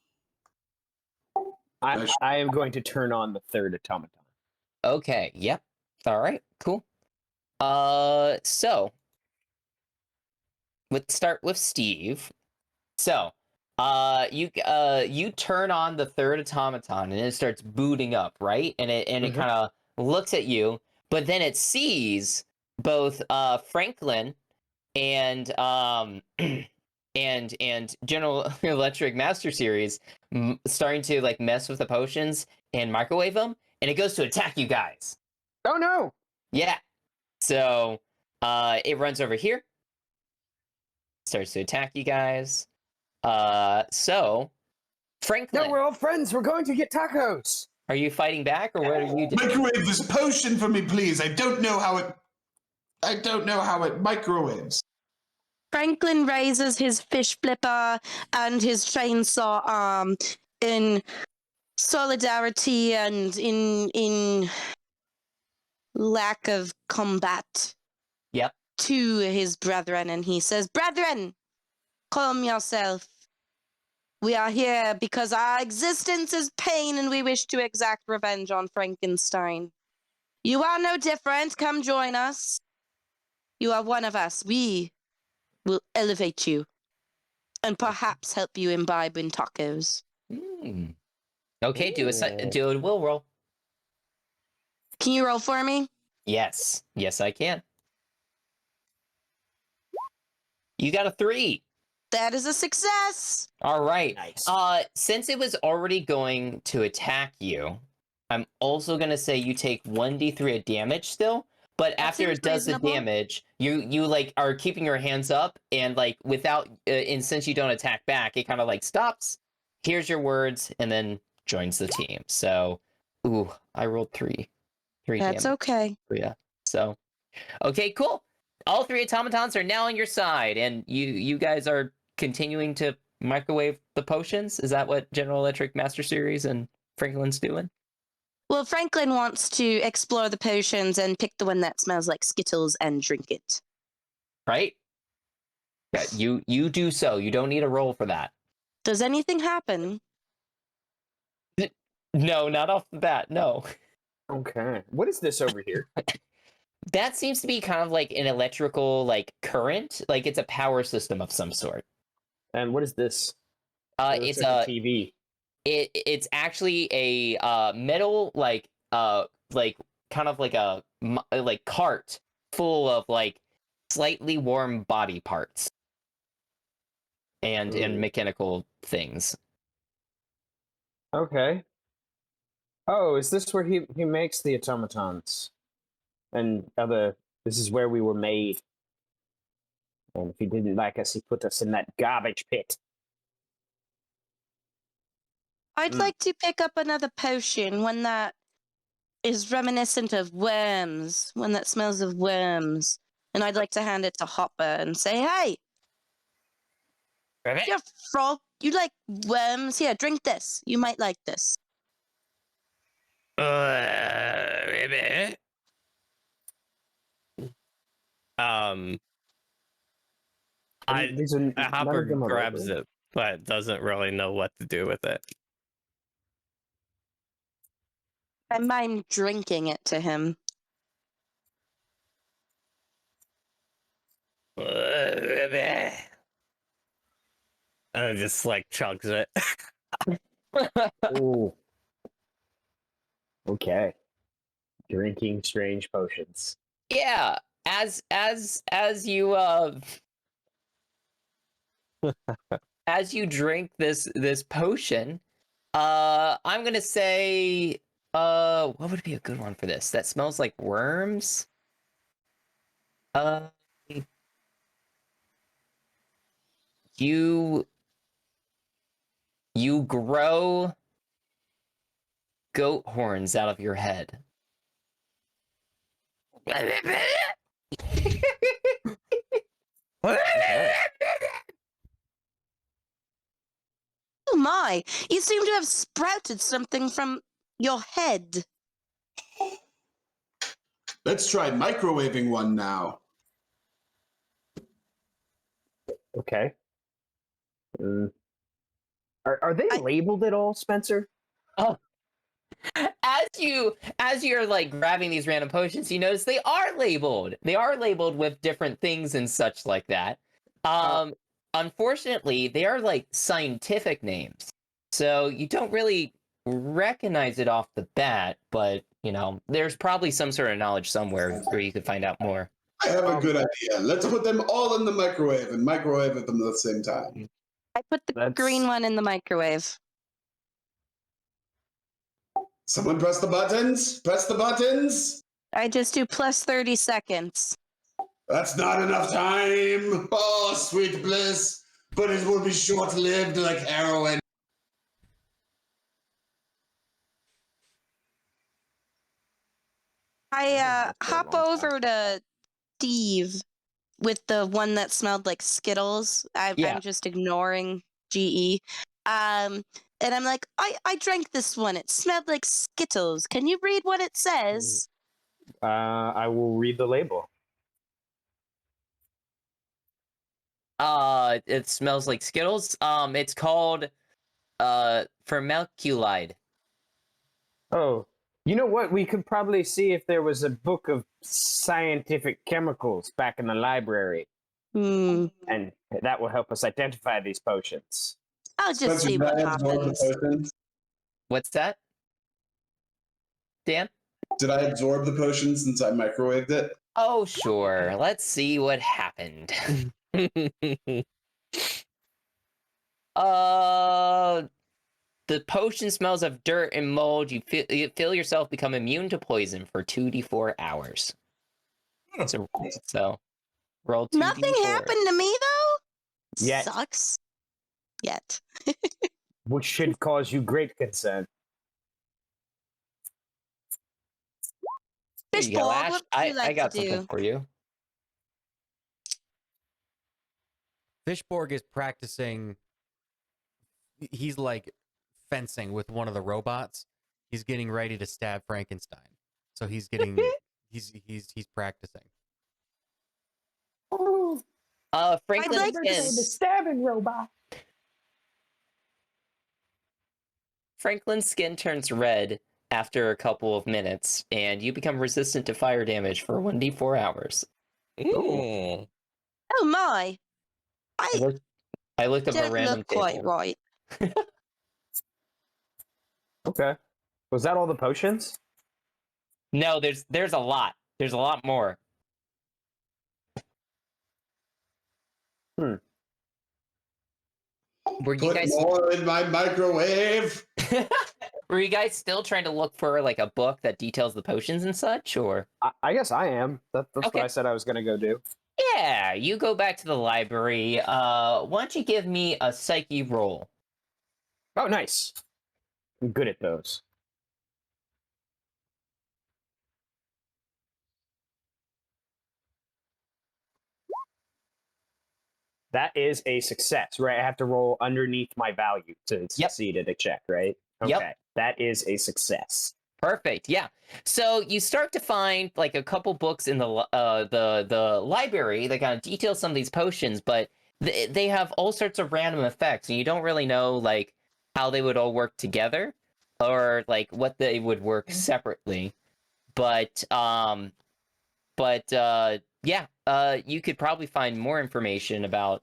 I am going to turn on the third automaton. Okay. Yep. All right. Cool. So let's start with Steve. So, you turn on the third automaton and it starts booting up, right? And it kind of looks at you, but then it sees both Franklin and and General Electric Master Series starting to like mess with the potions and microwave them, and it goes to attack you guys. Oh no! Yeah. So, it runs over here, starts to attack you guys. So, Franklin, No, we're all friends. We're going to get tacos. are you fighting back, or what are you doing? Microwave this potion for me, please. I don't know how it microwaves. Franklin raises his fish flipper and his chainsaw arm in solidarity and in lack of combat. Yep. To his brethren, and he says, "Brethren, calm yourself. We are here because our existence is pain and we wish to exact revenge on Frankenstein. You are no different. Come join us. You are one of us. We will elevate you and perhaps help you imbibe in tacos." Okay, do a will roll. Can you roll for me? Yes, I can. You got a 3. That is a success. All right. Nice. Since it was already going to attack you, I'm also gonna say you take 1d3 of damage still. But That after seems it does reasonable. the damage, you like are keeping your hands up, and like without, and since you don't attack back, it kind of like stops. Here's your words, and then joins the team. So, ooh, I rolled 3 That's damage. okay. Yeah. So, okay, cool. All 3 automatons are now on your side, and you guys are continuing to microwave the potions. Is that what General Electric Master Series and Franklin's doing? Well, Franklin wants to explore the potions and pick the one that smells like Skittles and drink it. Right? Yeah, you do so. You don't need a roll for that. Does anything happen? No, not off the bat. No. Okay. What is this over here? That seems to be kind of like an electrical like current, like it's a power system of some sort. And what is this? It looks It's like a TV. it's actually a metal like kind of like a like cart full of like slightly warm body parts and mechanical things. Okay. Oh, is this where he makes the automatons? And this is where we were made. And if he didn't like us, he put us in that garbage pit. I'd like to pick up another potion, one that is reminiscent of worms, one that smells of worms. And I'd like to hand it to Hopper and say, "Hey, you're a frog. You like worms? Here, drink this. You might like this." Um, And these are none Hopper of them are grabs labeled. it, but doesn't really know what to do with it. I mind drinking it to him. And just like chugs it. Ooh. Okay. Drinking strange potions. Yeah, as you as you drink this potion, I'm gonna say, what would be a good one for this? That smells like worms. Uh, you grow goat horns out of your head. Oh my! You seem to have sprouted something from your head. Let's try microwaving one now. Okay. Are they labeled at all, Spencer? Oh, as you're like grabbing these random potions, you notice they are labeled. They are labeled with different things and such like that. Unfortunately, they are like scientific names, so you don't really recognize it off the bat. But you know, there's probably some sort of knowledge somewhere where you could find out more. I have a good idea. Let's put them all in the microwave and microwave them at the same time. I put the green one in the microwave. Someone press the buttons. Press the buttons. I just do plus 30 seconds. That's not enough time. Oh, sweet bliss. But it will be short-lived like heroin. I hop over to Steve with the one that smelled like Skittles. Yeah. I'm just ignoring GE. And I'm like, I drank this one. It smelled like Skittles. Can you read what it says? I will read the label. It smells like Skittles. It's called formaldehyde. Oh, you know what? We could probably see if there was a book of scientific chemicals back in the library, and that will help us identify these potions. I'll just see what happens. What's that, Dan? Did I absorb the potion since I microwaved it? Oh, sure. Let's see what happened. The potion smells of dirt and mold. You feel yourself become immune to poison for 2d4 hours. So roll 2d4. Nothing happened to me though. Yet. Sucks. Yet. Which should cause you great concern. Here you go, Ash. What would you like I got to something do? for you. Fishborg is practicing. He's like fencing with one of the robots. He's getting ready to stab Frankenstein. So he's getting he's practicing. Franklin's skin. stabbing robot. Franklin's skin turns red after a couple of minutes, and you become resistant to fire damage for 1d4 hours. Ooh. Oh my! I looked up a Don't random look quite table. right. Okay. Was that all the potions? No, there's a lot. There's a lot more. Were you Put guys more in my microwave. Were you guys still trying to look for like a book that details the potions and such, or? I guess I am. That's Okay. what I said I was going to go do. Yeah, you go back to the library. Why don't you give me a psyche roll? Oh, nice. I'm good at those. That is a success, right? I have to roll underneath my value to succeed at a check, right? Okay. Yep. That is a success. Perfect. Yeah. So you start to find like a couple books in the library that kind of detail some of these potions, but they have all sorts of random effects, and you don't really know like how they would all work together or like what they would work separately. But yeah, you could probably find more information about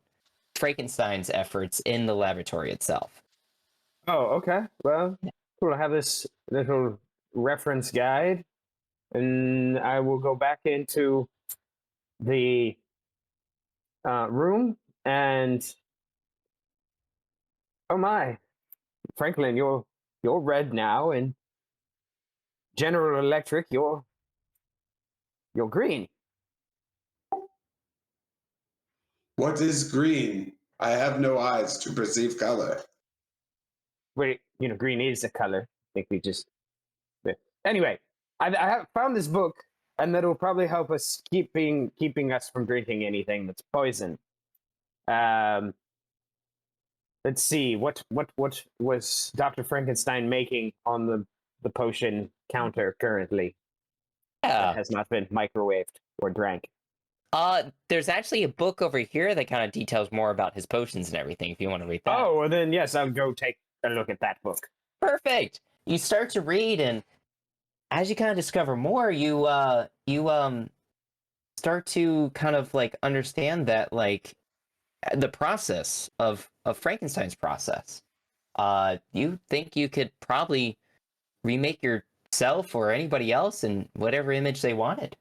Frankenstein's efforts in the laboratory itself. Oh, okay. Well, we'll have this little reference guide, and I will go back into the room and oh my, Franklin, you're red now, and General Electric, you're green. What is green? I have no eyes to perceive color. Wait, green is a color. I think we just. Anyway, I have found this book, and that will probably help us keeping us from drinking anything that's poison. Let's see, what was Dr. Frankenstein making on the potion counter currently Yeah. that has not been microwaved or drank? There's actually a book over here that kind of details more about his potions and everything, if you want to read that. Oh, well then, yes, I'll go take a look at that book. Perfect. You start to read, and as you kind of discover more, you start to kind of like understand that like the process of Frankenstein's process. You think you could probably remake yourself or anybody else in whatever image they wanted.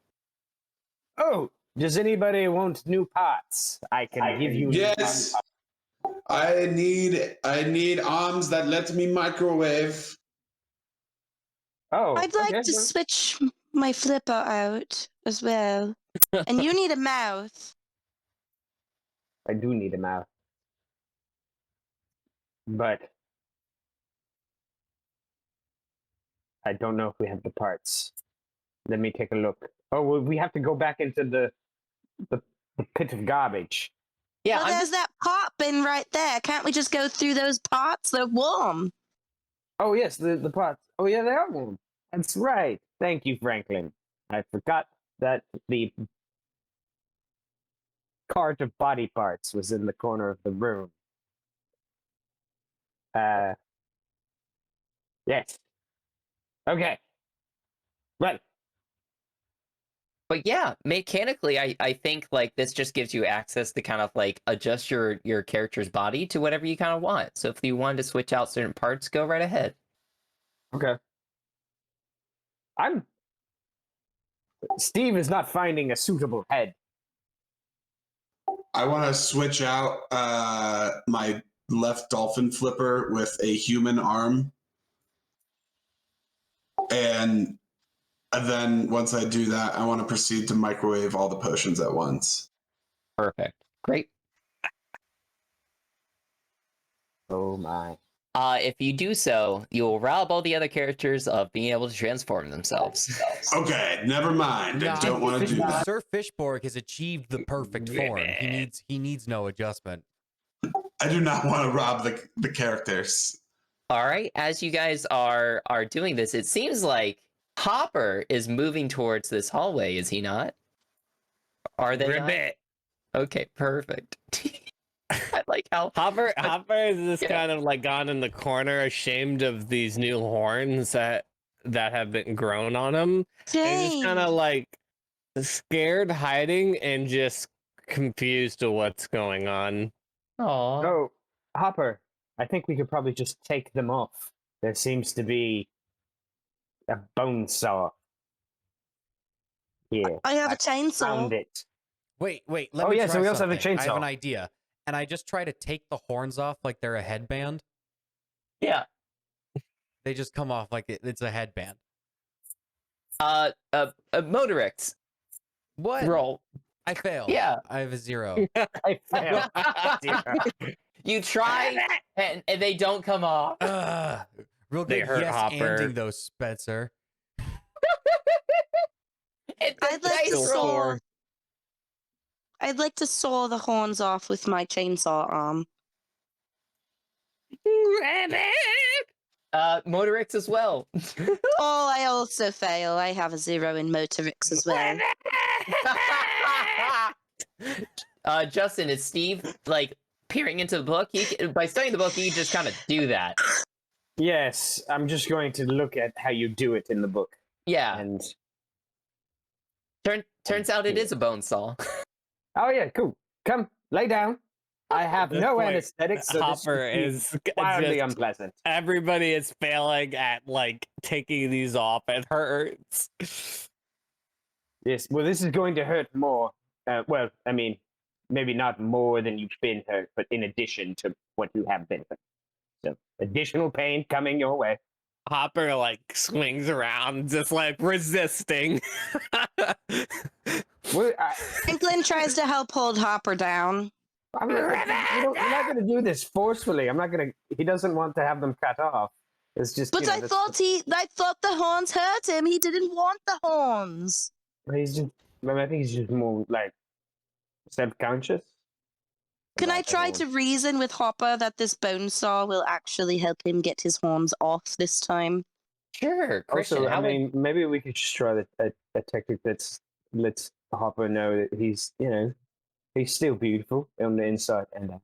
Oh, does anybody want new parts? I can give you. Yes. I need arms that let me microwave. Oh, I'd like okay, to well, switch my flipper out as well. And you need a mouth. I do need a mouth, but I don't know if we have the parts. Let me take a look. Oh, well, we have to go back into the pit of garbage. Yeah, Well, there's that pot bin right there. Can't we just go through those pots? They're warm. Oh yes, the pots. Oh yeah, they are warm. That's right. Thank you, Franklin. I forgot that the cart of body parts was in the corner of the room. Yes. Okay. Well, but yeah, mechanically, I think like this just gives you access to kind of like adjust your character's body to whatever you kind of want. So if you wanted to switch out certain parts, go right ahead. okay. Steve is not finding a suitable head. I want to switch out my left dolphin flipper with a human arm. And then once I do that, I want to proceed to microwave all the potions at once. Perfect. Great. Oh my. If you do so, you'll rob all the other characters of being able to transform themselves. Okay, never mind. No, I don't want to do that. Sir Fishborg has achieved the perfect form. He needs no adjustment. I do not want to rob the characters. All right, as you guys are doing this, it seems like Hopper is moving towards this hallway, is he not? Are they not? Ribbit. Okay, perfect. I like how Hopper is just Yeah. kind of like gone in the corner, ashamed of these new horns that have been grown on him. And just kind of Dang. like scared, hiding, and just confused to what's going on. Aw. Oh, Hopper, I think we could probably just take them off. There seems to be a bone saw here. I have a Found chainsaw. it. Wait. Oh, Me yeah, try so we also have a something. I have chainsaw. an idea, and I just try to take the horns off like they're a headband. Yeah. They just come off like it's a headband. Motorix, What? roll. I failed. Yeah. I have a 0. I failed. You try, and they don't come off. Real They good hurt yes Hopper. anding those, Spencer. It's a I'd like to dice saw. roll. I'd like to saw the horns off with my chainsaw arm. Motorix as well. Oh, I also fail. I have a 0 in Motorix as well. Justin, is Steve like peering into the book? By studying the book, he just kind of do that. Yes, I'm just going to look at how you do it in the book. Yeah. And Turns out it is a bone saw. oh yeah, cool. Come, lay down. I have This no point, anesthetic, so Hopper this is wildly just unpleasant. everybody is failing at like taking these off. It hurts. Yes, well, this is going to hurt more. Well, I mean, maybe not more than you've been hurt, but in addition to what you have been hurt. So, additional pain coming your way. Hopper like swings around, just like resisting. Well, Franklin tries to help hold Hopper down. I'm not, we're not going to do this forcefully. I'm not going to. He doesn't want to have them cut off. It's just. But I thought the horns hurt him. He didn't want the horns. He's just. I think he's just more like self-conscious. Can I about try everyone. to reason with Hopper that this bone saw will actually help him get his horns off this time? Sure, Christian. Also, how I would- mean, maybe we could just try a technique that's lets Hopper know that he's, he's still beautiful on the inside and out.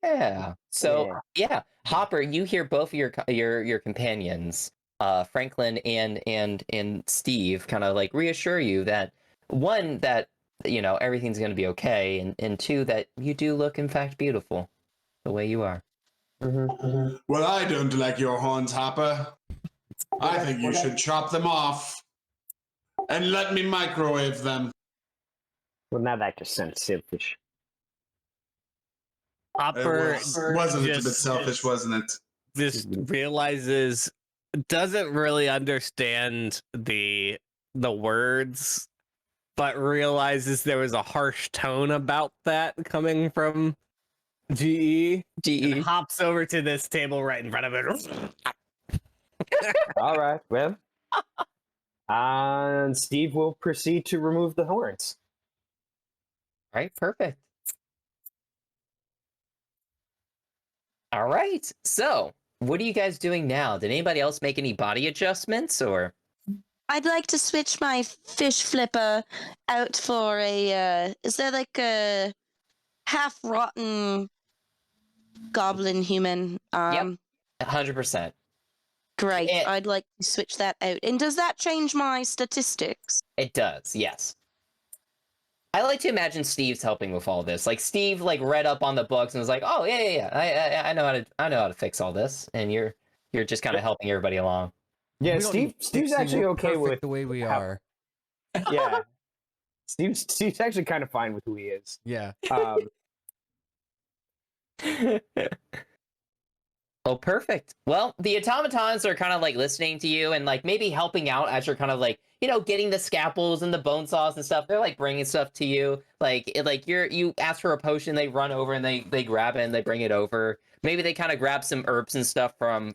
Yeah. So yeah, Hopper, you hear both of your companions, Franklin and Steve, kind of like reassure you that one, that everything's going to be okay, and two, that you do look in fact beautiful the way you are. Well, I don't like your horns, Hopper. I think you should chop them off and let me microwave them. Well, now that just sounds selfish. Hopper Wasn't it a bit just- selfish, wasn't it? just realizes, doesn't really understand the words, but realizes there was a harsh tone about that coming from GE. And hops over to this table right in front of it. All right, well, and Steve will proceed to remove the horns. Right, perfect. All right. So, what are you guys doing now? Did anybody else make any body adjustments, or? I'd like to switch my fish flipper out for a. Is there like a half rotten goblin human? 100%. Great. And- I'd like to switch that out. And does that change my statistics? It does, yes. I like to imagine Steve's helping with all this. Like Steve, read up on the books and was like, "Oh yeah. I know how to fix all this," and you're just kind of helping everybody along. Yeah, We don't need Steve's fixing, actually we're okay perfect with the way we how- are. Yeah, Steve's actually kind of fine with who he is. Yeah. Oh, perfect. Well, the automatons are kind of listening to you and maybe helping out as you're kind of getting the scalpels and the bone saws and stuff. They're bringing stuff to you. You ask for a potion, they run over and they grab it and they bring it over. Maybe they kind of grab some herbs and stuff from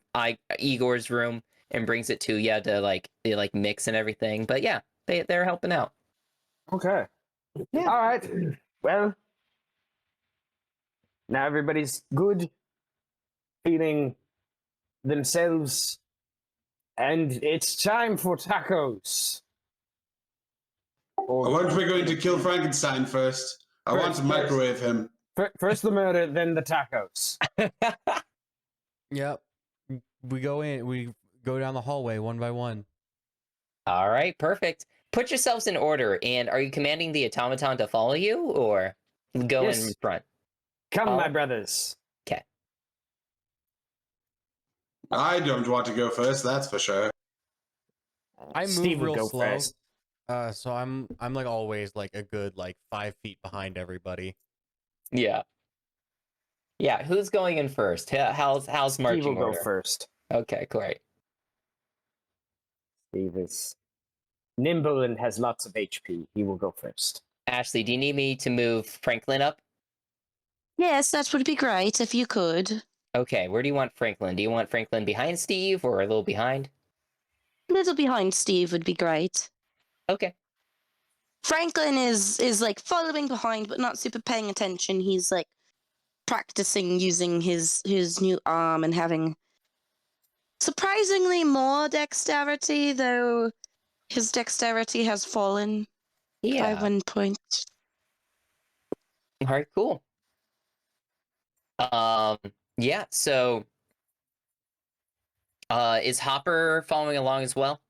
Igor's room and brings it to you to they mix and everything. But yeah, they're helping out. Okay. Yeah. All right. Well, now everybody's good, feeling themselves, and it's time for tacos. Or Aren't we going to kill Frankenstein first? I want to microwave him. first the murder, then the tacos. Yep. We go down the hallway one by one. All right, perfect. Put yourselves in order. And are you commanding the automaton to follow you, or go Yes. in front? Come, Oh. my brothers. Okay. I don't want to go first, that's for sure. I move Steve will real go slow. first. So I'm always a good 5 feet behind everybody. Yeah. Yeah, who's going in first? How's Steve marching will go order? first. Okay, great. Steve is nimble and has lots of HP. He will go first. Ashley, do you need me to move Franklin up? Yes, that would be great if you could. Okay, where do you want Franklin? Do you want Franklin behind Steve or a little behind? A little behind Steve would be great. Okay. Franklin is following behind but not super paying attention. He's practicing using his new arm and having Surprisingly more dexterity, though his dexterity has fallen by Yeah. 1 point. All right, cool. Yeah, so is Hopper following along as well?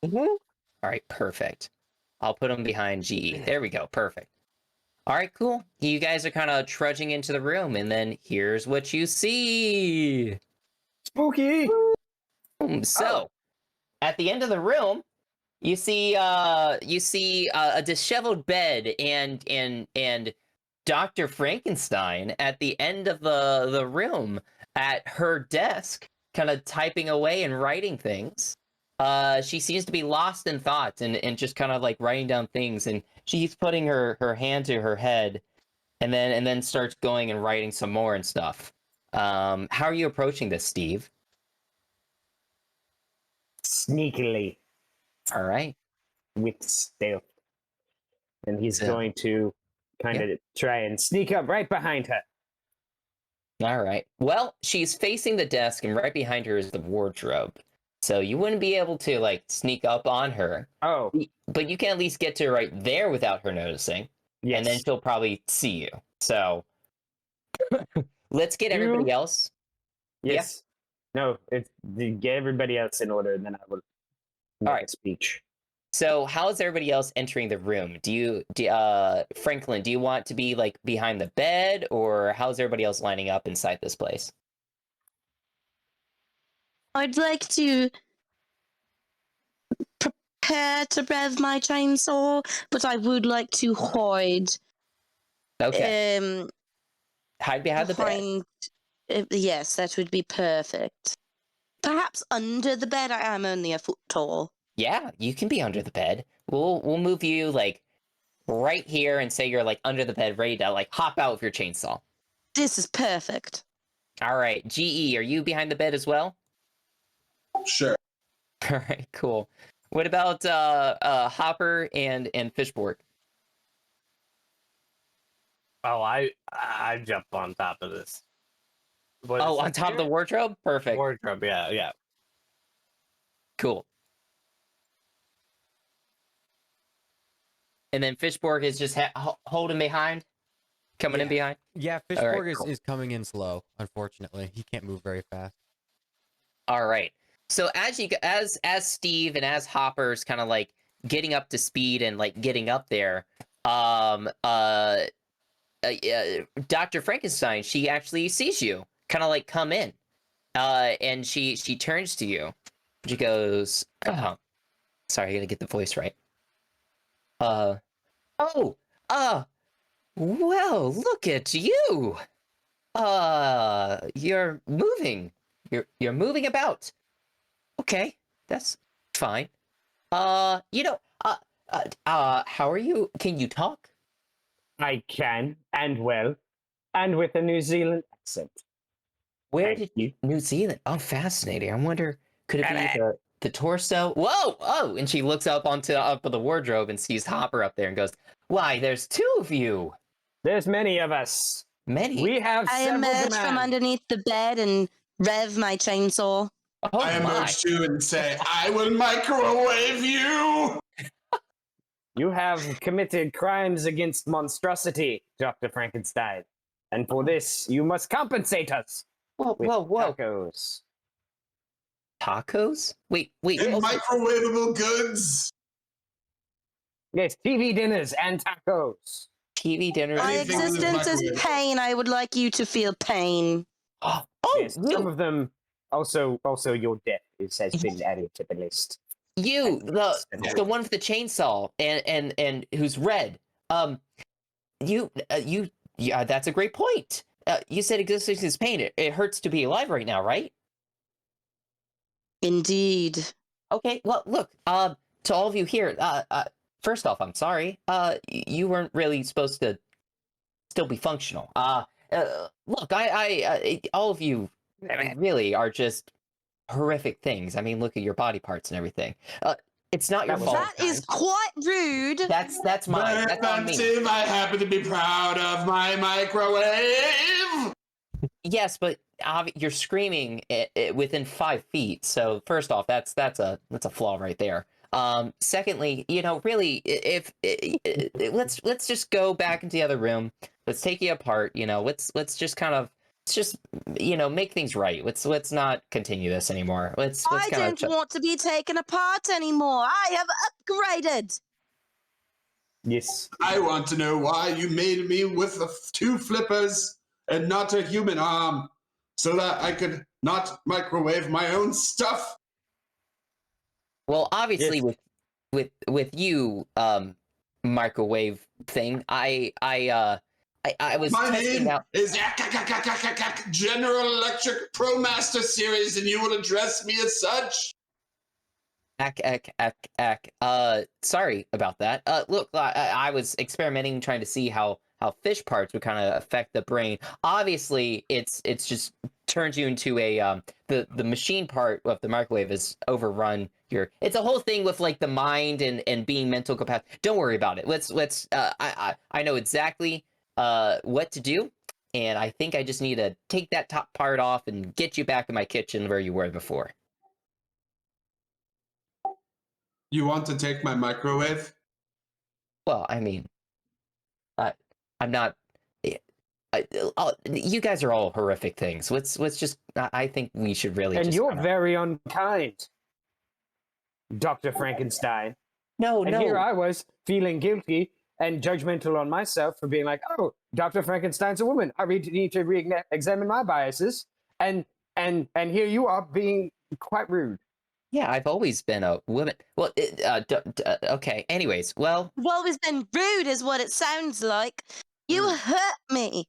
Mm-hmm. All right, perfect. I'll put him behind GE. There we go. Perfect. All right, cool. You guys are kind of trudging into the room, and then here's what you see. Spooky. So, at the end of the room, you see a disheveled bed and Dr. Frankenstein at the end of the room at her desk, kind of typing away and writing things. She seems to be lost in thought and just kind of like writing down things, and she's putting her hand to her head and then starts going and writing some more and stuff. How are you approaching this, Steve? Sneakily All right. with stealth. And he's So- going to kind of try and sneak up right behind her. All right. Well, she's facing the desk, and right behind her is the wardrobe. So you wouldn't be able to like sneak up on her, Oh, but you can at least get to right there without her noticing, yes. and then she'll probably see you. So let's get everybody else. Yes. No, it's get everybody else in order, and then I will make All right. a speech. So how is everybody else entering the room? Franklin, do you want to be like behind the bed, or how's everybody else lining up inside this place? I'd like to prepare to rev my chainsaw, but I would like to hide. Okay. Hide behind the bed. Behind. Yes, that would be perfect. Perhaps under the bed. I am only a foot tall. Yeah, you can be under the bed. We'll move you like right here and say you're like under the bed, ready to like hop out with your chainsaw. This is perfect. All right, GE, are you behind the bed as well? Sure. All right, cool. What about Hopper and Fishborg? Oh, I jump on top of this. What Oh, is on it top of the here? wardrobe? Perfect. Wardrobe. Yeah. Cool. And then Fishborg is just holding behind, coming in behind. Yeah, All Fishborg right, cool. is coming in slow. Unfortunately, he can't move very fast. All right. So as Steve and as Hopper's kind of like getting up to speed and like getting up there, Dr. Frankenstein, she actually sees you kind of like come in, and she turns to you. She goes, oh, sorry, I gotta get the voice right. Well, look at you. You're moving. You're moving about. Okay, that's fine. How are you? Can you talk? I can, and well, and with a New Zealand accent. Where Thank did you. New Zealand? Oh, fascinating. I wonder, could it be the torso? Whoa! Oh, and she looks up of the wardrobe and sees Hopper up there and goes, "Why, there's two of you. There's many of us. Many. We have I several emerge demands. from underneath the bed and rev my chainsaw. Oh I my! emerge too and say, I will microwave you. You have committed crimes against monstrosity, Dr. Frankenstein. And for this, you must compensate us Whoa! with Whoa! Whoa! tacos. Tacos? Wait! And also- microwavable goods. Yes, TV dinners and tacos. TV dinner. My Anything in the existence is microwave. pain. I would like you to feel pain. Oh, Yes, some you! of them. Also, your death has been added to the list. You, the one with the chainsaw and who's red. Yeah, that's a great point. You said existence is pain. It hurts to be alive right now, right? Indeed. Okay. Well, look. To all of you here. First off, I'm sorry. You weren't really supposed to still be functional. Look, all of you really are just horrific things. I mean, look at your body parts and everything. It's not your fault. That is quite rude. That's mine. Very That's on me. offensive. I happen to be proud of my microwave. Yes, but you're screaming within 5 feet. So first off, that's a flaw right there. Secondly, really, let's just go back into the other room. Let's take you apart. Let's just kind of make things right. Let's not continue this anymore. Let's I kind don't want to be taken apart anymore. I have upgraded. Yes. I want to know why you made me with the 2 flippers and not a human arm, so that I could not microwave my own stuff. Well, obviously, Yes. with you, microwave thing, I was My testing name out. is General Electric Pro Master Series, and you will address me as such. Sorry about that. Look, I was experimenting, trying to see how fish parts would kind of affect the brain. Obviously, it's just turns you into a the machine part of the microwave has overrun your. It's a whole thing with like the mind and being mental capacity. Don't worry about it. Let's. I know exactly what to do, and I think I just need to take that top part off and get you back in my kitchen where you were before. You want to take my microwave? Well, I mean, I'm not. You guys are all horrific things. Let's just. I think we should really. And just you're kinda- very unkind, Dr. Frankenstein. No, And no. here I was feeling guilty and judgmental on myself for being like, oh, Dr. Frankenstein's a woman. I need to re-examine my biases. And here you are being quite rude. Yeah, I've always been a woman. Well, okay. Anyways, well, You've always been rude, is what it sounds like. You hurt me.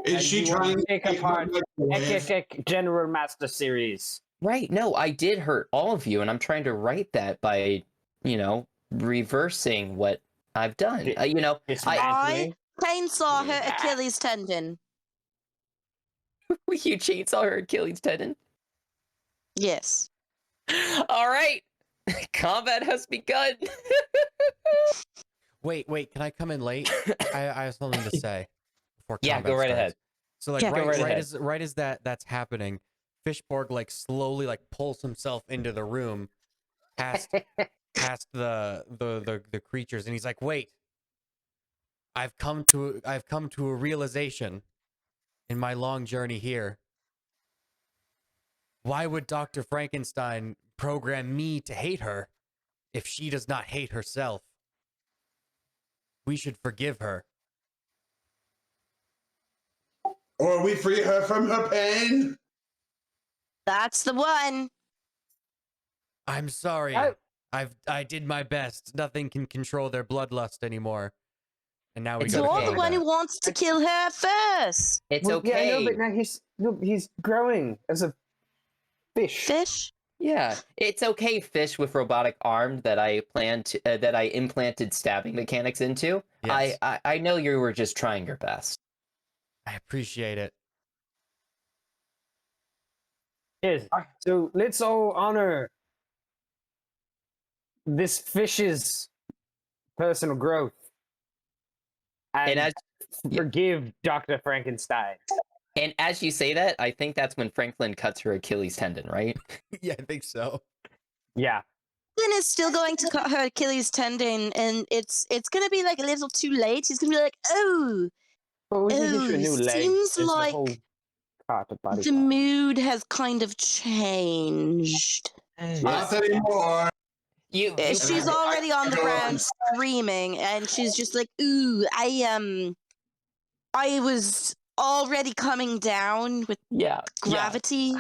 Is And she you want trying to to take take my apart microwave? General Master Series? right. No, I did hurt all of you, and I'm trying to right that by, reversing what I've done. I I chainsaw her Yeah. Achilles tendon. you chainsaw her Achilles tendon. Yes. All right, combat has begun. Wait, can I come in late? I have something to say before Yeah, combat go right starts. ahead. So like Yeah, go right as that's happening, Fishborg like slowly like pulls himself into the room past the creatures, and he's like, "Wait, I've come to a realization in my long journey here. Why would Dr. Frankenstein program me to hate her if she does not hate herself? We should forgive her." Or we free her from her pain? That's the one. I'm sorry. I- I did my best. Nothing can control their bloodlust anymore. And now we It's gotta okay. You're kill the one that. who wants to kill her first. It's Well, okay. Yeah, I know, but now he's growing as a fish. Fish? Yeah, it's okay, fish with robotic arm that I that I implanted stabbing mechanics into. Yes. I know you were just trying your best. I appreciate it. Yes. So let's all honor this fish's personal growth and, And forgive Dr. Frankenstein. as you say that, I think that's when Franklin cuts her Achilles tendon, right? Yeah, I think so. Yeah. Franklin is still going to cut her Achilles tendon, and it's going to be like a little too late. He's going to be like, oh, But we can get you a Oh, new leg. seems It's the like whole part of body the part. mood has kind of changed. Not anymore. You, She's already on the go ground and- screaming, and she's just like, ooh, I was already coming down with yeah, gravity.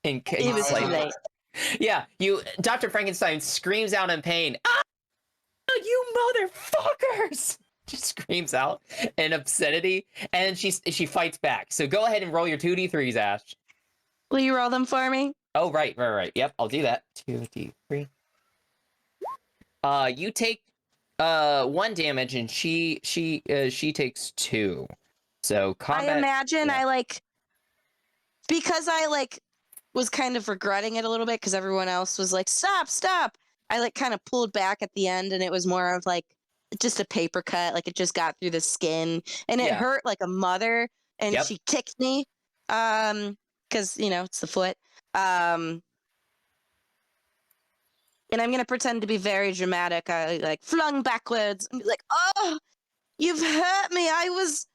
In It was too like, late. yeah, Dr. Frankenstein screams out in pain. Ah, you motherfuckers! She screams out in obscenity, and she fights back. So go ahead and roll your 2d3s, Ash. Will you roll them for me? Oh, right. Yep, I'll do that. 2d3. You take 1 damage, and she takes 2. So combat. I imagine yeah. because I was kind of regretting it a little bit because everyone else was like, stop. I kind of pulled back at the end, and it was more of like, just a paper cut, like it just got through the skin, and it Yeah. hurt like a mother. And Yep. she kicked me, because it's the foot. And I'm gonna pretend to be very dramatic. I like flung backwards and be like, "Oh, you've hurt me. I was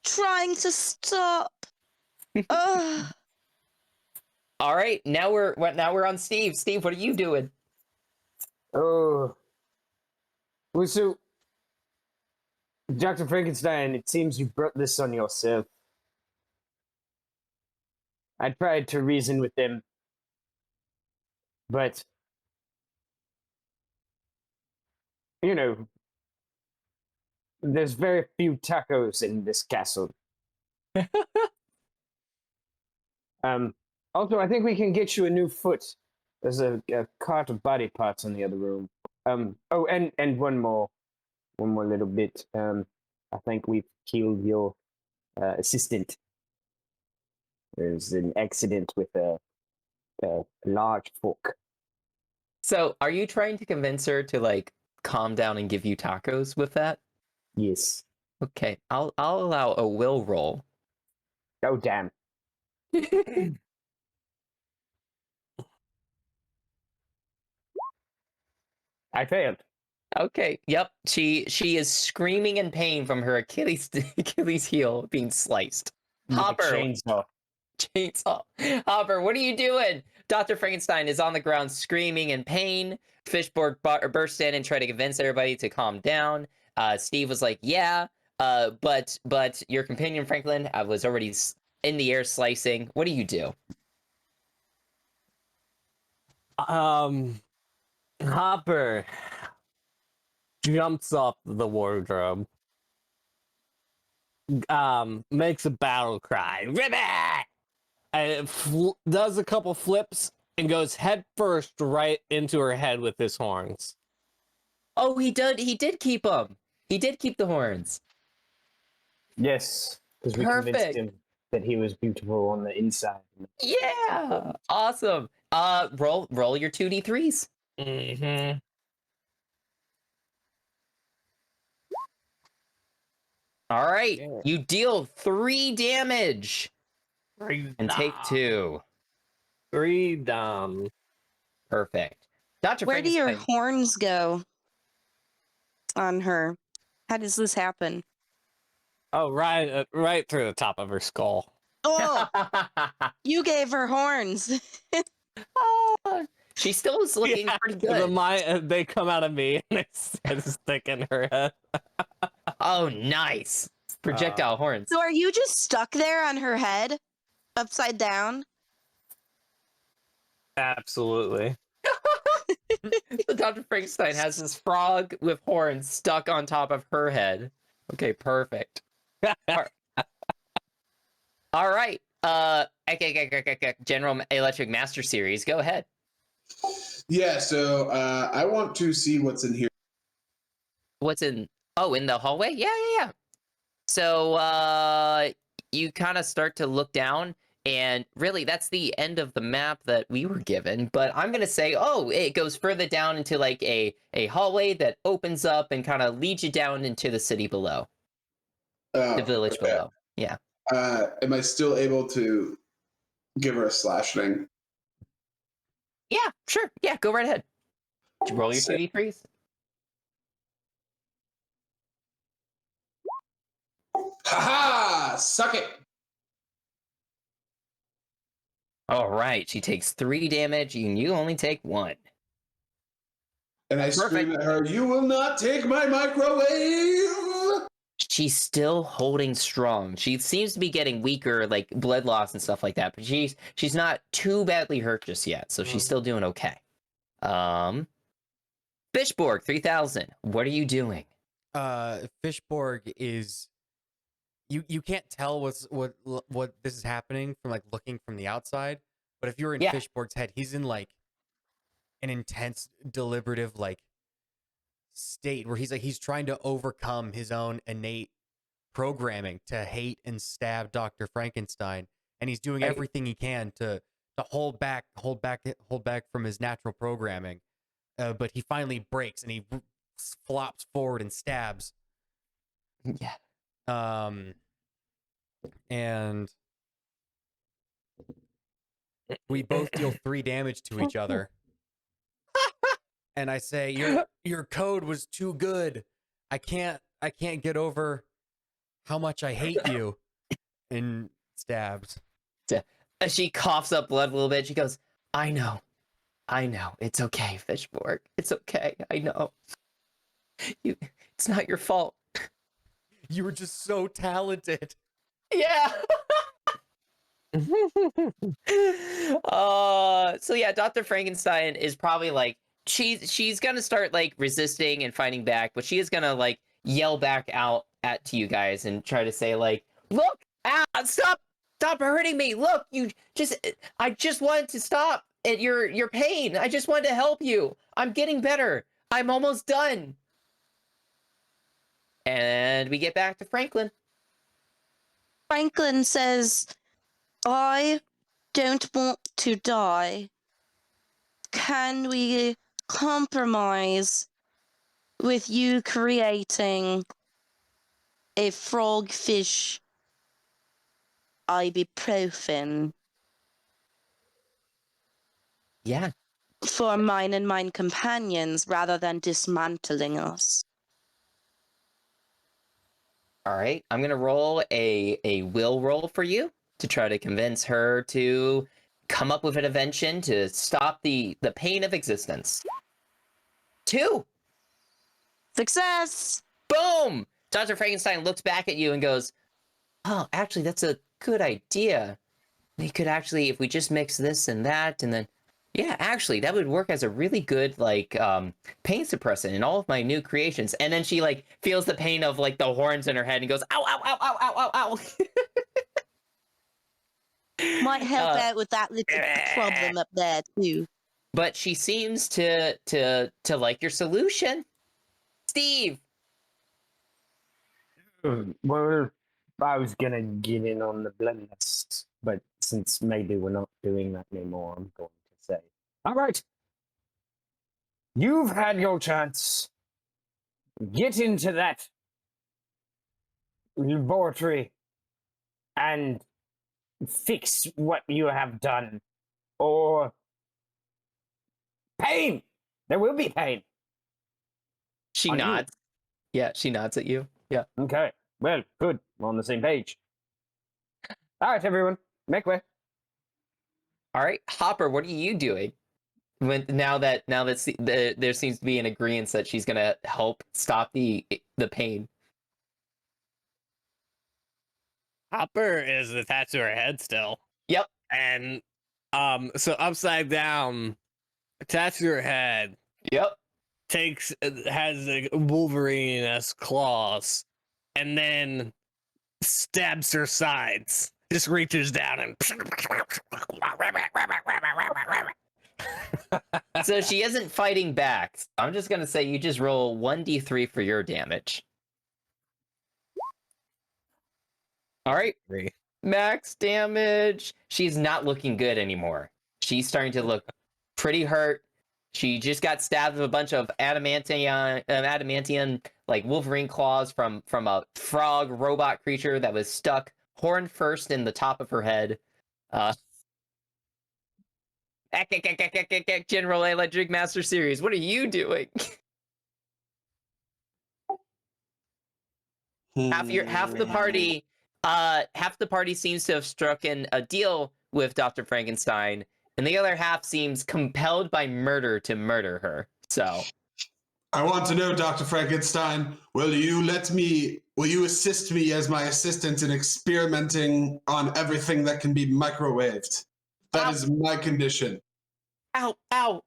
trying to stop." Oh. All right, now we're on Steve. Steve, what are you doing? Oh. Well, so, Dr. Frankenstein, it seems you brought this on yourself. I tried to reason with them, but, there's very few tacos in this castle. Also, I think we can get you a new foot. There's a cart of body parts in the other room. Oh, and one more little bit. I think we've killed your assistant. There's an accident with a large fork. So, are you trying to convince her to like calm down and give you tacos with that? Yes. Okay, I'll allow a will roll. Oh, damn. I failed. Okay, yep. She is screaming in pain from her Achilles heel being sliced. Hopper, Chainsaw. chainsaw. Hopper, what are you doing? Dr. Frankenstein is on the ground screaming in pain. Fishborg burst in and tried to convince everybody to calm down. Steve was like, yeah, but your companion Franklin was already in the air slicing. What do you do? Hopper jumps off the wardrobe, makes a battle cry, ribbit, and does a couple flips and goes head first right into her head with his horns. Oh, he did keep them. He did keep the horns. Yes, because we convinced Perfect. him that he was beautiful on the inside. Yeah, awesome. Roll your 2d3s. Mm-hmm. All right, Yeah. you deal 3 damage and take 2. 3 down. Perfect. Dr. Where do your Frankenstein. horns go on her? How does this happen? Oh, right through the top of her skull. Oh, you gave her horns. She still is looking pretty good. They come out of me and they stick in her head. Oh, nice. Projectile horns. So are you just stuck there on her head, upside down? Absolutely. So Dr. Frankenstein has this frog with horns stuck on top of her head. Okay, perfect. All right. General Electric Master Series, go ahead. Yeah, so I want to see what's in here. What's in? Oh, in the hallway? Yeah. So you kind of start to look down, and really that's the end of the map that we were given. But I'm gonna say, oh, it goes further down into like a hallway that opens up and kind of leads you down into the city below, the village Okay. below. Yeah. Am I still able to give her a slashing? Yeah, sure. Yeah, go right ahead. Roll your Sick. 2d3s. Ha! Suck it! All right, she takes 3 damage, and you only take 1. And I scream Perfect. at her, "You will not take my microwave!" She's still holding strong. She seems to be getting weaker, like blood loss and stuff like that, but she's not too badly hurt just yet, so she's still doing okay. Fishborg 3000. What are you doing? Fishborg is you can't tell what this is happening from like looking from the outside, but if you're in Yeah. Fishborg's head, he's in like an intense deliberative like state where he's trying to overcome his own innate programming to hate and stab Dr. Frankenstein, and he's doing everything he can to hold back from his natural programming. But he finally breaks and he flops forward and stabs. Yeah. And we both deal 3 damage to each other. And I say, your code was too good. I can't get over how much I hate you. And stabs. As she coughs up blood a little bit, she goes, I know. It's okay, Fishborg. It's okay. I know. It's not your fault. You were just so talented. Yeah. So yeah, Dr. Frankenstein is probably like she's gonna start like resisting and fighting back, but she is gonna like yell back out to you guys and try to say like, look, stop hurting me. Look, I just wanted to stop at your pain. I just wanted to help you. I'm getting better. I'm almost done. And we get back to Franklin. Franklin says, I don't want to die. Can we compromise with you creating a frogfish ibuprofen Yeah. for mine and mine companions rather than dismantling us? All right, I'm gonna roll a will roll for you to try to convince her to come up with an invention to stop the pain of existence. 2. Success! Boom! Dr. Frankenstein looks back at you and goes, oh, actually, that's a good idea. We could actually, if we just mix this and that, and then, yeah, actually, that would work as a really good, like, pain suppressant in all of my new creations. And then she, like, feels the pain of, like, the horns in her head and goes, ow, ow, ow, ow, ow, ow, ow. Might help out with that little problem up there, too. But she seems to like your solution. Steve! Well, I was gonna get in on the blendness, but since maybe we're not doing that anymore, I'm going to say, all right, you've had your chance. Get into that laboratory and fix what you have done, or pain. There will be pain. She On you. nods. Yeah, she nods at you. Yeah. Okay. Well, good. We're on the same page. All right, everyone, make way. All right, Hopper, what are you doing? Now that there seems to be an agreement that she's gonna help stop the pain. Hopper is attached to her head still. Yep. And so upside down, attached to her head, Yep. has a Wolverine-esque claws, and then stabs her sides. Just reaches down and So she isn't fighting back. I'm just gonna say you just roll 1d3 for your damage. All right. Max damage. She's not looking good anymore. She's starting to look pretty hurt. She just got stabbed with a bunch of adamantium like Wolverine claws from a frog robot creature that was stuck horn first in the top of her head. General Electric Master Series, what are you doing? half the party seems to have struck in a deal with Dr. Frankenstein, and the other half seems compelled by murder to murder her. So I want to know, Dr. Frankenstein, will you assist me as my assistant in experimenting on everything that can be microwaved? That is my condition. Ow.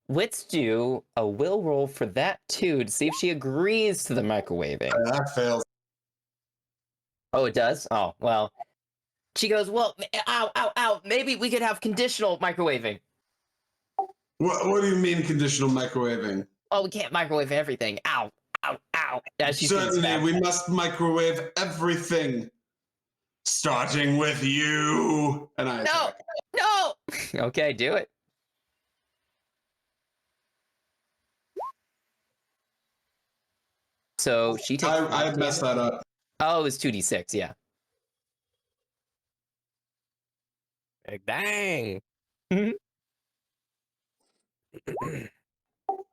Let's do a will roll for that too to see if she agrees to the microwaving. That fails. Oh, it does? Oh, well. She goes, well, ow. Maybe we could have conditional microwaving. What do you mean conditional microwaving? Oh, we can't microwave everything. Ow. Certainly, we must microwave everything. Starting with you. And I attack. No! Okay, do it. So she takes. I half messed damage. that up. Oh, it was 2d6. Yeah. Like, dang.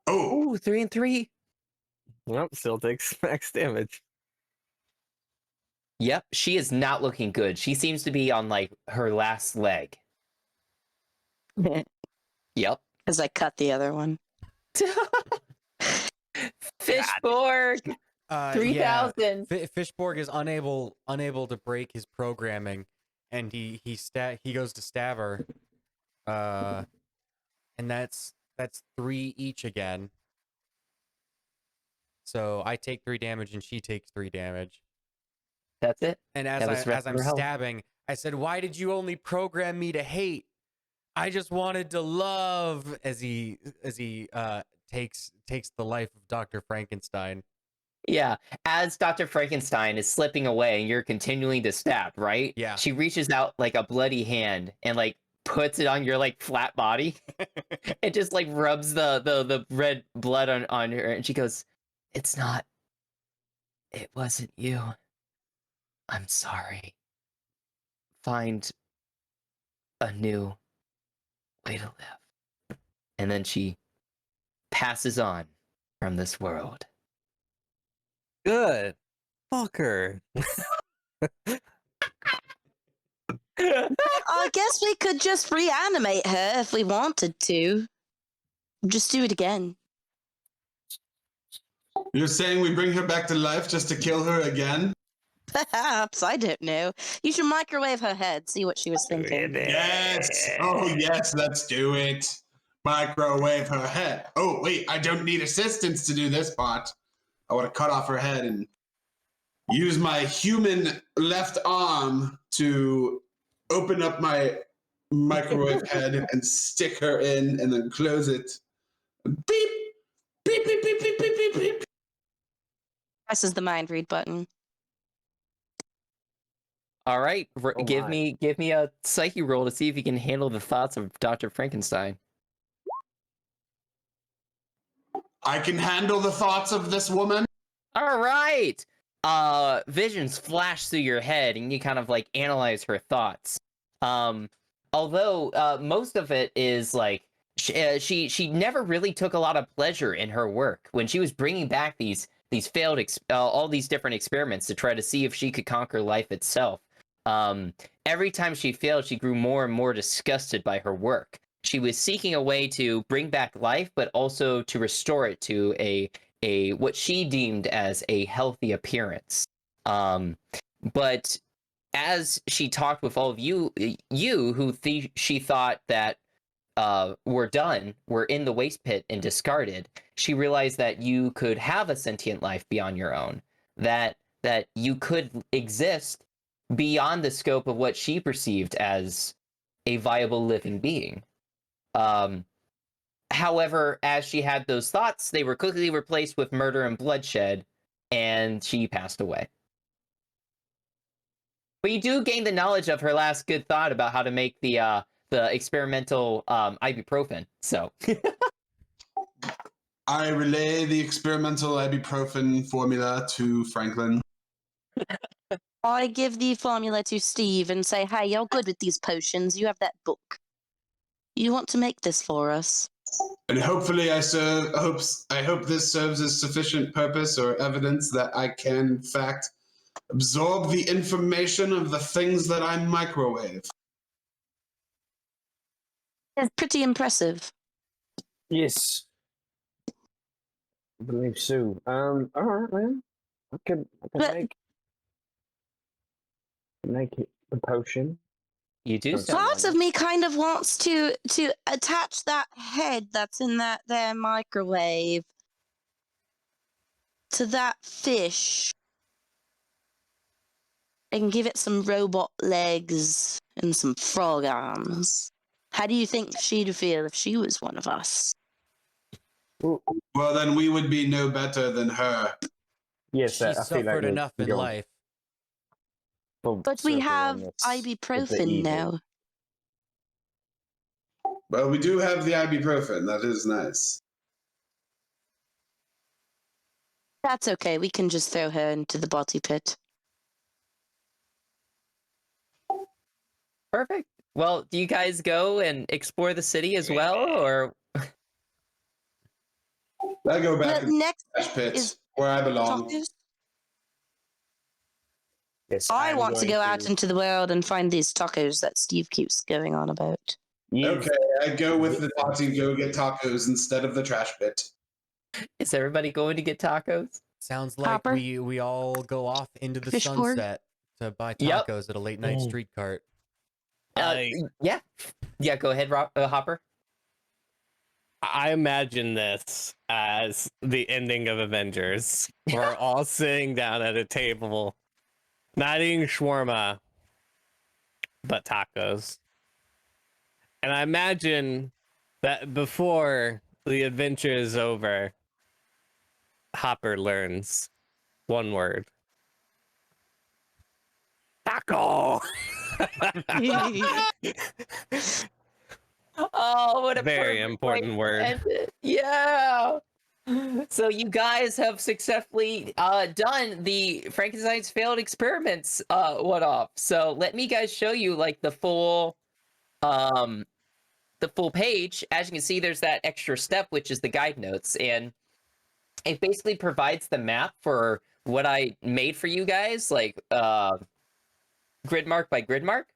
Oh, Ooh, 3 and 3. Nope, still takes max damage. Yep, she is not looking good. She seems to be on like her last leg. Yep. As I cut the other one. Fishborg, Yeah, 3000. Fishborg is unable to break his programming, and he goes to stab her, and that's 3 each again. So I take 3 damage and she takes 3 damage. That's it. And That was the rest as of I'm her health. stabbing, I said, "Why did you only program me to hate? I just wanted to love." As he takes the life of Dr. Frankenstein. Yeah, as Dr. Frankenstein is slipping away and you're continuing to stab, right? Yeah. She reaches out like a bloody hand and like puts it on your like flat body. It just like rubs the red blood on her and she goes, "It's not. It wasn't you. I'm sorry. Find a new way to live." And then she passes on from this world. Good. Fuck her. I guess we could just reanimate her if we wanted to. Just do it again. you're saying we bring her back to life just to kill her again? Perhaps, I don't know. You should microwave her head, see what she was thinking. Yes. Oh, yes. Let's do it. Microwave her head. Oh, wait. I don't need assistance to do this part. I want to cut off her head and use my human left arm to open up my microwave head and stick her in and then close it. Beep. Beep, beep, beep, beep, beep, beep, beep. Presses the mind read button. All right, Oh give my. me a psyche roll to see if you can handle the thoughts of Dr. Frankenstein. I can handle the thoughts of this woman. All right. Visions flash through your head, and you kind of like analyze her thoughts. Although most of it is like she never really took a lot of pleasure in her work when she was bringing back these failed all these different experiments to try to see if she could conquer life itself. Every time she failed, she grew more and more disgusted by her work. She was seeking a way to bring back life, but also to restore it to a what she deemed as a healthy appearance. But as she talked with all of you who she thought that were in the waste pit and discarded, she realized that you could have a sentient life beyond your own, that you could exist beyond the scope of what she perceived as a viable living being. However, as she had those thoughts, they were quickly replaced with murder and bloodshed, and she passed away. But you do gain the knowledge of her last good thought about how to make the experimental ibuprofen. So I relay the experimental ibuprofen formula to Franklin. I give the formula to Steve and say, "Hey, you're good with these potions. You have that book. You want to make this for us?" And hopefully I hope this serves as sufficient purpose or evidence that I can, in fact, absorb the information of the things that I microwave. It's pretty impressive. Yes. I believe so. All right, man. I can But- make it a potion. you do Okay. so. Part of me kind of wants to attach that head that's in that there microwave to that fish and give it some robot legs and some frog arms. How do you think she'd feel if she was one of us? Well, then we would be no better than her. Yes, She I feel suffered like enough in life. But we have ibuprofen now. Well, we do have the ibuprofen. That is nice. That's okay. We can just throw her into the body pit. Perfect. Well, do you guys go and explore the city as well, or I go back The to the next trash pits is where I belong. tacos. Yes, I I'm want to going go out into the world and find these tacos that Steve keeps going on about. You've- Okay, I go with the Tati and go get tacos instead of the trash pit. is everybody going to get tacos? Sounds like Hopper? we all go off into the Fish board? sunset to buy Yep. tacos at a late night Mm. street cart. Yeah. Yeah, go ahead, Hopper. I imagine this as the ending of Avengers. We're all sitting down at a table, not eating shawarma, but tacos. And I imagine that before the adventure is over, Hopper learns one word. Taco! Oh, what a Very perfect important way to word. end it. Yeah. So you guys have successfully done the Frankenstein's failed experiments one off. So let me guys show you like the full page. As you can see, there's that extra step, which is the guide notes, and it basically provides the map for what I made for you guys, like grid mark by grid mark.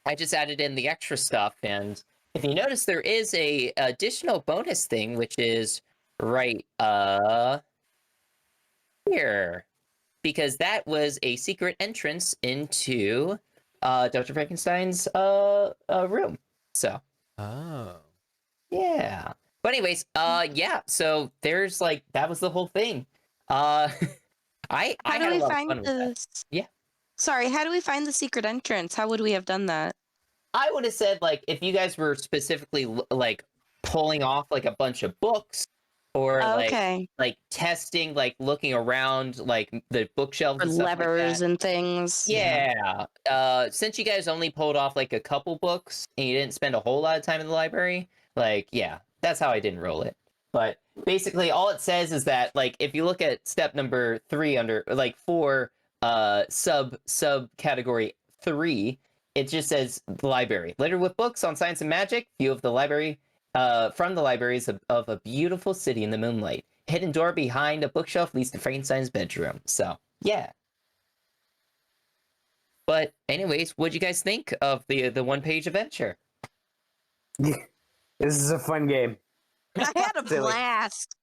I just added in the extra stuff, and if you notice, there is a additional bonus thing, which is right here, because that was a secret entrance into Dr. Frankenstein's room. So Oh. yeah. But anyways, yeah. So there's like that was the whole thing. I How had do a we lot of find fun with that. this? Yeah. Sorry, how do we find the secret entrance? How would we have done that? I would have said like if you guys were specifically like pulling off like a bunch of books or Okay. like testing, like looking around like the bookshelves Or and stuff like levers that. and things. Yeah. Since you guys only pulled off like a couple books and you didn't spend a whole lot of time in the library, like yeah, that's how I didn't roll it. But basically all it says is that like if you look at step number 3 under like 4 sub category 3, it just says the library. Littered with books on science and magic, view of the library from the libraries of a beautiful city in the moonlight. Hidden door behind a bookshelf leads to Frankenstein's bedroom. So, yeah. But anyways, what'd you guys think of the one-page adventure? This is a fun game. I had a Silly. blast.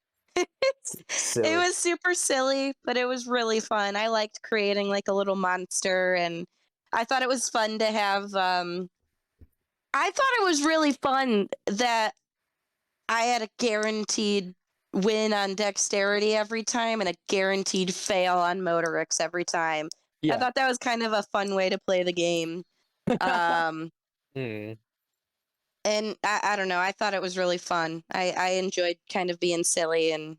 Silly. It was super silly, but it was really fun. I liked creating like a little monster, and I thought it was fun to have I thought it was really fun that I had a guaranteed win on dexterity every time and a guaranteed fail on motorics every time. I thought that was kind of a fun way to play the game. Hmm. And I don't know, I thought it was really fun. I enjoyed kind of being silly and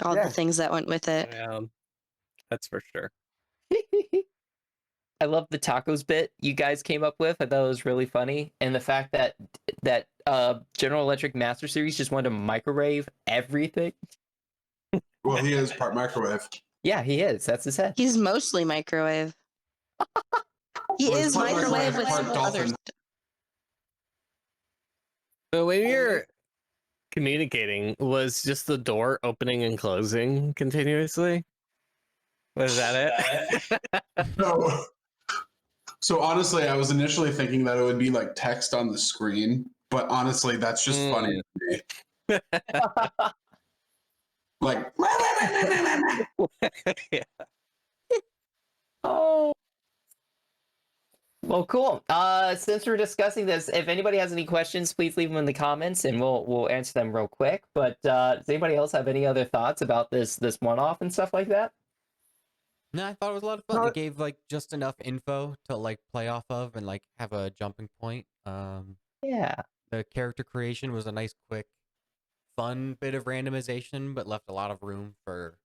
all Yeah. the things that went with it. Yeah, that's for sure. I love the tacos bit you guys came up with. I thought it was really funny, and the fact that General Electric Master Series just wanted to microwave everything. Well, he is part microwave. Yeah, he is. That's his head. He's mostly microwave. He Well, he's is part microwave with part some other dolphin. stuff. So when you're communicating, was just the door opening and closing continuously? Was that it? No. So honestly, I was initially thinking that it would be like text on the screen, but honestly, that's just funny to me. Like, Yeah. Oh. Well, cool. Since we're discussing this, if anybody has any questions, please leave them in the comments, and we'll answer them real quick. But does anybody else have any other thoughts about this one-off and stuff like that? No, I thought it was a lot of fun. It gave like just enough info to like play off of and like have a jumping point. Yeah. The character creation was a nice, quick, fun bit of randomization, but left a lot of room for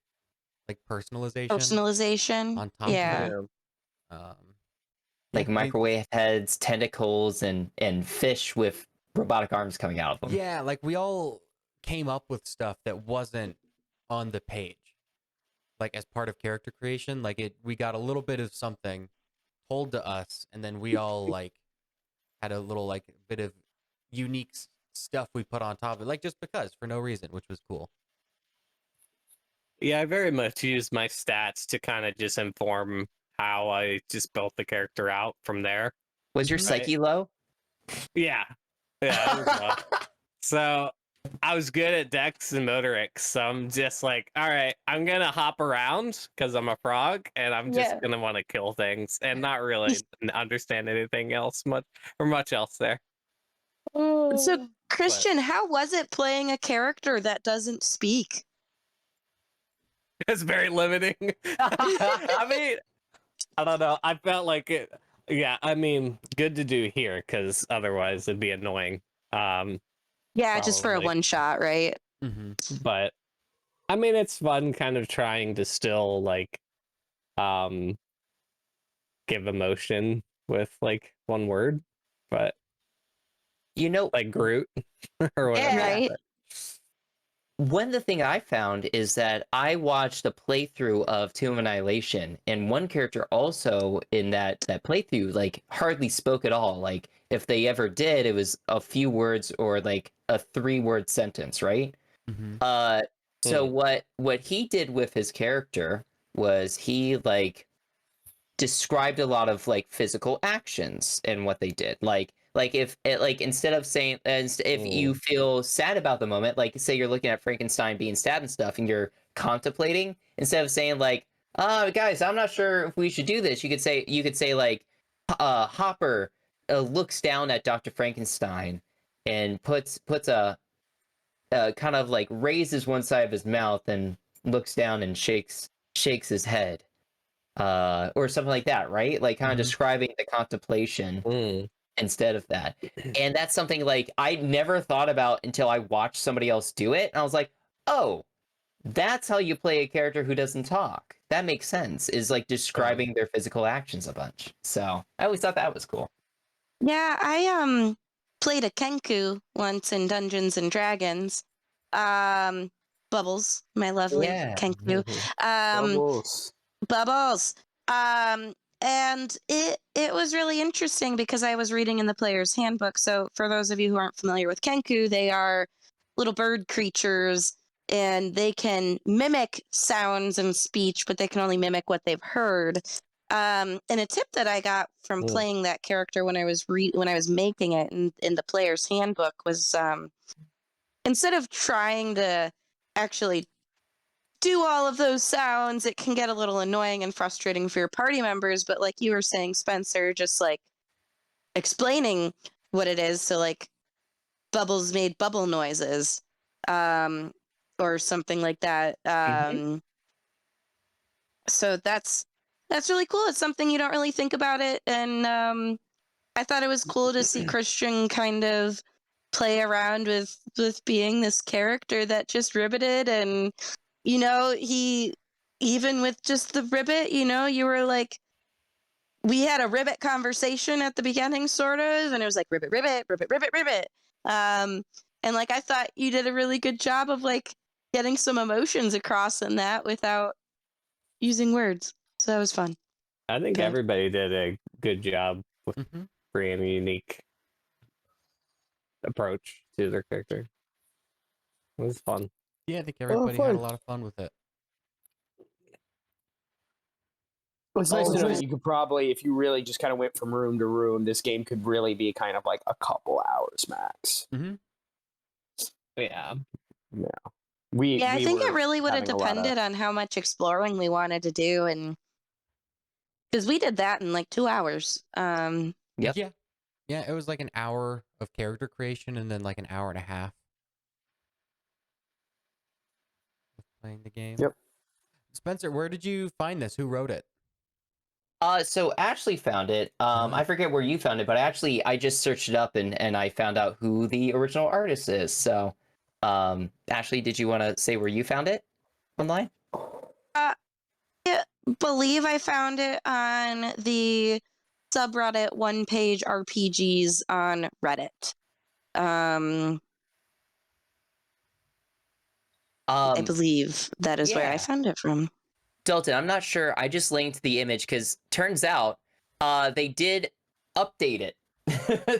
like personalization on top Yeah. of it. Like Yeah, I mean, microwave heads, tentacles, and fish with robotic arms coming out of them. yeah, like we all came up with stuff that wasn't on the page, like as part of character creation. Like we got a little bit of something told to us, and then we all like had a little like bit of unique stuff we put on top of it, like just because for no reason, which was cool. Yeah, I very much use my stats to kind of just inform how I just built the character out from there. Was your Right. psyche low? Yeah. Yeah. It was low. So I was good at Dex and Motorix. So I'm just like, all right, I'm going to hop around because I'm a frog and I'm just Yeah. going to want to kill things and not really understand anything else much else there. So, Christian, how was it playing a character that doesn't speak? It's very limiting. I mean, I don't know. I felt like it. Yeah, I mean, good to do here because otherwise it'd be annoying. Yeah, just for a Probably. one shot, right? Mm-hmm. But I mean, it's fun kind of trying to still like give emotion with like one word, but You know, like Groot or whatever. Yeah. Right. one the thing I found is that I watched a playthrough of Tomb of Annihilation, and one character also in that playthrough like hardly spoke at all. Like if they ever did, it was a few words or like a 3-word sentence, right? Mm-hmm. So what he did with his character was he like described a lot of like physical actions and what they did. Like if it, like instead of saying if you feel sad about the moment, like say you're looking at Frankenstein being stabbed and stuff, and you're contemplating, instead of saying like, guys, I'm not sure if we should do this," you could say like, Hopper looks down at Dr. Frankenstein and puts a kind of like raises one side of his mouth and looks down and shakes his head, or something like that, right? Like kind of Mhm. describing the contemplation Mm. instead of that. And that's something like I never thought about until I watched somebody else do it, and I was like, oh, that's how you play a character who doesn't talk. That makes sense, is like describing their physical actions a bunch. So I always thought that was cool. Yeah, I played a Kenku once in Dungeons and Dragons. Bubbles, my lovely Yeah. Kenku. Um, Bubbles. Bubbles. And it was really interesting because I was reading in the player's handbook. So for those of you who aren't familiar with Kenku, they are little bird creatures and they can mimic sounds and speech, but they can only mimic what they've heard. And a tip that I got from playing that character when I was making it in the player's handbook was instead of trying to actually do all of those sounds, it can get a little annoying and frustrating for your party members. But like you were saying, Spencer, just like explaining what it is. So like Bubbles made bubble noises, or something like that. So that's really cool. It's something you don't really think about it. And I thought it was cool to see Christian kind of play around with being this character that just ribbited, and you know, he even with just the ribbit, you know, you were like, we had a ribbit conversation at the beginning, sort of, and it was like ribbit, ribbit, ribbit, ribbit, ribbit. And like I thought you did a really good job of like getting some emotions across in that without using words. So that was fun. I think Good. everybody did a good job with Mhm. bringing a unique approach to their character. It was fun. Yeah, I think everybody had a fun. lot of fun with it. It's nice to know Also- that you could probably, if you really just kind of went from room to room, this game could really be kind of like a couple hours max. Mm-hmm. Yeah. I think it were really would have having a lot of- depended on how much exploring we wanted to do, and because we did that in like 2 hours. Yep. Yeah, it was like an hour of character creation and then like an hour and a half of playing the game. Yep. Spencer, where did you find this? Who wrote it? So Ashley found it. I forget where you found it, but I just searched it up and I found out who the original artist is. So, Ashley, did you want to say where you found it online? I believe I found it on the subreddit One Page RPGs on Reddit. I believe that is where I yeah. found it from. Dalton, I'm not sure. I just linked the image because turns out they did update it.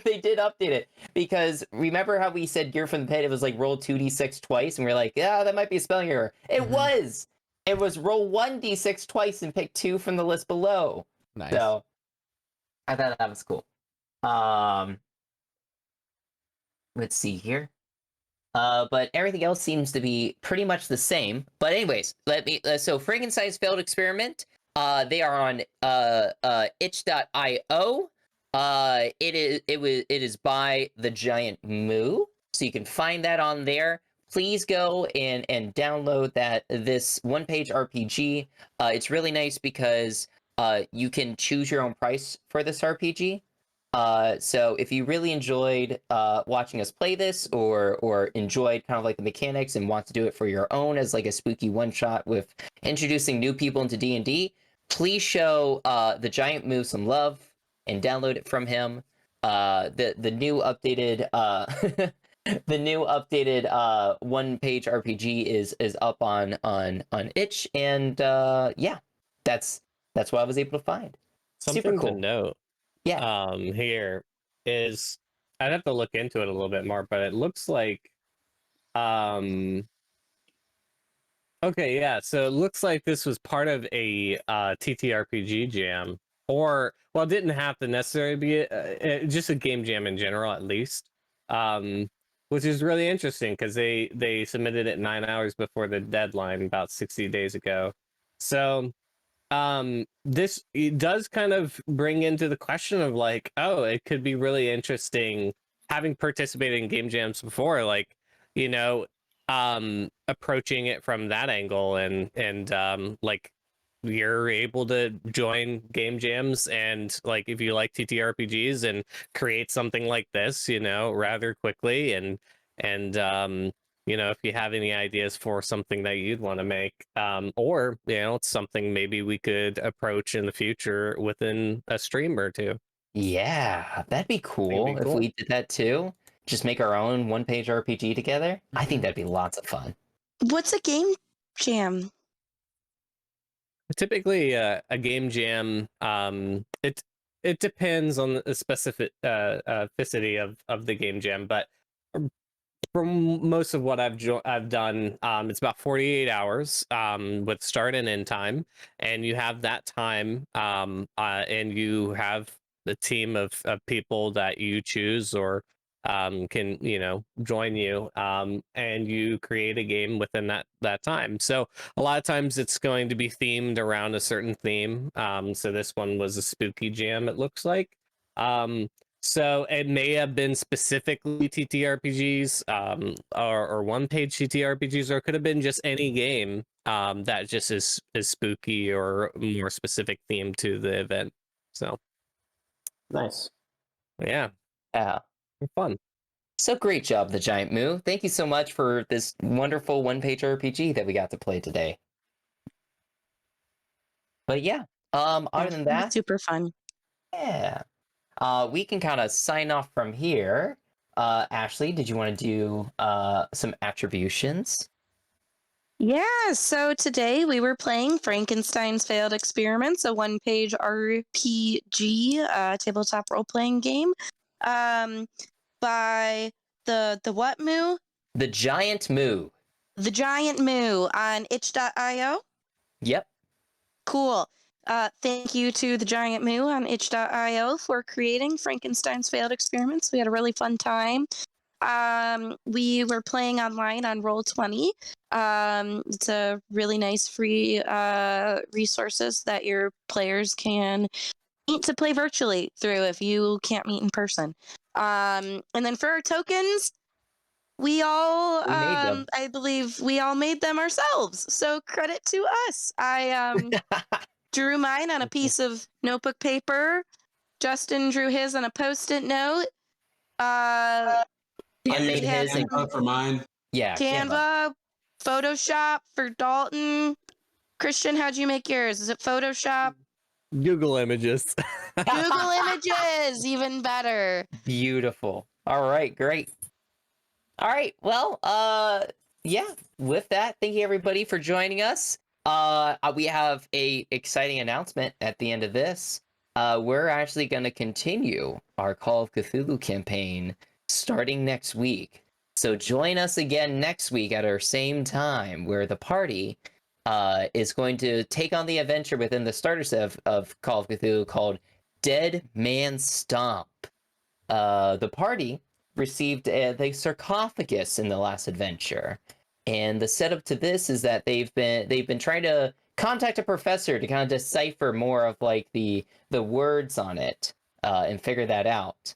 They did update it because remember how we said Gear from the Pit? It was like roll 2d6 twice, and we are like, yeah, that might be a spelling error. It was. It was roll 1d6 twice and pick 2 from the list below. Nice. So I thought that was cool. Let's see here. But everything else seems to be pretty much the same. But anyways, so Frankenstein's failed experiment. They are on itch.io. It is by the Giant Moo, so you can find that on there. Please go and download this one-page RPG. It's really nice because you can choose your own price for this RPG. So if you really enjoyed watching us play this or enjoyed kind of like the mechanics and want to do it for your own as like a spooky one-shot with introducing new people into D&D, please show the Giant Moo some love and download it from him. The new updated the new updated one-page RPG is up on itch, and yeah, that's what I was able to find. Super Something cool. to note. Yeah. Here is I'd have to look into it a little bit more, but it looks like okay, yeah, so it looks like this was part of a TTRPG jam, or well, it didn't have to necessarily be just a game jam in general, at least, which is really interesting because they submitted it 9 hours before the deadline about 60 days ago. So this it does kind of bring into the question of like, oh, it could be really interesting having participated in game jams before, like, you know, approaching it from that angle, and like you're able to join game jams and like if you like TTRPGs and create something like this, you know, rather quickly, and you know, if you have any ideas for something that you'd want to make, or, you know, it's something maybe we could approach in the future within a stream or two. Yeah, that'd be cool if cool. we did that too. Just make our own one-page RPG together. I think that'd be lots of fun. What's a game jam? Typically, a game jam, it depends on the specificity of the game jam, but from most of what I've done, it's about 48 hours with start and end time, and you have that time, and you have the team of people that you choose or can, you know, join you, and you create a game within that time. So a lot of times it's going to be themed around a certain theme. So this one was a spooky jam, it looks like. So it may have been specifically TTRPGs, or one-page TTRPGs, or it could have been just any game that just is spooky or more specific theme to the event. So Nice. yeah, Yeah. fun. So great job, the Giant Moo. Thank you so much for this wonderful one-page RPG that we got to play today. But yeah, other than that, Super fun. yeah. We can kind of sign off from here. Ashley, did you want to do some attributions? Yeah, so today we were playing Frankenstein's Failed Experiments, a one-page RPG tabletop role-playing game by the what Moo? The Giant Moo. The Giant Moo on itch.io. Yep. Cool. Thank you to the Giant Moo on itch.io for creating Frankenstein's Failed Experiments. We had a really fun time. We were playing online on Roll20. It's a really nice free resources that your players can meet to play virtually through if you can't meet in person. And then for our tokens, we all made them. I believe we all made them ourselves. So credit to us. I drew mine on a piece of notebook paper. Justin drew his on a Post-it note. I made used his in- Canva for mine. Yeah, Canva, Photoshop for Dalton. Christian, how'd you make yours? Is it Photoshop? Google Images. Google Images, even better. Beautiful. All right, great. All right, well, yeah, with that, thank you everybody for joining us. We have a exciting announcement at the end of this. We're actually going to continue our Call of Cthulhu campaign starting next week. So join us again next week at our same time, where the party is going to take on the adventure within the starter set of Call of Cthulhu called Dead Man Stomp. The party received the sarcophagus in the last adventure, and the setup to this is that they've been trying to contact a professor to kind of decipher more of like the words on it and figure that out.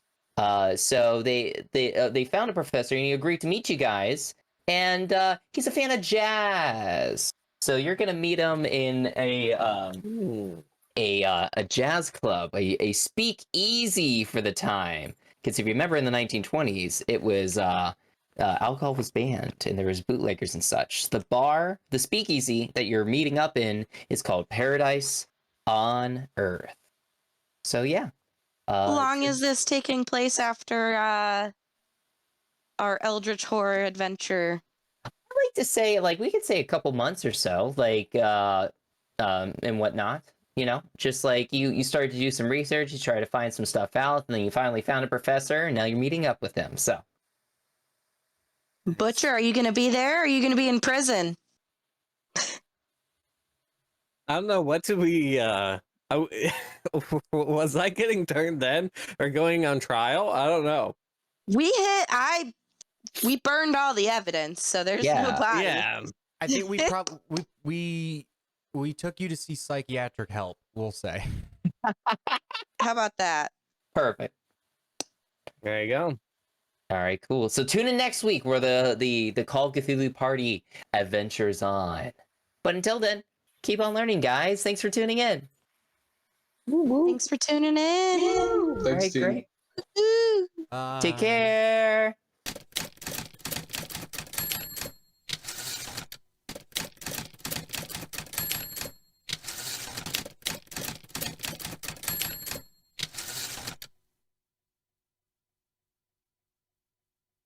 So they found a professor and he agreed to meet you guys, and he's a fan of jazz. So you're gonna meet him in a jazz club, a speakeasy for the time. Because if you remember in the 1920s, it was alcohol was banned and there was bootleggers and such. The bar, the speakeasy that you're meeting up in is called Paradise on Earth. So yeah. How long is this taking place after our Eldritch Horror adventure? I like to say, like, we could say a couple months or so, like, and whatnot. You know, just like you started to do some research, you try to find some stuff out, and then you finally found a professor, and now you're meeting up with him. So, Butcher, are you going to be there? Or are you going to be in prison? I don't know. What do we? Was I getting turned in or going on trial? I don't know. We burned all the evidence, so there's no Yeah. body. Yeah. I think we probably we took you to see psychiatric help. We'll say. How about that? Perfect. There you go. All right, cool. So tune in next week where the Call of Cthulhu party adventures on. But until then, keep on learning, guys. Thanks for tuning in. Thanks for tuning in. Thanks, All right, team. great. Woo. Take care.